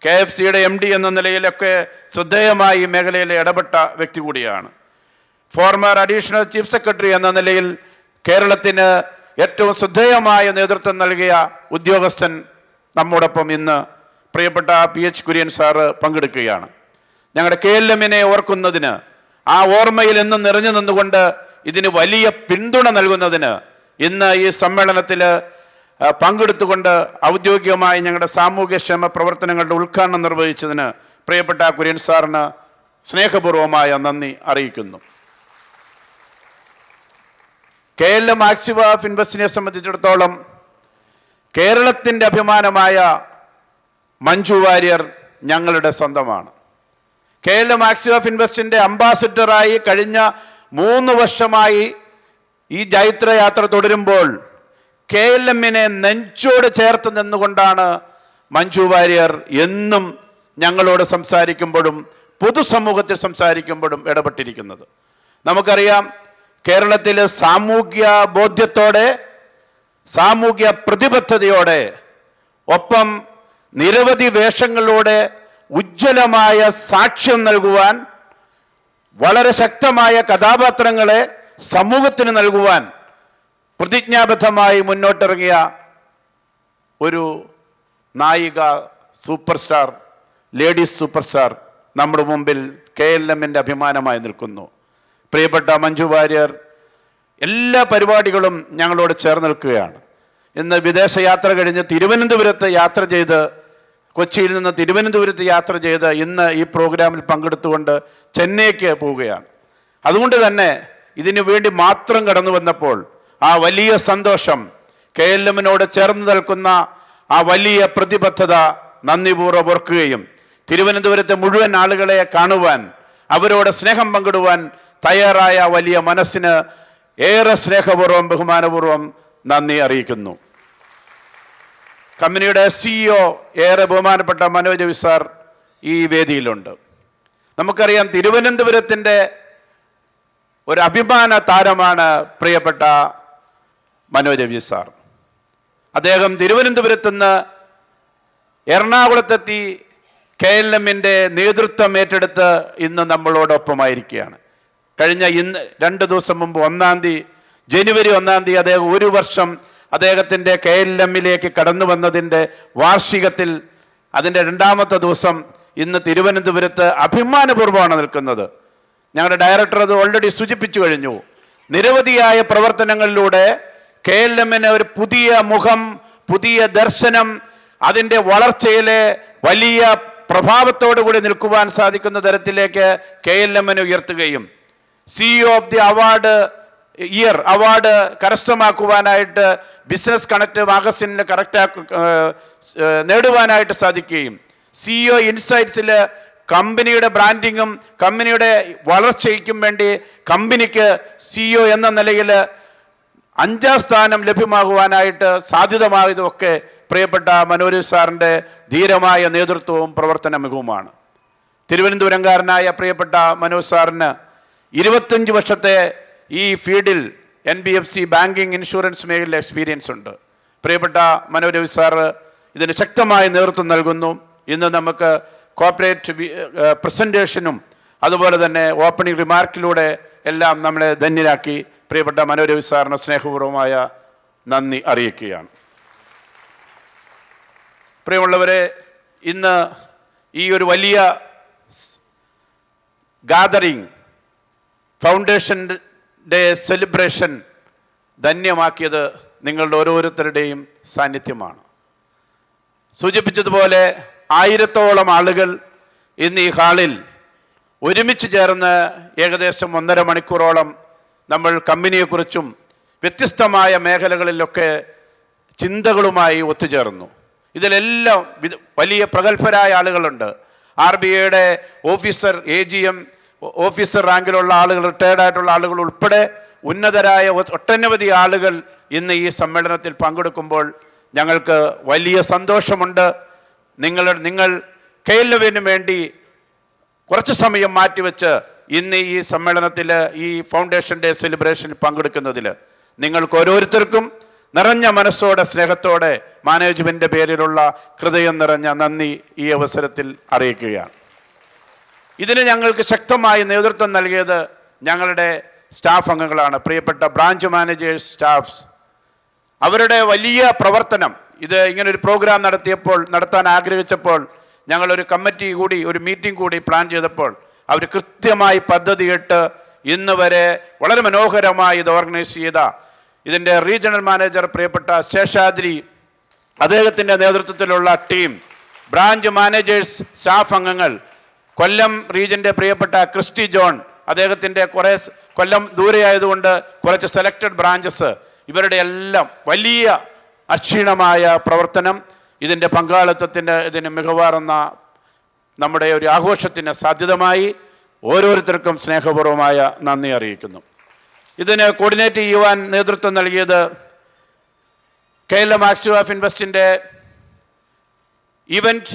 [SPEAKER 12] KFCയുടെ MD എന്ന നിലയിലൊക്കെ ശ്രദ്ധേയമായി ഈ മേഖലയിൽ ഇടപെട്ട വ്യക്തി കൂടിയാണ്. ഫോർമർ അഡീഷണൽ ചീഫ് സെക്രട്ടറി എന്ന നിലയിൽ കേരളത്തിന് ഏറ്റവും ശ്രദ്ധേയമായ നേതൃത്വം നൽകിയ ഉദ്യോഗസ്ഥൻ നമ്മോടൊപ്പം ഇന്ന് പ്രിയപ്പെട്ട PH കുര്യൻ സാറ് പങ്കെടുക്കുകയാണ്. ഞങ്ങളുടെ KLMനെ ഓർക്കുന്നതിന്, ആ ഓർമ്മയിൽ എന്നും നിറഞ്ഞു നിന്നുകൊണ്ട് ഇതിന് വലിയ പിന്തുണ നൽകുന്നതിന് ഇന്ന് ഈ സമ്മേളനത്തിൽ പങ്കെടുത്തുകൊണ്ട് ഔദ്യോഗികമായി ഞങ്ങളുടെ സാമൂഹ്യക്ഷേമ പ്രവർത്തനങ്ങളുടെ ഉദ്ഘാടനം നിർവഹിച്ചതിന് പ്രിയപ്പെട്ട കുര്യൻ സാറിന് സ്നേഹപൂർവമായ നന്ദി അറിയിക്കുന്നു. KLM ആക്സീവ് ഓഫ് ഇൻവെസ്റ്റിനെ സംബന്ധിച്ചിടത്തോളം കേരളത്തിൻ്റെ അഭിമാനമായ മഞ്ജു വാര്യർ ഞങ്ങളുടെ സ്വന്തമാണ്. KLM ആക്സീവ് ഓഫ് ഇൻവെസ്റ്റിൻ്റെ അംബാസിഡറായി കഴിഞ്ഞ 3 വർഷമായി ഈ ജൈത്രയാത്ര തുടരുമ്പോൾ KLMനെ നെഞ്ചോട് ചേർത്ത് നിന്നുകൊണ്ടാണ് മഞ്ജു വാര്യർ എന്നും ഞങ്ങളോട് സംസാരിക്കുമ്പോഴും പൊതുസമൂഹത്തിൽ സംസാരിക്കുമ്പോഴും ഇടപെട്ടിരിക്കുന്നത്. നമുക്കറിയാം, കേരളത്തിൽ സാമൂഹ്യ ബോധ്യത്തോടെ, സാമൂഹ്യ പ്രതിബദ്ധതയോടെ, ഒപ്പം നിരവധി വേഷങ്ങളിലൂടെ ഉജ്ജ്വലമായ സാക്ഷ്യം നൽകുവാൻ, വളരെ ശക്തമായ കഥാപാത്രങ്ങളെ സമൂഹത്തിന് നൽകുവാൻ പ്രതിജ്ഞാബദ്ധമായി മുന്നോട്ടിറങ്ങിയ ഒരു നായിക, super star, ladies super star നമ്മുടെ മുമ്പിൽ KLMൻ്റെ അഭിമാനമായി നിൽക്കുന്നു. പ്രിയപ്പെട്ട മഞ്ജു വാര്യർ എല്ലാ പരിപാടികളും ഞങ്ങളോട് ചേർന്ന് നിൽക്കുകയാണ്. ഇന്ന് വിദേശയാത്ര കഴിഞ്ഞ് തിരുവനന്തപുരത്ത് യാത്ര ചെയ്ത്, കൊച്ചിയിൽ നിന്ന് തിരുവനന്തപുരത്ത് യാത്ര ചെയ്ത് ഇന്ന് ഈ പ്രോഗ്രാമിൽ പങ്കെടുത്തുകൊണ്ട് ചെന്നൈക്ക് പോവുകയാണ്. അതുകൊണ്ട് തന്നെ ഇതിനു വേണ്ടി മാത്രം കടന്നു വന്നപ്പോൾ ആ വലിയ സന്തോഷം, KLMനോട് ചേർന്ന് നിൽക്കുന്ന ആ വലിയ പ്രതിബദ്ധത നന്ദിപൂർവ്വം ഓർക്കുകയും തിരുവനന്തപുരത്തെ മുഴുവൻ ആളുകളെ കാണുവാൻ, അവരോട് സ്നേഹം പങ്കിടുവാൻ തയ്യാറായ വലിയ മനസ്സിന് ഏറെ സ്നേഹപൂർവ്വം ബഹുമാനപൂർവ്വം നന്ദി അറിയിക്കുന്നു. കമ്പനിയുടെ CEO ഏറെ ബഹുമാനപ്പെട്ട മനോജ് രവി സാർ ഈ വേദിയിലുണ്ട്. നമുക്കറിയാം, തിരുവനന്തപുരത്തിൻ്റെ ഒരു അഭിമാന താരമാണ് പ്രിയപ്പെട്ട മനോജ് രവി സാർ. അദ്ദേഹം തിരുവനന്തപുരത്ത് നിന്ന് എറണാകുളത്തെത്തി KLMൻ്റെ നേതൃത്വം ഏറ്റെടുത്ത് ഇന്ന് നമ്മളോടൊപ്പമായിരിക്കുകയാണ്. കഴിഞ്ഞ 2 ദിവസം മുമ്പ് ജനുവരി 1 തീയതി അദ്ദേഹം 1 വർഷം അദ്ദേഹത്തിൻ്റെ KLMലേക്ക് കടന്നു വന്നതിൻ്റെ വാർഷികത്തിൽ അതിൻ്റെ 2ാമത്തെ ദിവസം ഇന്ന് തിരുവനന്തപുരത്ത് അഭിമാനപൂർവ്വമാണ് നിൽക്കുന്നത്. ഞങ്ങളുടെ ഡയറക്ടർ അത് ഓൾറെഡി സൂചിപ്പിച്ചു കഴിഞ്ഞു. നിരവധിയായ പ്രവർത്തനങ്ങളിലൂടെ KLMന് ഒരു പുതിയ മുഖം, പുതിയ ദർശനം, അതിൻ്റെ വളർച്ചയിലെ വലിയ പ്രഭാവത്തോടു കൂടി നിൽക്കുവാൻ സാധിക്കുന്ന തരത്തിലേക്ക് KLMനെ ഉയർത്തുകയും CEO ഓഫ് ദി അവാർഡ് കരസ്ഥമാക്കുവാനായിട്ട് ബിസിനസ് കണക്ട് മാഗസിനിൽ നേടുവാനായിട്ട് സാധിക്കുകയും CEO ഇൻസൈറ്റ്സിൽ കമ്പനിയുടെ ബ്രാൻഡിങ്ങും കമ്പനിയുടെ വളർച്ചയ്ക്കും വേണ്ടി കമ്പനിക്ക് CEO എന്ന നിലയിൽ 5ാം സ്ഥാനം ലഭ്യമാകുവാനായിട്ട് സാധ്യതമായതുമൊക്കെ പ്രിയപ്പെട്ട മനോജ് സാറിൻ്റെ ധീരമായ നേതൃത്വവും പ്രവർത്തന മികവുമാണ്. തിരുവനന്തപുരംകാരനായ പ്രിയപ്പെട്ട മനോജ് സാറിന് 25 വർഷത്തെ ഈ ഫീൽഡിൽ NBFC ബാങ്കിങ് ഇൻഷുറൻസ് മേഖലയിൽ എക്സ്പീരിയൻസ് ഉണ്ട്. പ്രിയപ്പെട്ട മനോജ് രവി സാറ് ഇതിന് ശക്തമായ നേതൃത്വം നൽകുന്നു. ഇന്ന് നമുക്ക് കോർപ്പറേറ്റ് പ്രസൻറ്റേഷനും അതുപോലെ തന്നെ ഓപ്പണിംഗ് റിമാർക്കിലൂടെ എല്ലാം നമ്മളെ ധന്യരാക്കി. പ്രിയപ്പെട്ട മനോജ് രവി സാറിന് സ്നേഹപൂർവ്വമായ നന്ദി അറിയിക്കുകയാണ്. പ്രിയമുള്ളവരെ, ഇന്ന് ഈ ഒരു വലിയ ഗാദറിംഗ്, ഫൗണ്ടേഷൻ ഡേ സെലിബ്രേഷൻ ധന്യമാക്കിയത് നിങ്ങളുടെ ഓരോരുത്തരുടെയും സാന്നിധ്യമാണ്. സൂചിപ്പിച്ചതുപോലെ 1000ഓളം ആളുകൾ ഇന്ന് ഈ ഹാളിൽ ഒരുമിച്ച് ചേർന്ന് ഏകദേശം 1.5 മണിക്കൂറോളം നമ്മൾ കമ്പനിയെക്കുറിച്ചും വ്യത്യസ്തമായ മേഖലകളിലൊക്കെ ചിന്തകളുമായി ഒത്തുചേർന്നു. ഇതിലെല്ലാം വലിയ പ്രഗത്ഭരായ ആളുകളുണ്ട്. RBIയുടെ ഓഫീസർ, AGM ഓഫീസർ റാങ്കിലുള്ള ആളുകൾ, റിട്ടയർഡ് ആയിട്ടുള്ള ആളുകൾ ഉൾപ്പെടെ ഉന്നതരായ ഒട്ടനവധി ആളുകൾ ഇന്ന് ഈ സമ്മേളനത്തിൽ പങ്കെടുക്കുമ്പോൾ ഞങ്ങൾക്ക് വലിയ സന്തോഷമുണ്ട്. നിങ്ങൾ KLMന് വേണ്ടി കുറച്ച് സമയം മാറ്റിവെച്ച് ഇന്ന് ഈ സമ്മേളനത്തിൽ, ഈ ഫൗണ്ടേഷൻ ഡേ സെലിബ്രേഷനിൽ പങ്കെടുക്കുന്നതിൽ നിങ്ങൾക്ക് ഓരോരുത്തർക്കും നിറഞ്ഞ മനസ്സോടെ, സ്നേഹത്തോടെ മാനേജ്മെൻറ്റിൻ്റെ പേരിലുള്ള ഹൃദയം നിറഞ്ഞ നന്ദി ഈ അവസരത്തിൽ അറിയിക്കുകയാണ്. ഇതിന് ഞങ്ങൾക്ക് ശക്തമായി നേതൃത്വം നൽകിയത് ഞങ്ങളുടെ സ്റ്റാഫ് അംഗങ്ങളാണ്. പ്രിയപ്പെട്ട ബ്രാഞ്ച് മാനേജേഴ്സ്, സ്റ്റാഫ്സ്, അവരുടെ വലിയ പ്രവർത്തനം. ഇത് ഇങ്ങനൊരു പ്രോഗ്രാം നടത്താൻ ആഗ്രഹിച്ചപ്പോൾ ഞങ്ങളൊരു കമ്മിറ്റി കൂടി, ഒരു മീറ്റിംഗ് കൂടി പ്ലാൻ ചെയ്തപ്പോൾ അവർ കൃത്യമായി പദ്ധതിയിട്ട് ഇന്ന് വരെ വളരെ മനോഹരമായി ഇത് ഓർഗനൈസ് ചെയ്ത ഇതിൻ്റെ റീജിയണൽ മാനേജർ പ്രിയപ്പെട്ട ശേഷാദ്രി, അദ്ദേഹത്തിൻ്റെ നേതൃത്വത്തിലുള്ള ടീം, ബ്രാഞ്ച് മാനേജേഴ്സ്, സ്റ്റാഫ് അംഗങ്ങൾ, കൊല്ലം റീജിയൻ്റെ പ്രിയപ്പെട്ട ക്രിസ്റ്റി ജോൺ, അദ്ദേഹത്തിൻ്റെ കൊല്ലം ദൂരെ ആയതുകൊണ്ട് കുറച്ച് സെലക്റ്റഡ് ബ്രാഞ്ചസ്, ഇവരുടെ എല്ലാം വലിയ അക്ഷീണമായ പ്രവർത്തനം ഇതിൻ്റെ പങ്കാളിത്തത്തിന്, ഇതിന് മികവാർന്ന നമ്മുടെ ഒരു ആഘോഷത്തിന് സാധ്യതമായി. ഓരോരുത്തർക്കും സ്നേഹപൂർവമായ നന്ദി അറിയിക്കുന്നു. ഇതിന് കോർഡിനേറ്റ് ചെയ്യുവാൻ നേതൃത്വം നൽകിയത് KLM ആക്സീവ് ഓഫ് ഇൻവെസ്റ്റിൻ്റെ ഇവൻറ്റ്,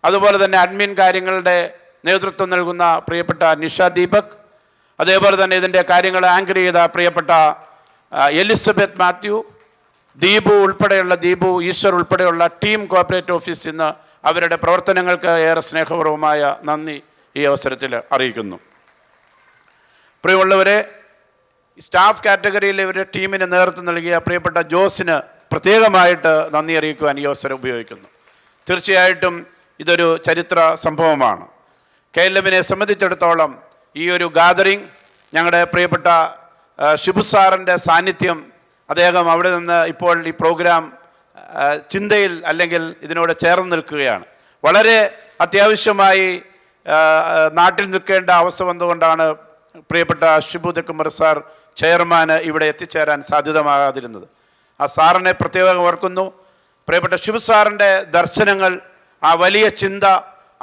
[SPEAKER 12] അതുപോലെ തന്നെ അഡ്മിൻ കാര്യങ്ങളുടെ നേതൃത്വം നൽകുന്ന പ്രിയപ്പെട്ട നിഷ ദീപക്, അതേപോലെ തന്നെ ഇതിൻ്റെ കാര്യങ്ങൾ ആങ്കർ ചെയ്ത പ്രിയപ്പെട്ട എലിസബത്ത് മാത്യു, ദീപു ഈശ്വർ ഉൾപ്പെടെയുള്ള ടീം കോർപ്പറേറ്റ് ഓഫീസിൽ നിന്ന് അവരുടെ പ്രവർത്തനങ്ങൾക്ക് ഏറെ സ്നേഹപൂർവമായ നന്ദി ഈ അവസരത്തിൽ അറിയിക്കുന്നു. പ്രിയമുള്ളവരെ, സ്റ്റാഫ് കാറ്റഗറിയിൽ ഇവരുടെ ടീമിന് നേതൃത്വം നൽകിയ പ്രിയപ്പെട്ട ജോസിന് പ്രത്യേകമായിട്ട് നന്ദി അറിയിക്കുവാൻ ഈ അവസരം ഉപയോഗിക്കുന്നു. തീർച്ചയായിട്ടും ഇതൊരു ചരിത്ര സംഭവമാണ്. KLMനെ സംബന്ധിച്ചിടത്തോളം ഈ ഒരു ഗാദറിംഗ്, ഞങ്ങളുടെ പ്രിയപ്പെട്ട ഷിബു സാറിൻ്റെ സാന്നിധ്യം, അദ്ദേഹം അവിടെ നിന്ന് ഇപ്പോൾ ഈ പ്രോഗ്രാം ചിന്തയിൽ അല്ലെങ്കിൽ ഇതിനോട് ചേർന്ന് നിൽക്കുകയാണ്. വളരെ അത്യാവശ്യമായി നാട്ടിൽ നിൽക്കേണ്ട അവസ്ഥ വന്നുകൊണ്ടാണ് പ്രിയപ്പെട്ട ഷിബു തെക്കുമർ സാർ ചെയർമാന് ഇവിടെ എത്തിച്ചേരാൻ സാധ്യതമാകാതിരുന്നത്. ആ സാറിനെ പ്രത്യേകം ഓർക്കുന്നു. പ്രിയപ്പെട്ട ഷിബു സാറിൻ്റെ ദർശനങ്ങൾ, ആ വലിയ ചിന്ത,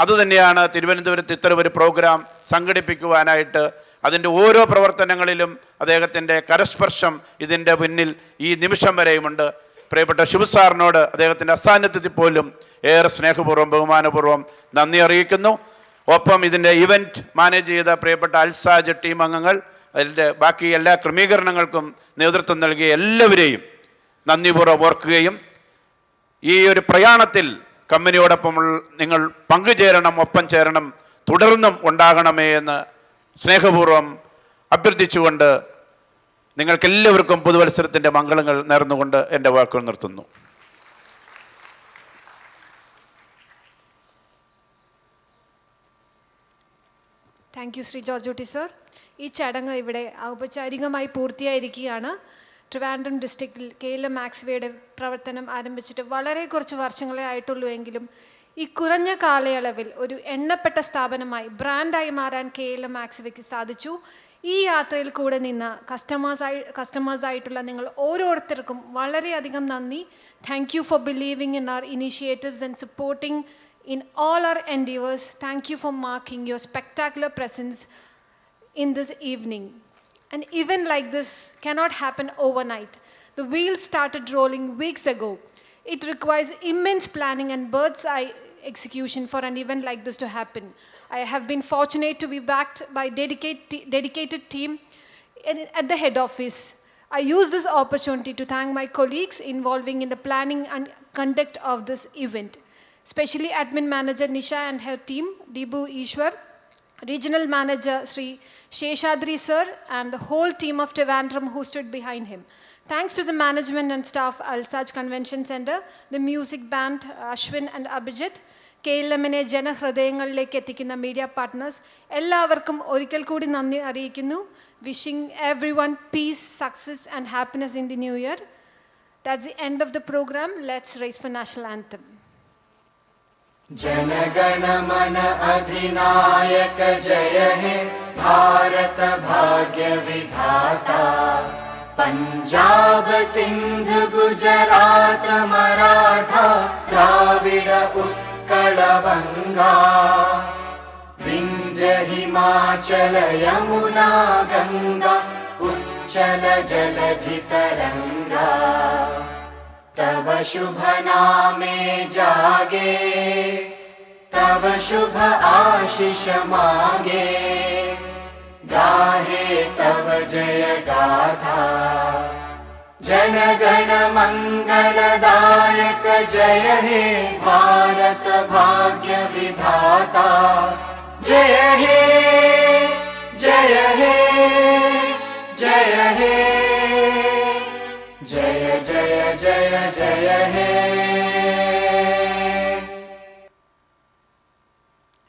[SPEAKER 12] അതുതന്നെയാണ് തിരുവനന്തപുരത്ത് ഇത്തരമൊരു പ്രോഗ്രാം സംഘടിപ്പിക്കുവാനായിട്ട് അതിൻ്റെ ഓരോ പ്രവർത്തനങ്ങളിലും അദ്ദേഹത്തിൻ്റെ കരസ്പർശം ഇതിൻ്റെ പിന്നിൽ ഈ നിമിഷം വരെയുമുണ്ട്. പ്രിയപ്പെട്ട ഷിബു സാറിനോട് അദ്ദേഹത്തിൻ്റെ അസാന്നിധ്യത്തിൽ പോലും ഏറെ സ്നേഹപൂർവ്വം ബഹുമാനപൂർവ്വം നന്ദി അറിയിക്കുന്നു. ഒപ്പം ഇതിൻ്റെ ഇവൻറ്റ് മാനേജ് ചെയ്ത പ്രിയപ്പെട്ട അൽസാജ് ടീം അംഗങ്ങൾ, അതിൻ്റെ ബാക്കി എല്ലാ ക്രമീകരണങ്ങൾക്കും നേതൃത്വം നൽകിയ എല്ലാവരെയും നന്ദിപൂർവ്വം ഓർക്കുകയും ഈ ഒരു പ്രയാണത്തിൽ കമ്പനിയോടൊപ്പം നിങ്ങൾ പങ്കുചേരണം, ഒപ്പം ചേരണം, തുടർന്നും ഉണ്ടാകണമേ എന്ന് സ്നേഹപൂർവ്വം അഭ്യർത്ഥിച്ചുകൊണ്ട് നിങ്ങൾക്കെല്ലാവർക്കും പുതുവത്സരത്തിൻ്റെ മംഗളങ്ങൾ നേർന്നുകൊണ്ട് എൻ്റെ വാക്കുകൾ നിർത്തുന്നു.
[SPEAKER 1] താങ്ക് യു ശ്രീ ജോർജ് കുട്ടി സർ. ഈ ചടങ്ങ് ഇവിടെ ഔപചാരികമായി പൂർത്തിയായിരിക്കുകയാണ്. ട്രിവാൻഡ്രം ഡിസ്ട്രിക്റ്റിൽ KLM മാക്സ്വേയുടെ പ്രവർത്തനം ആരംഭിച്ചിട്ട് വളരെ കുറച്ച് വർഷങ്ങളെ ആയിട്ടുള്ളൂ എങ്കിലും ഈ കുറഞ്ഞ കാലയളവിൽ ഒരു എണ്ണപ്പെട്ട സ്ഥാപനമായി ബ്രാൻഡായി മാറാൻ KLM മാക്സ്വേക്ക് സാധിച്ചു. ഈ യാത്രയിൽ കൂടെ നിന്ന് കസ്റ്റമേഴ്സായിട്ടുള്ള നിങ്ങൾ ഓരോരുത്തർക്കും വളരെയധികം നന്ദി. Thank you for believing in our initiatives and supporting in all our endeavors. Thank you for marking your spectacular presence in this evening. An event like this cannot happen overnight. The wheels started rolling weeks ago. It requires immense planning and bird's eye execution for an event like this to happen. I have been fortunate to be backed by dedicated team at the head office. I use this opportunity to thank my colleagues involving in the planning and conduct of this event, especially admin manager Nisha and her team, Deepu Ishwar, regional manager Sri Sheshadri sir, and the whole team of Trivandrum who stood behind him. Thanks to the management and staff Alsaj Convention Center, the music band Ashwin and Abhijit, KLMനെ ജനഹൃദയങ്ങളിലേക്ക് എത്തിക്കുന്ന മീഡിയ പാർട്ട്നേഴ്സ്, എല്ലാവർക്കും ഒരിക്കൽ കൂടി നന്ദി അറിയിക്കുന്നു. Wishing everyone peace, success and happiness in the new year. That's the end of the program. Let's raise for national anthem.
[SPEAKER 13] जनगण मन अधिनायक जय हे भारत भाग्य विधाता, पंजाब सिंध गुजरात मराठा द्राविड उत्कल बंगा, विंध्य हिमाचल यमुना गंगा उच्चल जलधि तरंगा, तव शुभ नामे जागे, तव शुभ आशीष मांगे, गाहे तव जय गाथा। जन गण मंगलदायक जय हे भारत भाग्य विधाता, जय हे जय हे जय हे जय जय जय जय हे।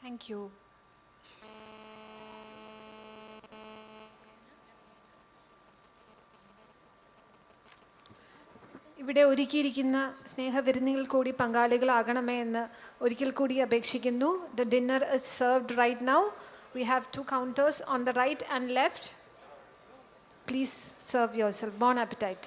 [SPEAKER 1] Thank you. ഇവിടെ ഒരുക്കിയിരിക്കുന്ന സ്നേഹവിരുന്നുകൾ കൂടി പങ്കാളികളാകണമേ എന്ന് ഒരിക്കൽ കൂടി അപേക്ഷിക്കുന്നു. The dinner is served right now. We have 2 counters on the right and left. Please serve yourself. Bon appetit.